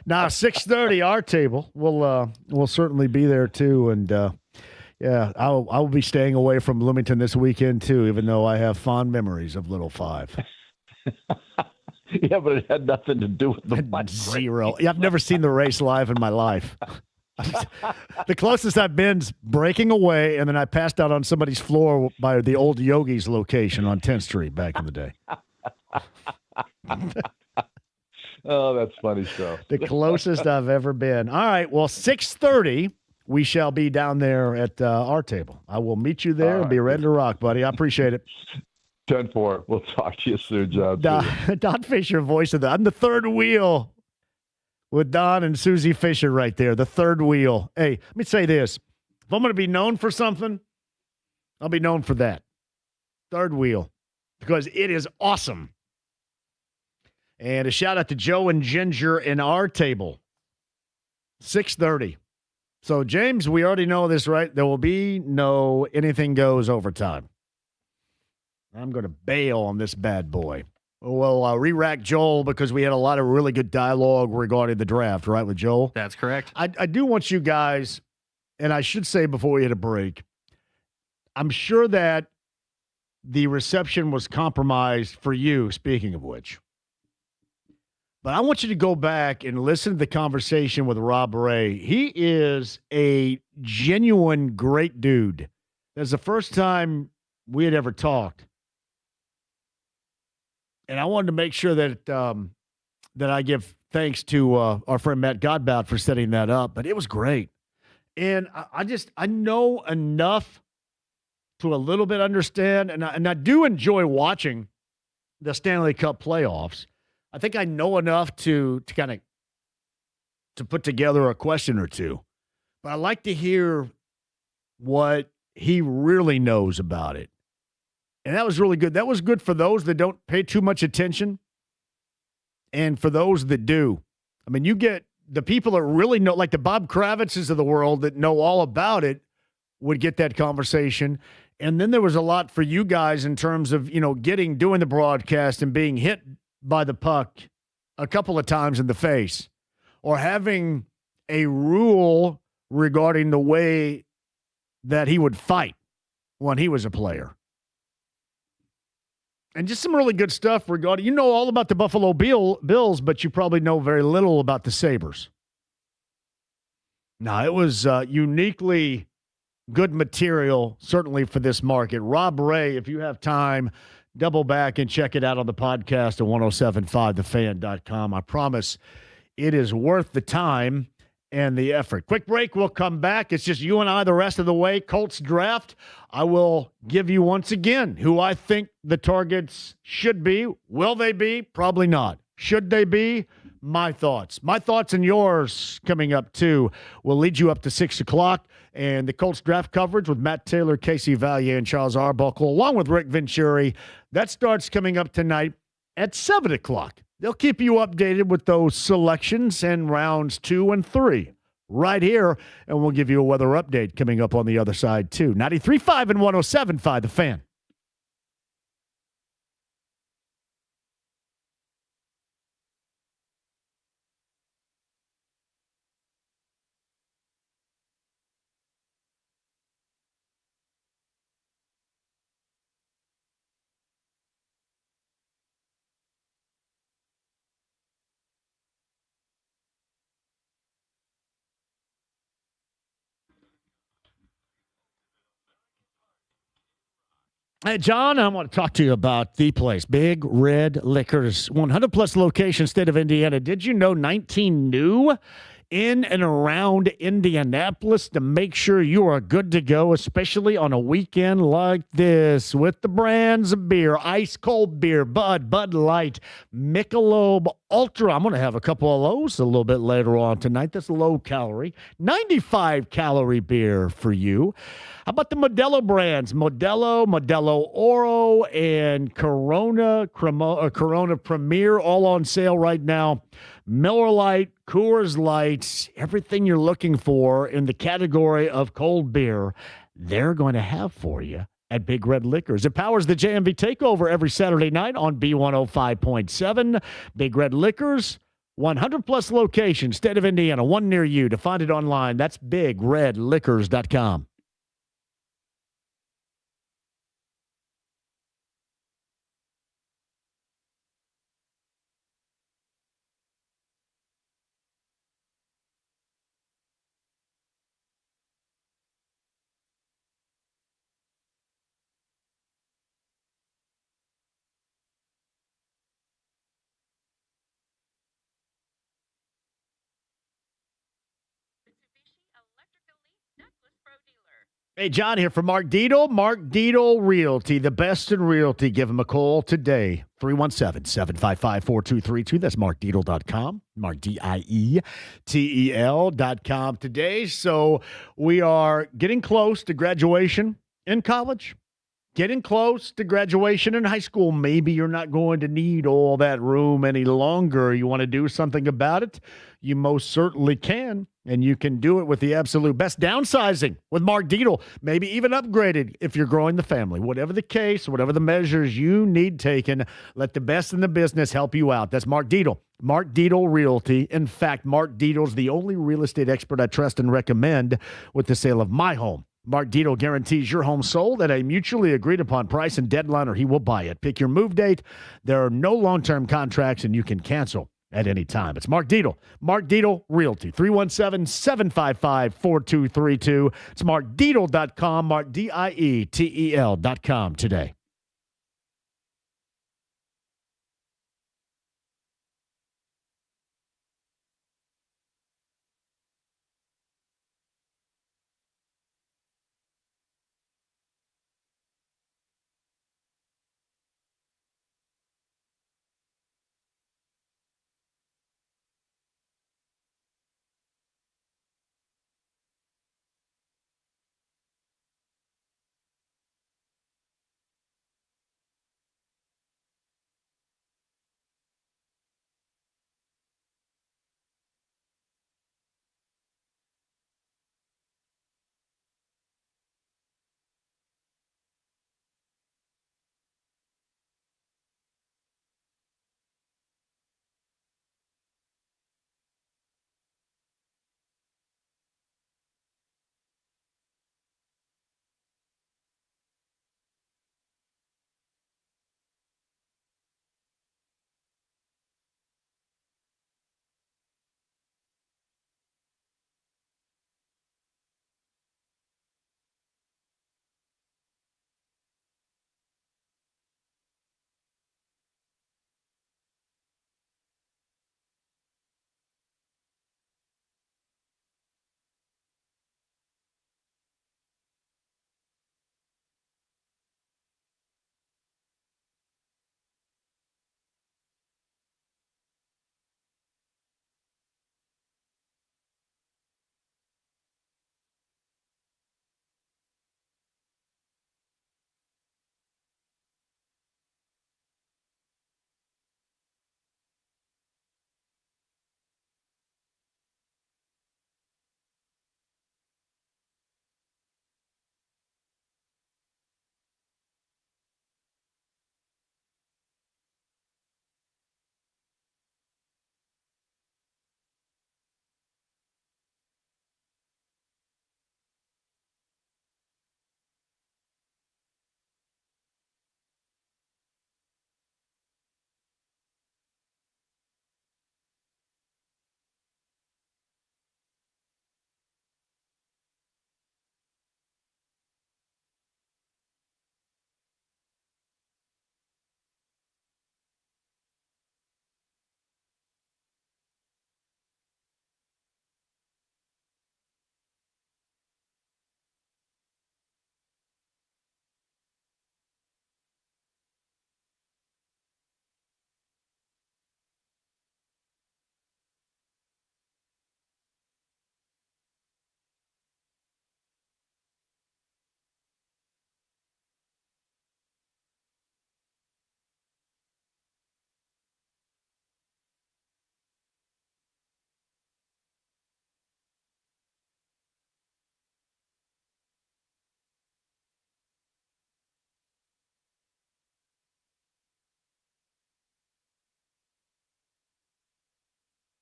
Now, 6:30, our table. We'll certainly be there, too, and yeah, I'll be staying away from Bloomington this weekend, too, even though I have fond memories of Little Five. Yeah, but it had nothing to do with the zero. Yeah, I've never seen the race live in my life. The closest I've been is breaking away, and then I passed out on somebody's floor by the old Yogi's location on 10th Street back in the day. Oh, that's funny stuff. The closest I've ever been. All right, well, 6:30, we shall be down there at our table. I will meet you there and be ready to rock, buddy. I appreciate it. 10-4. We'll talk to you soon, John. Don Fisher, voice of I'm the third wheel with Don and Susie Fisher right there, the third wheel. Hey, let me say this. If I'm going to be known for something, I'll be known for that. Third wheel, because it is awesome. And a shout out to Joe and Ginger in our table. 6:30. So, James, we already know this, right? There will be no anything goes overtime. I'm going to bail on this bad boy. We'll re-rack Joel because we had a lot of really good dialogue regarding the draft, right, with Joel? That's correct. I do want you guys, and I should say before we hit a break, I'm sure that the reception was compromised for you, speaking of which. But I want you to go back and listen to the conversation with Rob Ray. He is a genuine great dude. That's the first time we had ever talked. And I wanted to make sure that that I give thanks to our friend Matt Godbout for setting that up. But it was great. And I know enough to a little bit understand, and I do enjoy watching the Stanley Cup playoffs. I think I know enough to kind of to put together a question or two. But I like to hear what he really knows about it. And that was really good. That was good for those that don't pay too much attention and for those that do. I mean, you get the people that really know, like the Bob Kravitzes of the world that know all about it would get that conversation. And then there was a lot for you guys in terms of, doing the broadcast and being hit by the puck a couple of times in the face or having a rule regarding the way that he would fight when he was a player. And just some really good stuff regarding, all about the Buffalo Bills, but you probably know very little about the Sabres. Now, it was uniquely good material, certainly for this market. Rob Ray, if you have time, double back and check it out on the podcast at 1075thefan.com. I promise it is worth the time and the effort. Quick break. We'll come back. It's just you and I the rest of the way. Colts draft. I will give you once again who I think the targets should be. Will they be? Probably not. Should they be? My thoughts. My thoughts and yours coming up, too. Will lead you up to 6 o'clock. And the Colts draft coverage with Matt Taylor, Casey Valier, and Charles Arbuckle, along with Rick Venturi. That starts coming up tonight at 7 o'clock. They'll keep you updated with those selections and rounds 2 and 3 right here, and we'll give you a weather update coming up on the other side, too. 93.5 and 107.5, The Fan. Hey, John, I want to talk to you about the place, Big Red Liquors, 100-plus location, state of Indiana. Did you know 19 new in and around Indianapolis to make sure you are good to go, especially on a weekend like this with the brands of beer, ice cold beer, Bud Light, Michelob Ultra. I'm going to have a couple of those a little bit later on tonight. That's low calorie, 95 calorie beer for you. How about the Modelo brands? Modelo Oro, and Corona Premier, all on sale right now. Miller Lite, Coors Light, everything you're looking for in the category of cold beer, they're going to have for you at Big Red Liquors. It powers the JMV Takeover every Saturday night on B105.7. Big Red Liquors, 100-plus locations, state of Indiana, one near you. To find it online, that's bigredliquors.com. Hey, John here for Mark Dietel. Mark Dietel Realty, the best in realty. Give him a call today, 317-755-4232. That's markdietel.com, markdietel.com today. So we are getting close to graduation in college, getting close to graduation in high school. Maybe you're not going to need all that room any longer. You want to do something about it? You most certainly can. And you can do it with the absolute best. Downsizing with Mark Dietel, maybe even upgraded if you're growing the family. Whatever the case, whatever the measures you need taken, let the best in the business help you out. That's Mark Dietel. Mark Dietel Realty. In fact, Mark Dietel's the only real estate expert I trust and recommend with the sale of my home. Mark Dietel guarantees your home sold at a mutually agreed upon price and deadline, or he will buy it. Pick your move date. There are no long-term contracts, and you can cancel at any time. It's Mark Dietel. Mark Dietel Realty. 317-755-4232. It's markdietel.com. markdietel.com today.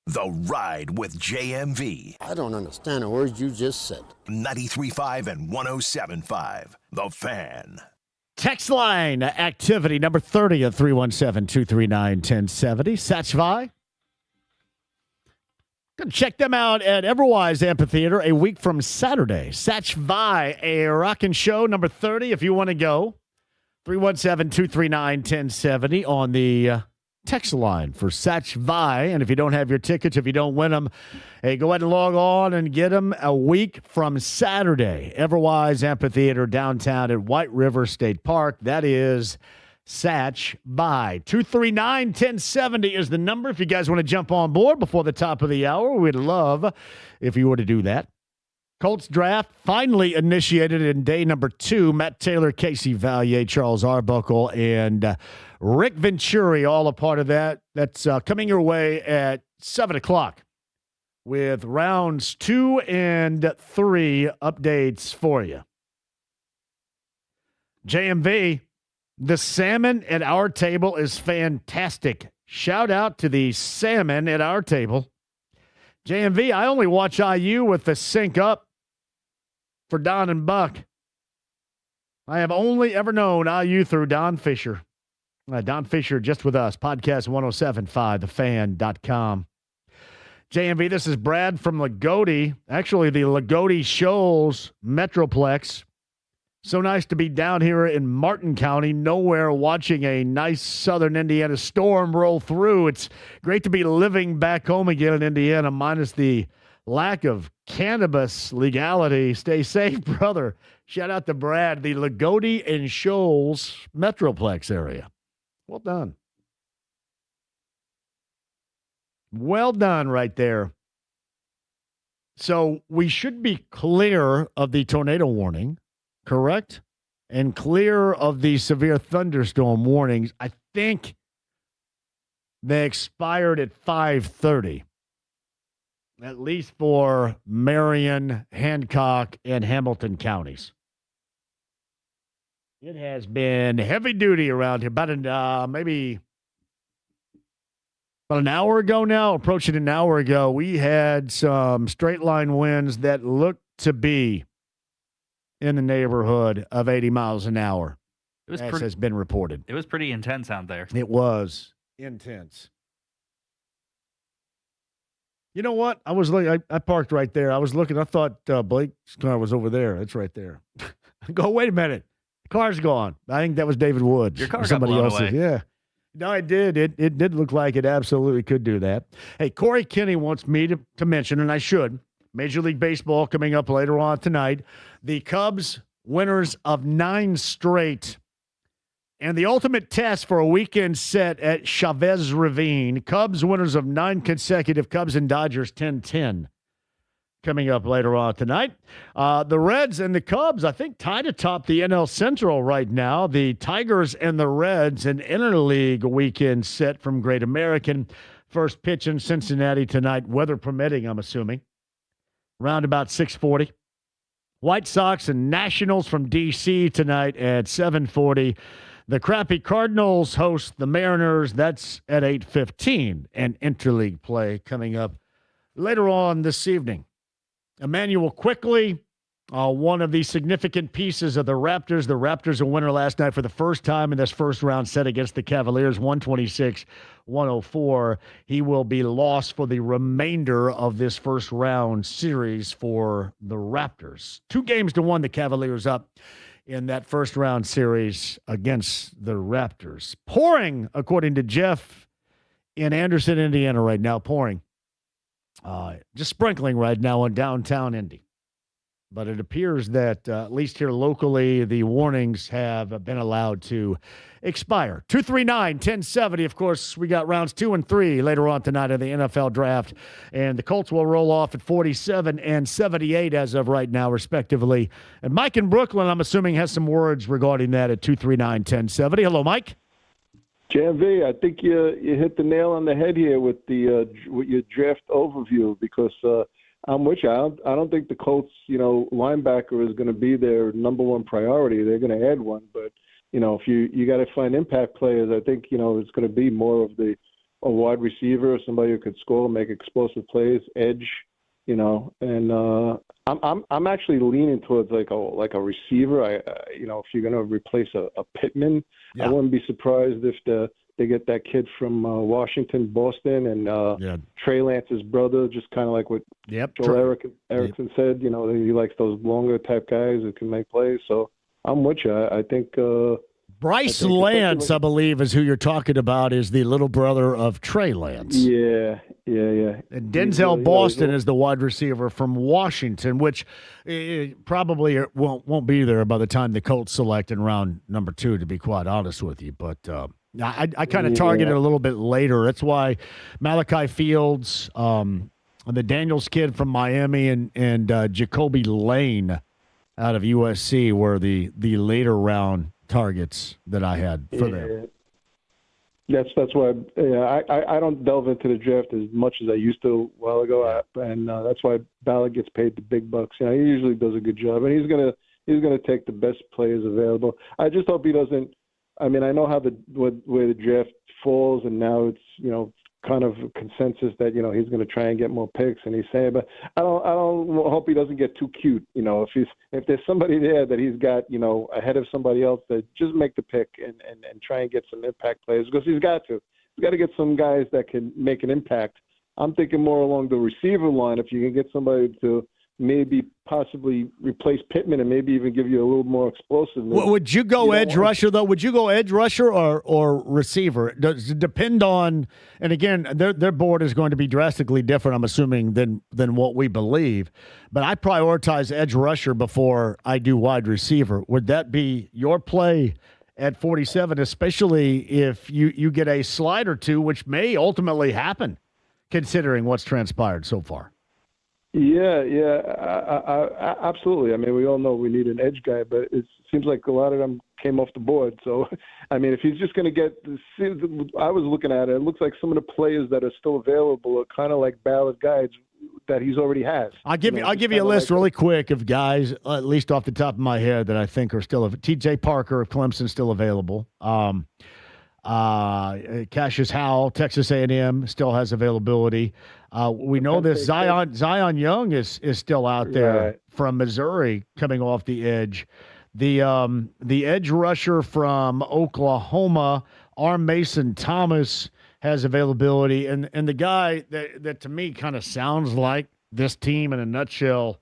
The Ride with JMV. I don't understand a word you just said. 93.5 and 107.5. The Fan. Text line activity number 30 at 317-239-1070. Satchvi. Go check them out at Everwise Amphitheater a week from Saturday. Satchvi, a rockin' show number 30 if you want to go. 317-239-1070 on the text line for Satchvi. And if you don't have your tickets, if you don't win them, hey, go ahead and log on and get them a week from Saturday. Everwise Amphitheater downtown at White River State Park. That is Satchvi. 239-1070 is the number if you guys want to jump on board before the top of the hour. We'd love if you were to do that. Colts draft finally initiated in day number 2. Matt Taylor, Casey Valier, Charles Arbuckle, and Rick Venturi, all a part of that. That's coming your way at 7 o'clock with rounds 2 and 3 updates for you. JMV, the salmon at our table is fantastic. Shout out to the salmon at our table. JMV, I only watch IU with the sync up for Don and Buck. I have only ever known IU through Don Fisher. Don Fisher just with us. Podcast 107.5, thefan.com. JMV, this is Brad from Lagodi. Actually, the Lagodi Shoals Metroplex. So nice to be down here in Martin County, nowhere, watching a nice southern Indiana storm roll through. It's great to be living back home again in Indiana, minus the lack of cannabis legality. Stay safe, brother. Shout out to Brad, the Lagodi and Shoals Metroplex area. Well done. Well done right there. So we should be clear of the tornado warning, correct? And clear of the severe thunderstorm warnings. I think they expired at 5:30. At least for Marion, Hancock, and Hamilton counties. It has been heavy duty around here. About an hour ago now, approaching an hour ago, we had some straight line winds that looked to be in the neighborhood of 80 miles an hour, as has been reported. It was pretty intense out there. It was intense. You know what? I was looking. I parked right there. I was looking. I thought Blake's car was over there. It's right there. Go. Wait a minute. The car's gone. I think that was David Woods. Your car got somebody blown else's. away. Yeah. No, it did. It did look like it absolutely could do that. Hey, Corey Kinney wants me to mention, and I should. Major League Baseball coming up later on tonight. The Cubs winners of 9 straight. And the ultimate test for a weekend set at Chavez Ravine. Cubs winners of 9 consecutive. Cubs and Dodgers 10-10 coming up later on tonight. The Reds and the Cubs, I think, tied atop the NL Central right now. The Tigers and the Reds, an interleague weekend set from Great American. First pitch in Cincinnati tonight, weather permitting, I'm assuming. Around about 6:40. White Sox and Nationals from D.C. tonight at 7:40. The crappy Cardinals host the Mariners. That's at 8:15. And interleague play coming up later on this evening. Emmanuel Quickly, one of the significant pieces of the Raptors. The Raptors a winner last night for the first time in this first round set against the Cavaliers, 126-104. He will be lost for the remainder of this first round series for the Raptors. 2-1 the Cavaliers up in that first round series against the Raptors. Pouring, according to Jeff, in Anderson, Indiana right now, pouring. Just sprinkling right now on downtown Indy. But it appears that, at least here locally, the warnings have been allowed to expire. 239-1070. Of course, we got rounds 2 and 3 later on tonight in the NFL draft. And the Colts will roll off at 47 and 78 as of right now, respectively. And Mike in Brooklyn, I'm assuming, has some words regarding that at 239-1070. Hello, Mike. JMV, I think you hit the nail on the head here with with your draft overview, because I'm with you. I don't think the Colts, linebacker is going to be their number one priority. They're going to add one, but if you got to find impact players, I think it's going to be more of the a wide receiver, somebody who could score, make explosive plays, edge, and I'm actually leaning towards like a receiver. If you're going to replace a Pittman, I wouldn't be surprised if they get that kid from Washington, Boston, and Trey Lance's brother, just kind of like what Joel Erickson said. He likes those longer type guys who can make plays. So I'm with you. I think Bryce Lance, I believe, is who you're talking about, is the little brother of Trey Lance. Yeah. And Denzel Boston is the wide receiver from Washington, which probably won't be there by the time the Colts select in round number 2, to be quite honest with you. But I kind of targeted a little bit later. That's why Malachi Fields, the Daniels kid from Miami, and Jacoby Lane out of USC were the later round targets that I had for them. That's why I don't delve into the draft as much as I used to a while ago, and that's why Ballard gets paid the big bucks. He usually does a good job, and he's gonna take the best players available. I just hope he doesn't. I mean, I know how where the draft falls, and now it's kind of a consensus that he's going to try and get more picks, and he's saying, but I don't hope he doesn't get too cute. If there's somebody there that he's got ahead of somebody else, that just make the pick and try and get some impact players, because he's got to get some guys that can make an impact. I'm thinking more along the receiver line. If you can get somebody to maybe possibly replace Pittman and maybe even give you a little more explosiveness. Would you go edge rusher, though? Would you go edge rusher or receiver? Does it depend on, and again, their board is going to be drastically different, I'm assuming, than what we believe. But I prioritize edge rusher before I do wide receiver. Would that be your play at 47, especially if you get a slide or two, which may ultimately happen, considering what's transpired so far? Yeah, absolutely. I mean, we all know we need an edge guy, but it seems like a lot of them came off the board. So, I mean, if he's just going to get – I was looking at it. It looks like some of the players that are still available are kind of like Ballard guys that he's already has. I'll give you a list really quick of guys, at least off the top of my head, that I think are still – T.J. Parker of Clemson still available. Cassius Howell, Texas A&M, still has availability. We know this Zion Young is still out there from Missouri, coming off the edge. The edge rusher from Oklahoma, Mason Thomas, has availability, and the guy that to me kind of sounds like this team in a nutshell,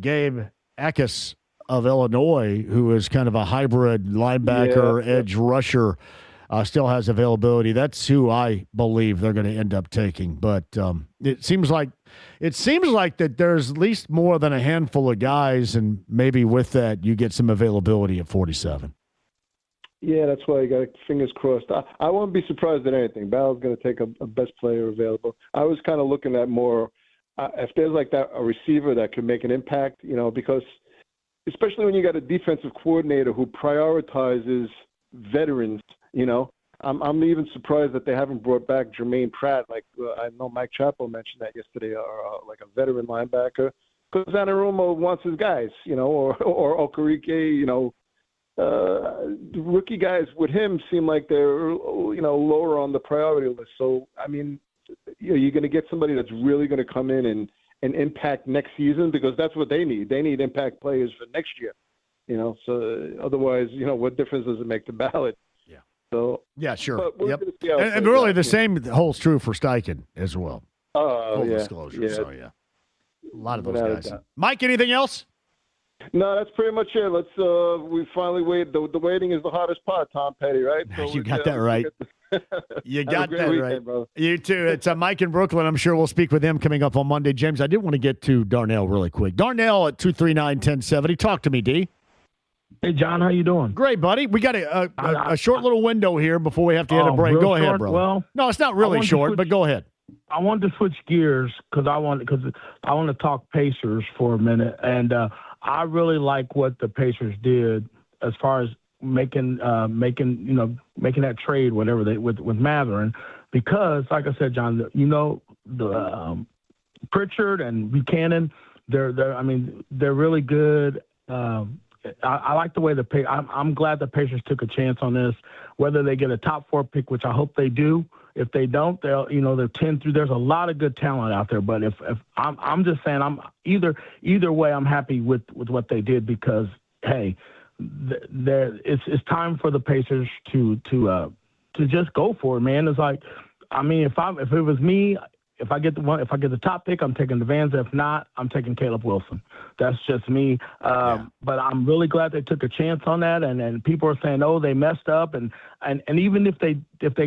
Gabe Akis of Illinois, who is kind of a hybrid linebacker edge rusher. Still has availability. That's who I believe they're going to end up taking. But it seems like that there's at least more than a handful of guys, and maybe with that you get some availability at 47. Yeah, that's why you got fingers crossed. I won't be surprised at anything. Ballard's going to take a best player available. I was kind of looking at more if there's like that a receiver that can make an impact, because especially when you got a defensive coordinator who prioritizes veterans. I'm even surprised that they haven't brought back Jermaine Pratt. Like I know Mike Chappell mentioned that yesterday, or like a veteran linebacker, because Anarumo wants his guys, or Okereke, rookie guys with him seem like they're lower on the priority list. So I mean, you're going to get somebody that's really going to come in and impact next season, because that's what they need. They need impact players for next year. So otherwise, what difference does it make to Ballard? So, yeah, sure. Yep. And really the same holds true for Steichen as well. Full disclosure. Yeah. So, a lot of those guys. Mike, anything else? No, that's pretty much it. Let's we finally wait. The waiting is the hardest part, Tom Petty, right? So you got that right. You got that weekend, right. Brother. You too. It's Mike in Brooklyn. I'm sure we'll speak with him coming up on Monday. James, I did want to get to Darnell really quick. Darnell at 239-1070. Talk to me, D. Hey, John, how you doing? Great, buddy. We got a short little window here before we have to hit a break. Go ahead, brother. Well, no, it's not really short, but go ahead. I wanted to switch gears because I want to talk Pacers for a minute, and I really like what the Pacers did as far as making that trade, whatever with Matherin, because like I said, John, the Pritchard and Buchanan, they're really good. I like the way I'm glad the Pacers took a chance on this, whether they get a top 4 pick, which I hope they do, If they don't, they're 10 through. There's a lot of good talent out there. But if I'm just saying, I'm either way, I'm happy with what they did because hey, it's time for the Pacers to just go for it, man. It's like, I mean, if it was me, if I get the top pick, I'm taking Devanza. If not, I'm taking Caleb Wilson. That's just me. But I'm really glad they took a chance on that. And people are saying, oh, they messed up. And even if they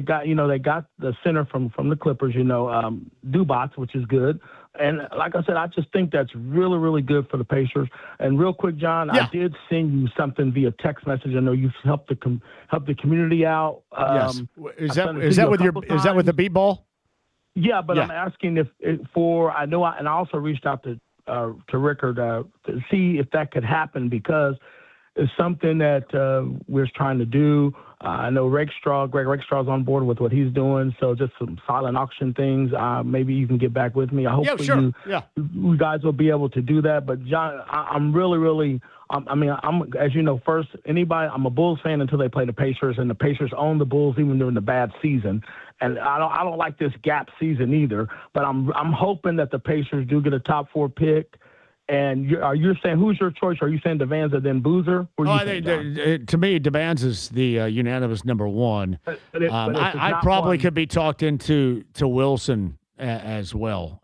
got, they got the center from the Clippers, Dubats, which is good. And like I said, I just think that's really, really good for the Pacers. And real quick, John, I did send you something via text message. I know you've helped the community out. Yes. Is that with the beat ball? Yeah, but I'm asking I also reached out to Rickard to see if that could happen because it's something that we're trying to do. I know Greg Rakestraw's on board with what he's doing, so just some silent auction things. Maybe you can get back with me. I hope you guys will be able to do that. But John, I'm really, really. I'm as you know, I'm a Bulls fan until they play the Pacers, and the Pacers own the Bulls even during the bad season. And I don't like this gap season either. But I'm hoping that the Pacers do get a top 4 pick. And are you saying who's your choice? Are you saying Devanza then Boozer? To me, Devanza's the unanimous number one. I probably could be talked into Wilson as well.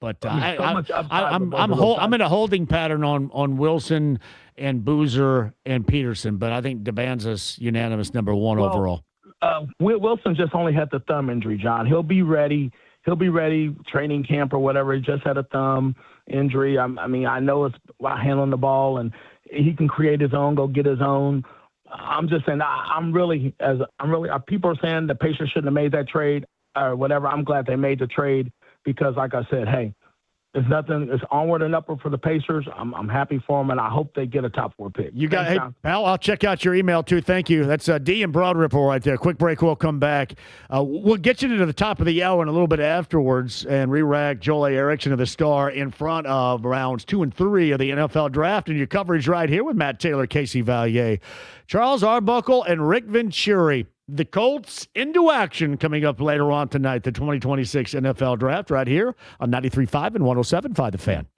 But I'm in a holding pattern on Wilson and Boozer and Peterson. But I think Devanza's unanimous number one overall. Wilson just only had the thumb injury, John. He'll be ready. Training camp or whatever. He just had a thumb injury. I mean, I know it's about handling the ball, and he can create his own, go get his own. I'm just saying, people are saying the Pacers shouldn't have made that trade or whatever. I'm glad they made the trade because, like I said, hey, it's nothing. It's onward and upward for the Pacers. I'm happy for them, and I hope they get a top 4 pick. Hey, pal, I'll check out your email too. Thank you. That's D and Broad Ripple right there. Quick break. We'll come back. We'll get you to the top of the hour and a little bit afterwards, and re-rack Joel A. Erickson of the Star in front of rounds 2 and 3 of the NFL Draft, and your coverage right here with Matt Taylor, Casey Vallier, Charles Arbuckle, and Rick Venturi. The Colts into action coming up later on tonight, the 2026 NFL Draft right here on 93.5 and 107.5 The Fan.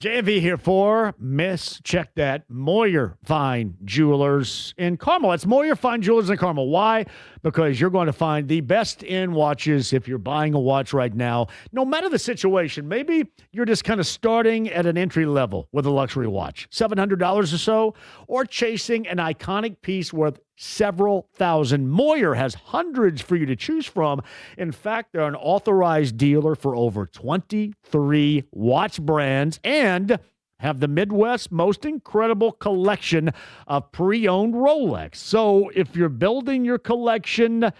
JMV here for check that, Moyer Fine Jewelers in Carmel. It's Moyer Fine Jewelers in Carmel. Why? Because you're going to find the best in watches if you're buying a watch right now, no matter the situation. Maybe you're just kind of starting at an entry level with a luxury watch, $700 or so, or chasing an iconic piece worth several thousand. Moyer has hundreds for you to choose from. In fact, they're an authorized dealer for over 23 watch brands and have the Midwest's most incredible collection of pre-owned Rolex. So if you're building your collection,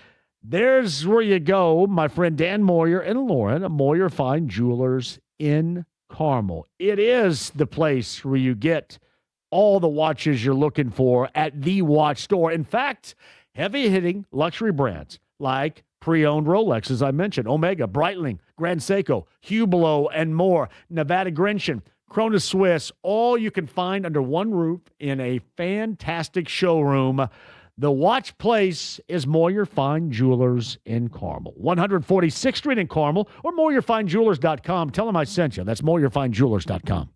there's where you go. My friend Dan Moyer and Lauren, Moyer Fine Jewelers in Carmel. It is the place where you get all the watches you're looking for at the watch store. In fact, heavy-hitting luxury brands like pre-owned Rolex, as I mentioned, Omega, Breitling, Grand Seiko, Hublot, and more, Nevada Grecian, Chronos Swiss, all you can find under one roof in a fantastic showroom. The watch place is Moyer Fine Jewelers in Carmel, 146th Street in Carmel, or MoyerFineJewelers.com. Tell them I sent you. That's MoyerFineJewelers.com.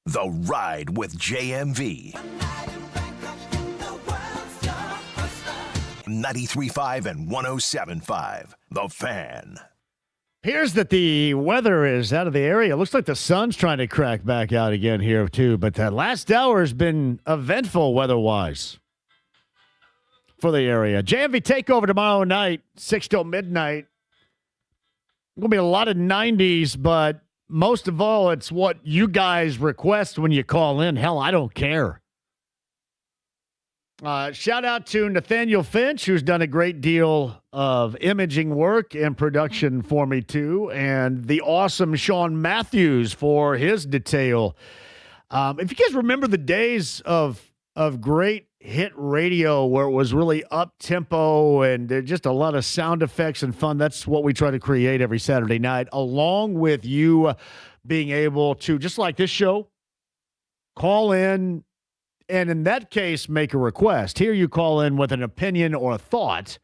The Ride with JMV. 93.5 and 107.5. The Fan. Appears that the weather is out of the area. It looks like the sun's trying to crack back out again here, too. But that last hour has been eventful weather-wise for the area. JMV Takeover tomorrow night, 6 till midnight. Going to be a lot of 90s, but most of all, it's what you guys request when you call in. Hell, I don't care. Shout out to Nathaniel Finch, who's done a great deal of imaging work and production for me, too, and the awesome Sean Matthews for his detail. If you guys remember the days of great hit radio where it was really up-tempo and just a lot of sound effects and fun, that's what we try to create every Saturday night, along with you being able to, just like this show, call in, and in that case, make a request. Here you call in with an opinion or a thought.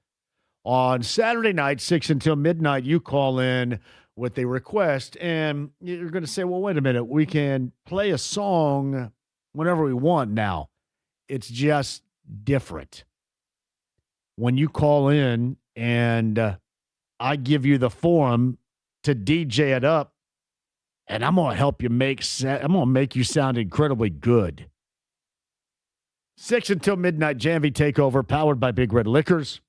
On Saturday night, 6 until midnight, you call in with a request, and you're going to say, well, wait a minute, we can play a song whenever we want now. It's just different. When you call in and I give you the forum to DJ it up, and I'm going to help you I'm going to make you sound incredibly good. 6 until midnight, JMV Takeover, powered by Big Red Liquors.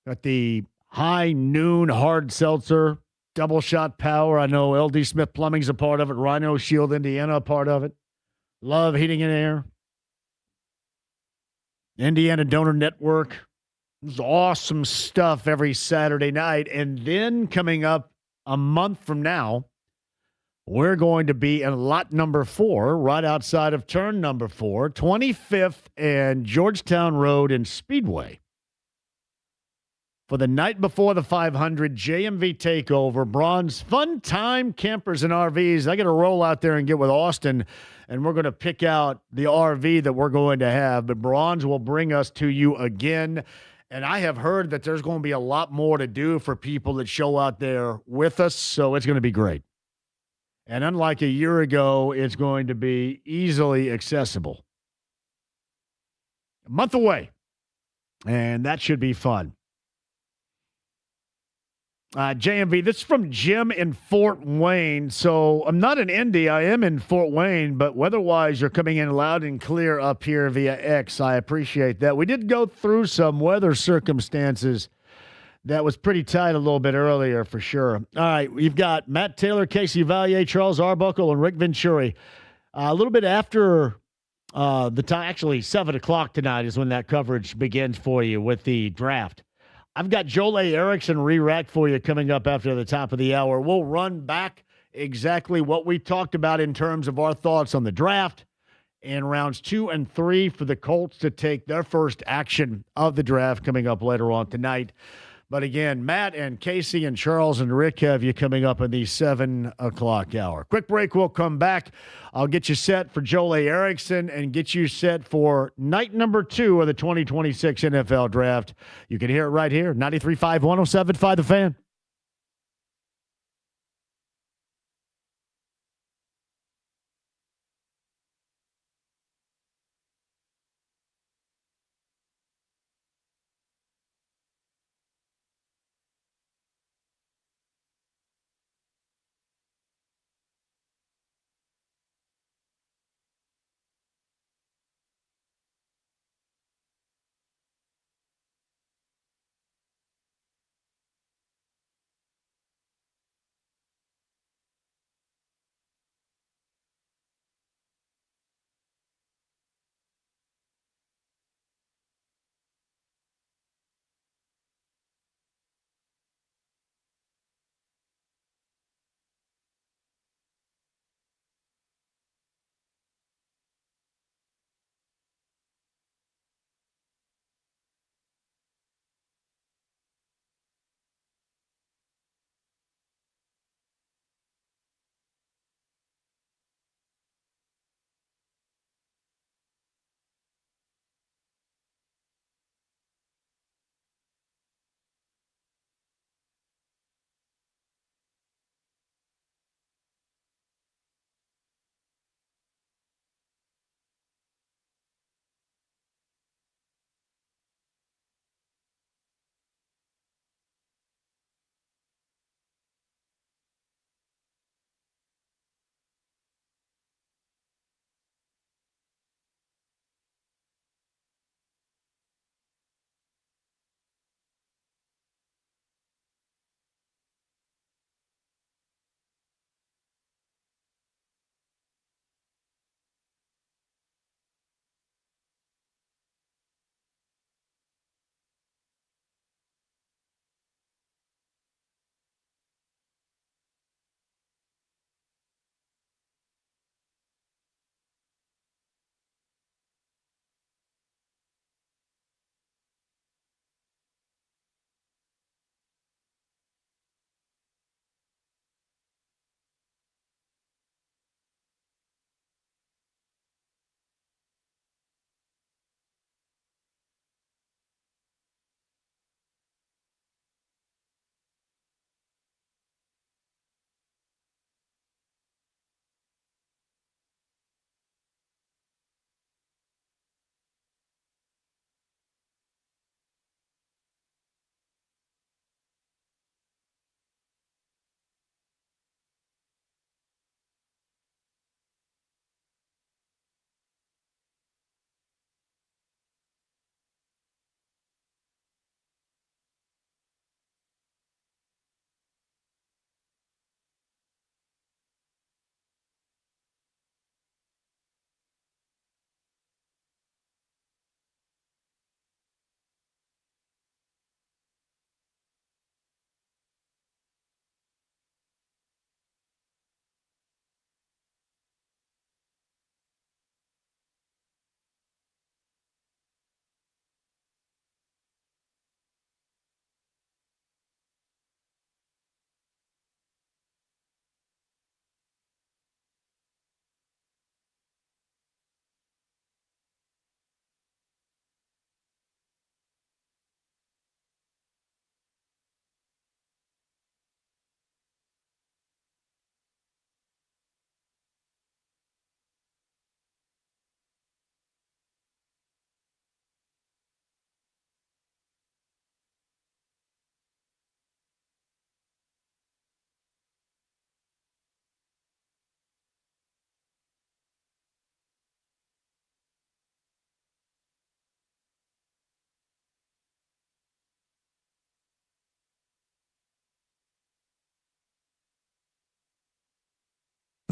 Got the high noon hard seltzer, double shot power. I know LD Smith Plumbing's a part of it. Rhino Shield, Indiana, a part of it. Love Heating and Air. Indiana Donor Network. This is awesome stuff every Saturday night. And then coming up a month from now, we're going to be in lot number 4, right outside of turn number 4, 25th and Georgetown Road in Speedway. For the night before the 500 JMV Takeover, Bronze Fun Time Campers and RVs. I got to roll out there and get with Austin, and we're going to pick out the RV that we're going to have. But Bronze will bring us to you again. And I have heard that there's going to be a lot more to do for people that show out there with us, so it's going to be great. And unlike a year ago, it's going to be easily accessible. A month away, and that should be fun. JMV, this is from Jim in Fort Wayne. So I'm not in Indy. I am in Fort Wayne, but weather-wise, you're coming in loud and clear up here via X. I appreciate that. We did go through some weather circumstances that was pretty tight a little bit earlier, for sure. All right, we've got Matt Taylor, Casey Valier, Charles Arbuckle, and Rick Venturi. A little bit after the time, actually 7 o'clock tonight is when that coverage begins for you with the draft. I've got Joel A. Erickson re-rack for you coming up after the top of the hour. We'll run back exactly what we talked about in terms of our thoughts on the draft and rounds 2 and 3 for the Colts to take their first action of the draft coming up later on tonight. But again, Matt and Casey and Charles and Rick have you coming up in the 7 o'clock hour. Quick break, we'll come back. I'll get you set for Joel A. Erickson and get you set for night number 2 of the 2026 NFL Draft. You can hear it right here, 93.5, 107.5 The Fan.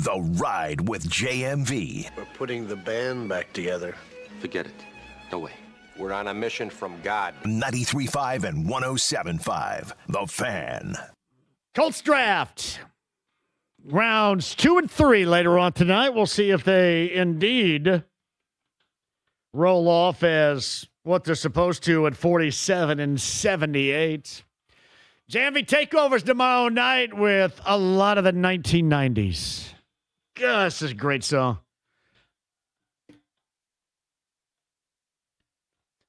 The Ride with JMV. We're putting the band back together. Forget it. No way. We're on a mission from God. 93.5 and 107.5. The Fan. Colts draft. Rounds 2 and 3 later on tonight. We'll see if they indeed roll off as what they're supposed to at 47 and 78. JMV takeovers tomorrow night with a lot of the 1990s. God, this is a great song.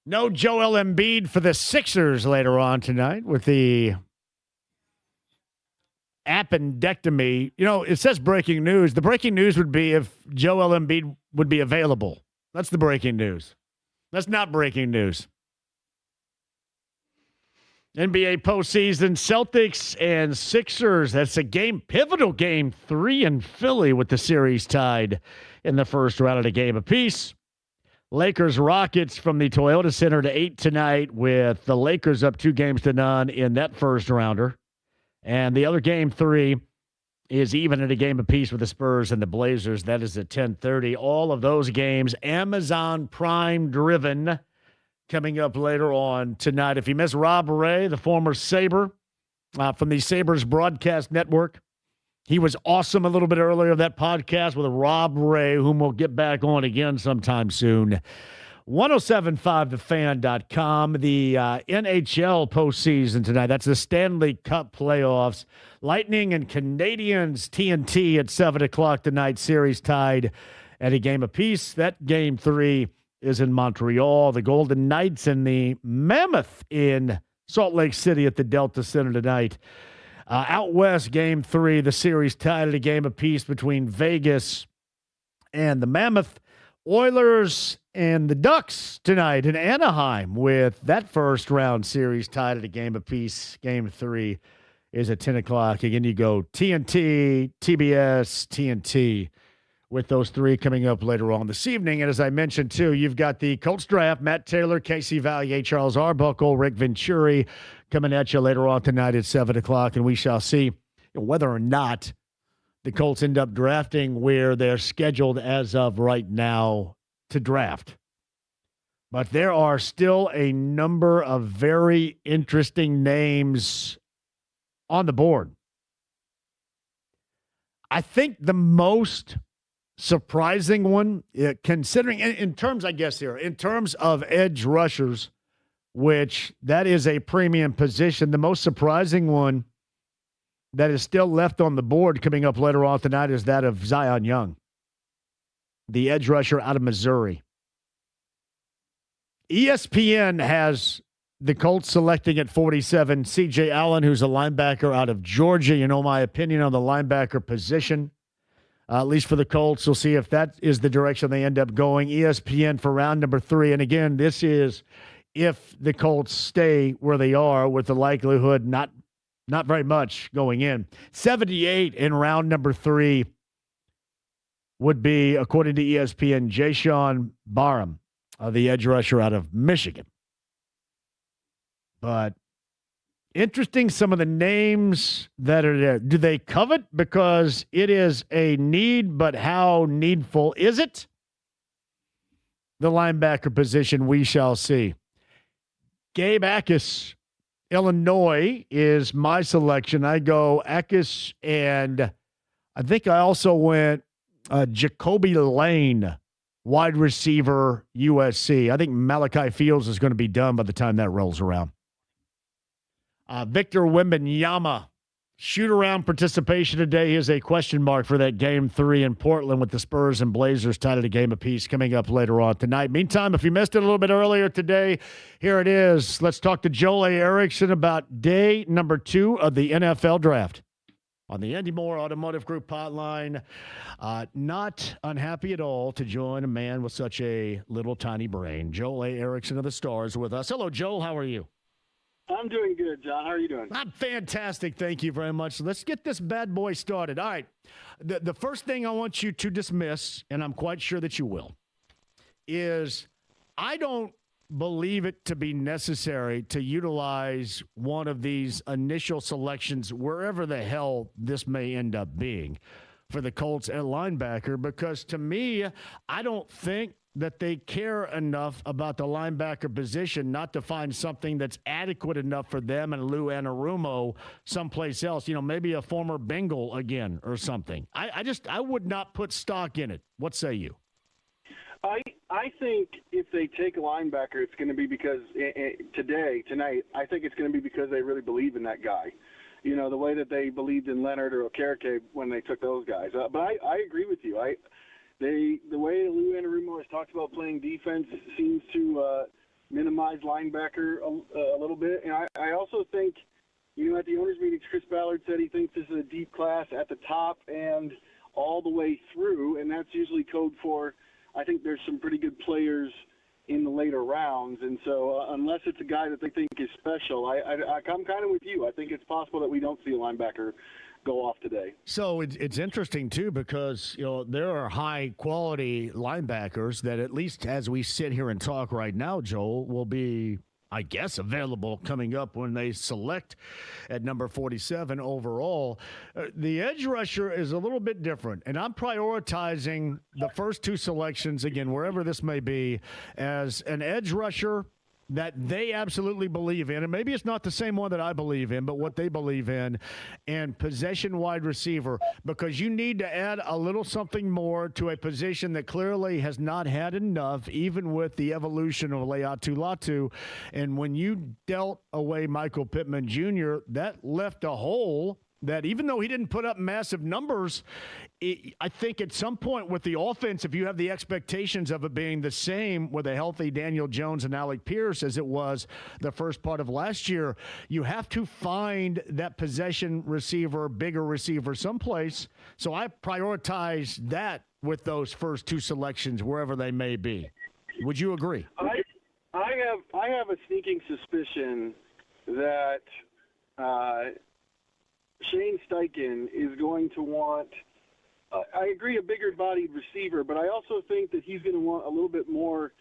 No Joel Embiid for the Sixers later on tonight with the appendectomy. You know, it says breaking news. The breaking news would be if Joel Embiid would be available. That's the breaking news. That's not breaking news. NBA postseason, Celtics and Sixers. That's a pivotal game 3 in Philly with the series tied in the first round of the game apiece. Lakers Rockets from the Toyota Center to 8 tonight with the Lakers up 2-0 in that first rounder. And the other game 3 is even at a game apiece with the Spurs and the Blazers. That is at 10:30. All of those games Amazon Prime driven. Coming up later on tonight. If you miss Rob Ray, the former Sabre from the Sabres Broadcast Network, he was awesome a little bit earlier, that podcast with Rob Ray, whom we'll get back on again sometime soon. 1075thefan.com. The NHL postseason tonight. That's the Stanley Cup playoffs. Lightning and Canadiens TNT at 7 o'clock tonight. Series tied at a game apiece. That game 3 is in Montreal. The Golden Knights and the Mammoth in Salt Lake City at the Delta Center tonight. Out west, game 3, the series tied at a game apiece between Vegas and the Mammoth. Oilers and the Ducks tonight in Anaheim with that first round series tied at a game apiece. Game 3 is at 10 o'clock. Again, you go TNT, TBS, TNT. With those 3 coming up later on this evening. And as I mentioned, too, you've got the Colts draft, Matt Taylor, Casey Valier, Charles Arbuckle, Rick Venturi coming at you later on tonight at 7 o'clock. And we shall see whether or not the Colts end up drafting where they're scheduled as of right now to draft. But there are still a number of very interesting names on the board. I think the most surprising one, considering in terms, I guess here, in terms of edge rushers, which that is a premium position, the most surprising one that is still left on the board coming up later on tonight is that of Zion Young, the edge rusher out of Missouri. ESPN has the Colts selecting at 47 C.J. Allen, who's a linebacker out of Georgia. You know my opinion on the linebacker position. At least for the Colts. We'll see if that is the direction they end up going. ESPN for round number 3. And again, this is if the Colts stay where they are with the likelihood not very much going in. 78 in round number 3 would be, according to ESPN, Jayshon Barham, the edge rusher out of Michigan. But interesting, some of the names that are there. Do they covet because it is a need, but how needful is it? The linebacker position, we shall see. Gabe Akis, Illinois, is my selection. I go Akis, and I think I also went Jacoby Lane, wide receiver, USC. I think Malachi Fields is going to be done by the time that rolls around. Victor Wembanyama, shoot-around participation today is a question mark for that game 3 in Portland with the Spurs and Blazers tied at a game apiece coming up later on tonight. Meantime, if you missed it a little bit earlier today, here it is. Let's talk to Joel A. Erickson about day number 2 of the NFL Draft. On the Andy Moore Automotive Group hotline, not unhappy at all to join a man with such a little tiny brain. Joel A. Erickson of the Stars with us. Hello, Joel. How are you? I'm doing good, John. How are you doing? I'm fantastic. Thank you very much. Let's get this bad boy started. All right. The first thing I want you to dismiss, and I'm quite sure that you will, is I don't believe it to be necessary to utilize one of these initial selections, wherever the hell this may end up being, for the Colts at linebacker, because to me, I don't think that they care enough about the linebacker position not to find something that's adequate enough for them and Lou Anarumo someplace else, maybe a former Bengal again or something. I would not put stock in it. What say you? I think if they take a linebacker, it's going to be because tonight, I think it's going to be because they really believe in that guy. The way that they believed in Leonard or Okereke when they took those guys. But I agree with you. The way Lou Anarumo has talked about playing defense seems to minimize linebacker a little bit. And I also think, at the owners' meetings, Chris Ballard said he thinks this is a deep class at the top and all the way through, and that's usually code for I think there's some pretty good players in the later rounds. And so unless it's a guy that they think is special, I'm kind of with you. I think it's possible that we don't see a linebacker go off today. So it's interesting, too, because, there are high-quality linebackers that at least as we sit here and talk right now, Joel, will be, I guess, available coming up when they select at number 47 overall. The edge rusher is a little bit different, and I'm prioritizing the first two selections, again, wherever this may be, as an edge rusher that they absolutely believe in, and maybe it's not the same one that I believe in, but what they believe in, and possession wide receiver, because you need to add a little something more to a position that clearly has not had enough, even with the evolution of Leatu Latu. And when you dealt away Michael Pittman Jr., that left a hole that even though he didn't put up massive numbers, I think at some point with the offense, if you have the expectations of it being the same with a healthy Daniel Jones and Alec Pierce as it was the first part of last year, you have to find that possession receiver, bigger receiver someplace. So I prioritize that with those first two selections, wherever they may be. Would you agree? I have a sneaking suspicion that Shane Steichen is going to want, I agree, a bigger-bodied receiver, but I also think that he's going to want a little bit more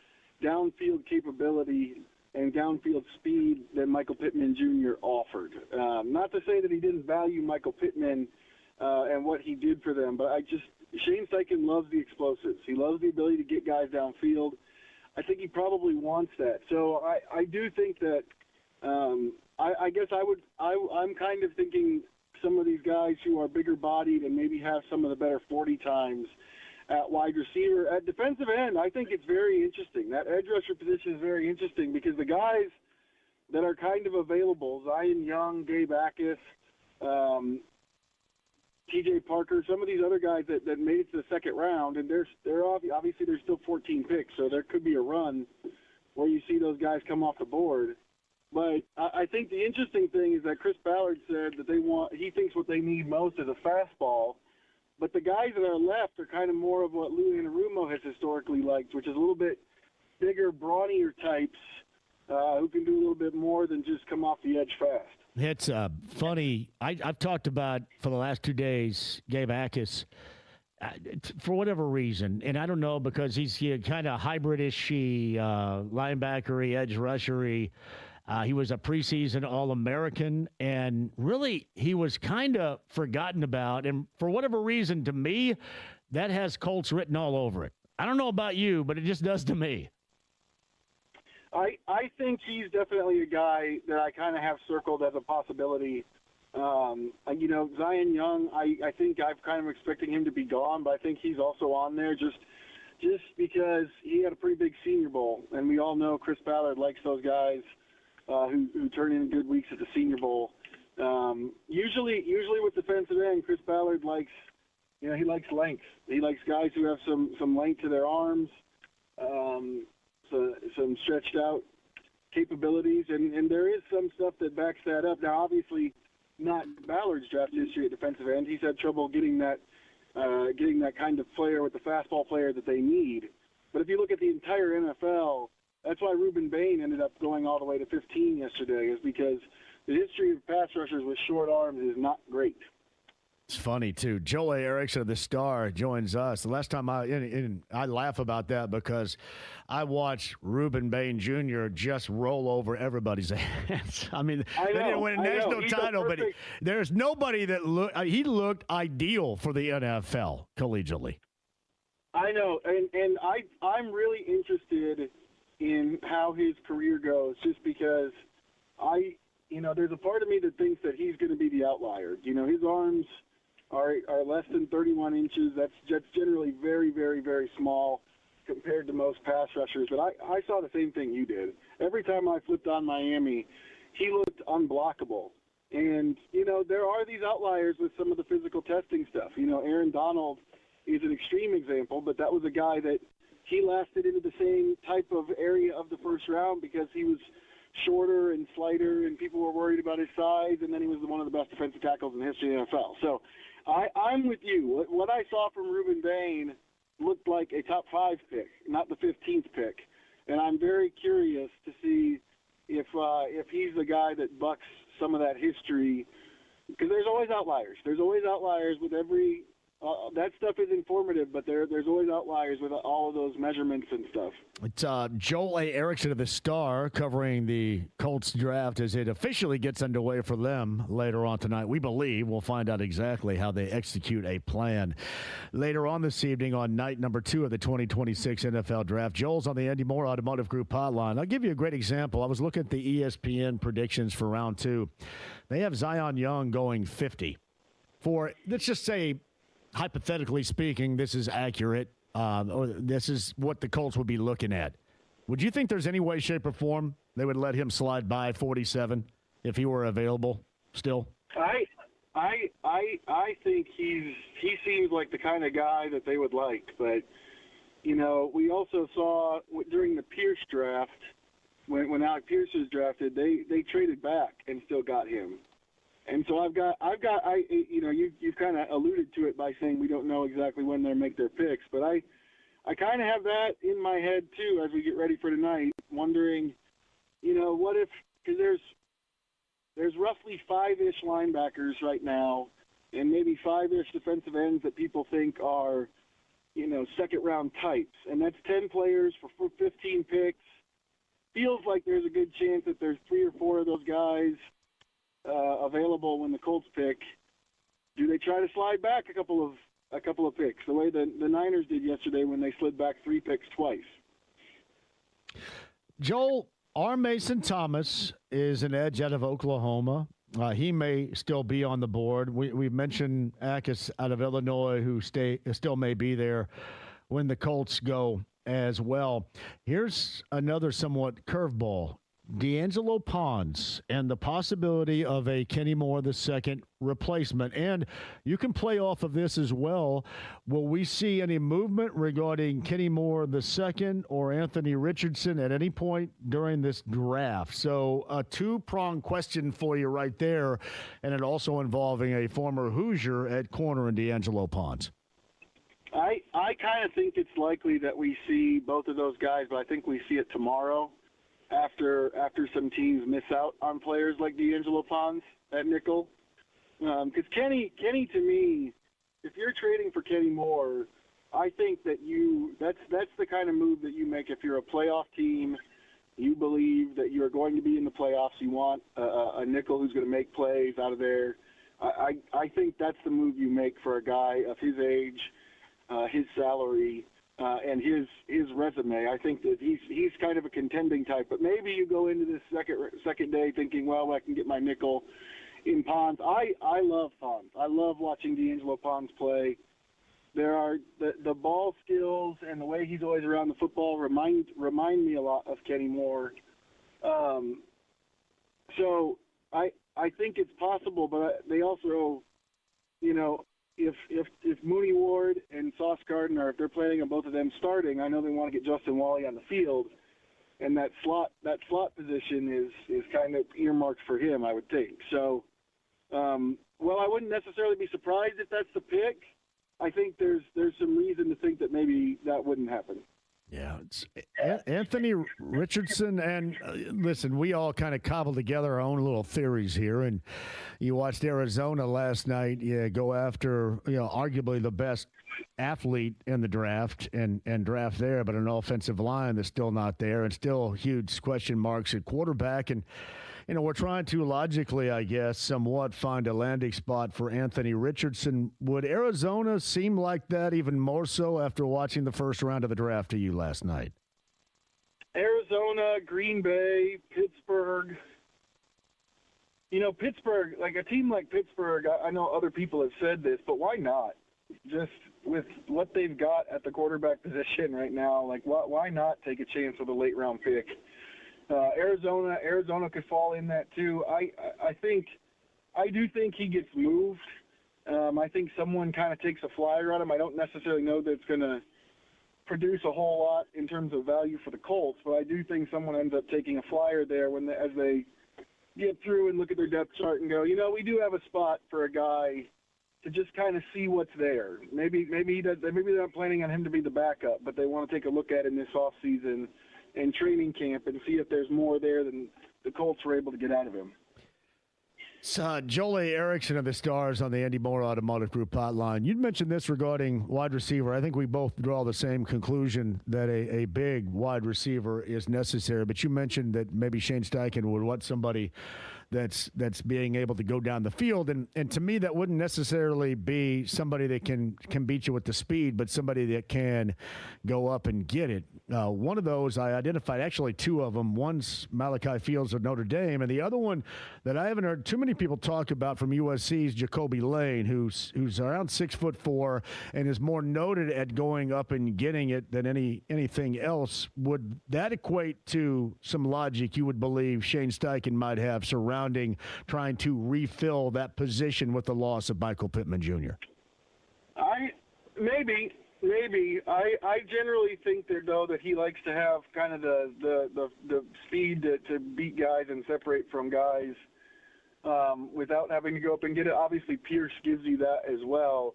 downfield capability and downfield speed than Michael Pittman Jr. offered. Not to say that he didn't value Michael Pittman and what he did for them, but Shane Steichen loves the explosives. He loves the ability to get guys downfield. I think he probably wants that. So I do think that I guess I'm kind of thinking some of these guys who are bigger bodied and maybe have some of the better 40 times at wide receiver. At defensive end, I think it's very interesting. That edge rusher position is very interesting because the guys that are kind of available, Zion Young, Gabe Akis, TJ Parker, some of these other guys that made it to the second round, and they're obviously there's still 14 picks, so there could be a run where you see those guys come off the board. But I think the interesting thing is that Chris Ballard said that he thinks what they need most is a fastball. But the guys that are left are kind of more of what Lou Anarumo has historically liked, which is a little bit bigger, brawnier types who can do a little bit more than just come off the edge fast. It's funny. I've talked about for the last 2 days, Gabe Akis, for whatever reason, and I don't know, because he's kind of hybrid-ish, linebacker-y, edge rusher-y. He was a preseason All-American, and really he was kind of forgotten about. And for whatever reason, to me, that has Colts written all over it. I don't know about you, but it just does to me. I think he's definitely a guy that I kind of have circled as a possibility. Zion Young, I think I'm kind of expecting him to be gone, but I think he's also on there just because he had a pretty big Senior Bowl, and we all know Chris Ballard likes those guys who turn in good weeks at the Senior Bowl. Usually with defensive end, Chris Ballard likes, he likes length. He likes guys who have some length to their arms, some stretched out capabilities, and there is some stuff that backs that up. Now, obviously, not Ballard's draft history at defensive end. He's had trouble getting that kind of player with the fastball player that they need. But if you look at the entire NFL, that's why Reuben Bain ended up going all the way to 15 yesterday, is because the history of pass rushers with short arms is not great. It's funny, too. Joel Erickson of the Star joins us. The last time I laugh about that because I watched Reuben Bain Jr. just roll over everybody's heads. I mean, they didn't win a national title, but there's nobody that he looked ideal for the NFL collegiately. I know, and I'm really interested in how his career goes just because there's a part of me that thinks that he's going to be the outlier. His arms are less than 31 inches. That's generally very, very, very small compared to most pass rushers. But I saw the same thing you did. Every time I flipped on Miami, he looked unblockable. And, there are these outliers with some of the physical testing stuff. Aaron Donald is an extreme example, but that was a guy that he lasted into the same type of area of the first round because he was shorter and slighter, and people were worried about his size, and then he was one of the best defensive tackles in the history of the NFL. So I'm with you. What I saw from Reuben Bain looked like a top 5 pick, not the 15th pick. And I'm very curious to see if he's the guy that bucks some of that history, because there's always outliers. There's always outliers with every that stuff is informative, but there's always outliers with all of those measurements and stuff. It's Joel A. Erickson of the Star covering the Colts draft as it officially gets underway for them later on tonight. We believe we'll find out exactly how they execute a plan. Later on this evening on night number 2 of the 2026 NFL Draft, Joel's on the Andy Moore Automotive Group hotline. I'll give you a great example. I was looking at the ESPN predictions for round 2. They have Zion Young going 50. For, let's just say, hypothetically speaking, this is accurate, or this is what the Colts would be looking at. Would you think there's any way, shape, or form they would let him slide by 47 if he were available still? I think he seems like the kind of guy that they would like. But, we also saw during the Pierce draft, when Alec Pierce was drafted, they traded back and still got him. And so you've kind of alluded to it by saying we don't know exactly when they'll make their picks, but I kind of have that in my head too as we get ready for tonight, wondering, what if, because there's roughly 5-ish linebackers right now, and maybe 5-ish defensive ends that people think are, second round types, and that's 10 players for 15 picks. Feels like there's a good chance that there's 3 or 4 of those guys available when the Colts pick. Do they try to slide back a couple of picks, the way the Niners did yesterday when they slid back 3 picks twice? Joel, R. Mason Thomas is an edge out of Oklahoma. He may still be on the board. We've mentioned Akis out of Illinois, who still may be there when the Colts go as well. Here's another somewhat curveball. D'Angelo Pons and the possibility of a Kenny Moore II replacement. And you can play off of this as well. Will we see any movement regarding Kenny Moore II or Anthony Richardson at any point during this draft? So a 2-pronged question for you right there, and it also involving a former Hoosier at corner in D'Angelo Pons. I kind of think it's likely that we see both of those guys, but I think we see it tomorrow. After some teams miss out on players like D'Angelo Pons at nickel. Because Kenny to me, if you're trading for Kenny Moore, I think that that's the kind of move that you make if you're a playoff team. You believe that you're going to be in the playoffs. You want a nickel who's going to make plays out of there. I think that's the move you make for a guy of his age, his salary, and his resume. I think that he's kind of a contending type. But maybe you go into this second day thinking, well, I can get my nickel in Pons. I love Pons. I love watching D'Angelo Pons play. There are the ball skills and the way he's always around the football remind me a lot of Kenny Moore. So I think it's possible, but they also, if Mooney Ward and Sauce Gardner, if they're planning on both of them starting, I know they want to get Justin Wally on the field, and that slot position is kind of earmarked for him, I would think. So, I wouldn't necessarily be surprised if that's the pick. I think there's some reason to think that maybe that wouldn't happen. Yeah, it's Anthony Richardson, and listen, we all kind of cobbled together our own little theories here. And you watched Arizona last night, go after arguably the best athlete in the draft and draft there, but an offensive line that's still not there, and still huge question marks at quarterback. And we're trying to logically, I guess, somewhat find a landing spot for Anthony Richardson. Would Arizona seem like that even more so after watching the first round of the draft to you last night? Arizona, Green Bay, Pittsburgh. Pittsburgh, like a team like Pittsburgh, I know other people have said this, but why not? Just with what they've got at the quarterback position right now, like why not take a chance with a late round pick? Arizona could fall in that too. I do think he gets moved. I think someone kind of takes a flyer on him. I don't necessarily know that it's going to produce a whole lot in terms of value for the Colts, but I do think someone ends up taking a flyer there as they get through and look at their depth chart and go, we do have a spot for a guy to just kind of see what's there. Maybe they're not planning on him to be the backup, but they want to take a look at it in this offseason and training camp and see if there's more there than the Colts were able to get out of him. Joel Erickson of the Stars on the Andy Moore Automotive Group hotline. You'd mentioned this regarding wide receiver. I think we both draw the same conclusion that a big wide receiver is necessary, but you mentioned that maybe Shane Steichen would want somebody that's being able to go down the field. And to me, that wouldn't necessarily be somebody that can beat you with the speed, but somebody that can go up and get it. One of those, I identified actually two of them. One's Malachi Fields of Notre Dame, and the other one that I haven't heard too many people talk about from USC's Jacoby Lane, who's around 6'4" and is more noted at going up and getting it than anything else. Would that equate to some logic you would believe Shane Steichen might have surrounding trying to refill that position with the loss of Michael Pittman Jr.? Maybe. I generally think that he likes to have kind of the speed to beat guys and separate from guys without having to go up and get it. Obviously, Pierce gives you that as well.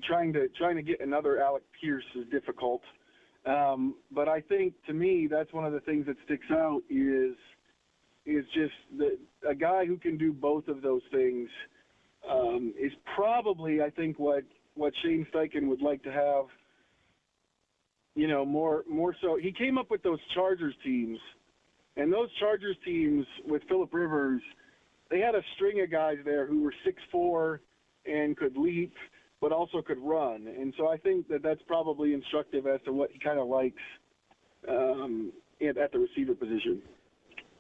Trying to get another Alec Pierce is difficult. But I think, to me, that's one of the things that sticks out is just a guy who can do both of those things is probably, I think, what Shane Steichen would like to have, more so. He came up with those Chargers teams, and those Chargers teams with Phillip Rivers, they had a string of guys there who were 6'4" and could leap, but also could run. And so I think that's probably instructive as to what he kind of likes at the receiver position.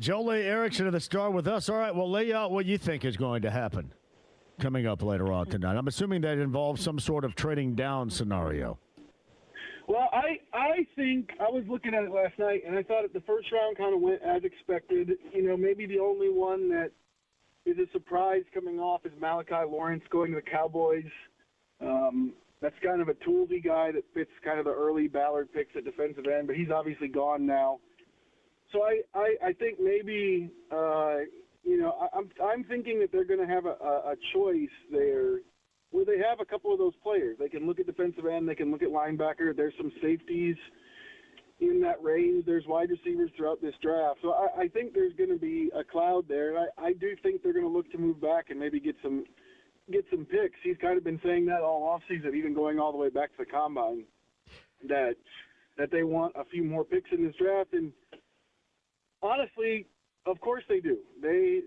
Joel Erickson of the Star with us. All right, well, lay out what you think is going to happen coming up later on tonight. I'm assuming that involves some sort of trading down scenario. Well, I think I was looking at it last night, and I thought the first round kind of went as expected. Maybe the only one that is a surprise coming off is Malachi Lawrence going to the Cowboys. That's kind of a toolsy guy that fits kind of the early Ballard picks at defensive end, but he's obviously gone now. So I think maybe, I'm thinking that they're going to have a choice there where they have a couple of those players. They can look at defensive end. They can look at linebacker. There's some safeties in that range. There's wide receivers throughout this draft. So I think there's going to be a cloud there. And I do think they're going to look to move back and maybe get some picks. He's kind of been saying that all offseason, even going all the way back to the combine, that they want a few more picks in this draft. And honestly, of course they do. They've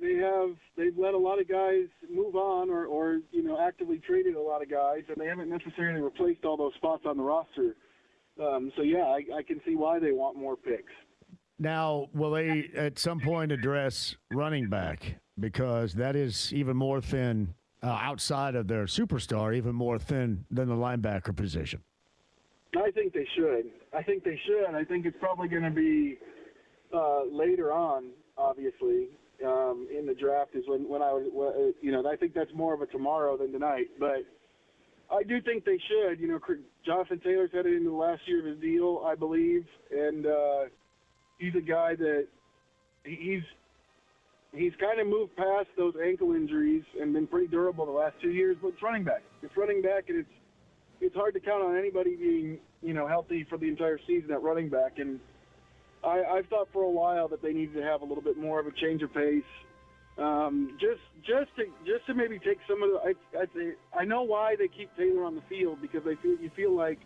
let a lot of guys move on or actively traded a lot of guys, and they haven't necessarily replaced all those spots on the roster. I can see why they want more picks. Now, will they at some point address running back? Because that is even more thin outside of their superstar, even more thin than the linebacker position. I think they should. I think it's probably going to be later on, obviously, in the draft is when I think that's more of a tomorrow than tonight. But I do think they should. Jonathan Taylor's headed into the last year of his deal, I believe, and he's a guy that he's kind of moved past those ankle injuries and been pretty durable the last 2 years. But it's running back. And it's hard to count on anybody being, healthy for the entire season at running back. And I've thought for a while that they needed to have a little bit more of a change of pace, just to maybe take some of the. I know why they keep Taylor on the field, because you feel like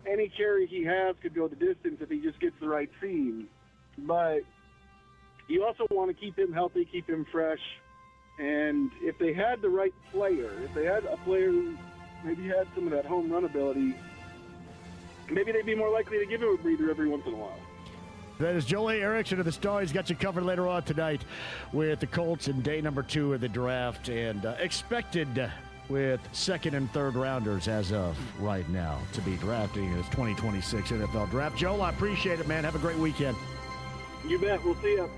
any carry he has could go the distance if he just gets the right seam. But you also want to keep him healthy, keep him fresh. And if they had the right player, if they had a player who maybe had some of that home run ability, maybe they'd be more likely to give him a breather every once in a while. That is Joel Erickson of the Star. He's got you covered later on tonight with the Colts in day number 2 of the draft, and expected with second and third rounders as of right now to be drafting in his 2026 NFL draft. Joel, I appreciate it, man. Have a great weekend. You bet. We'll see you.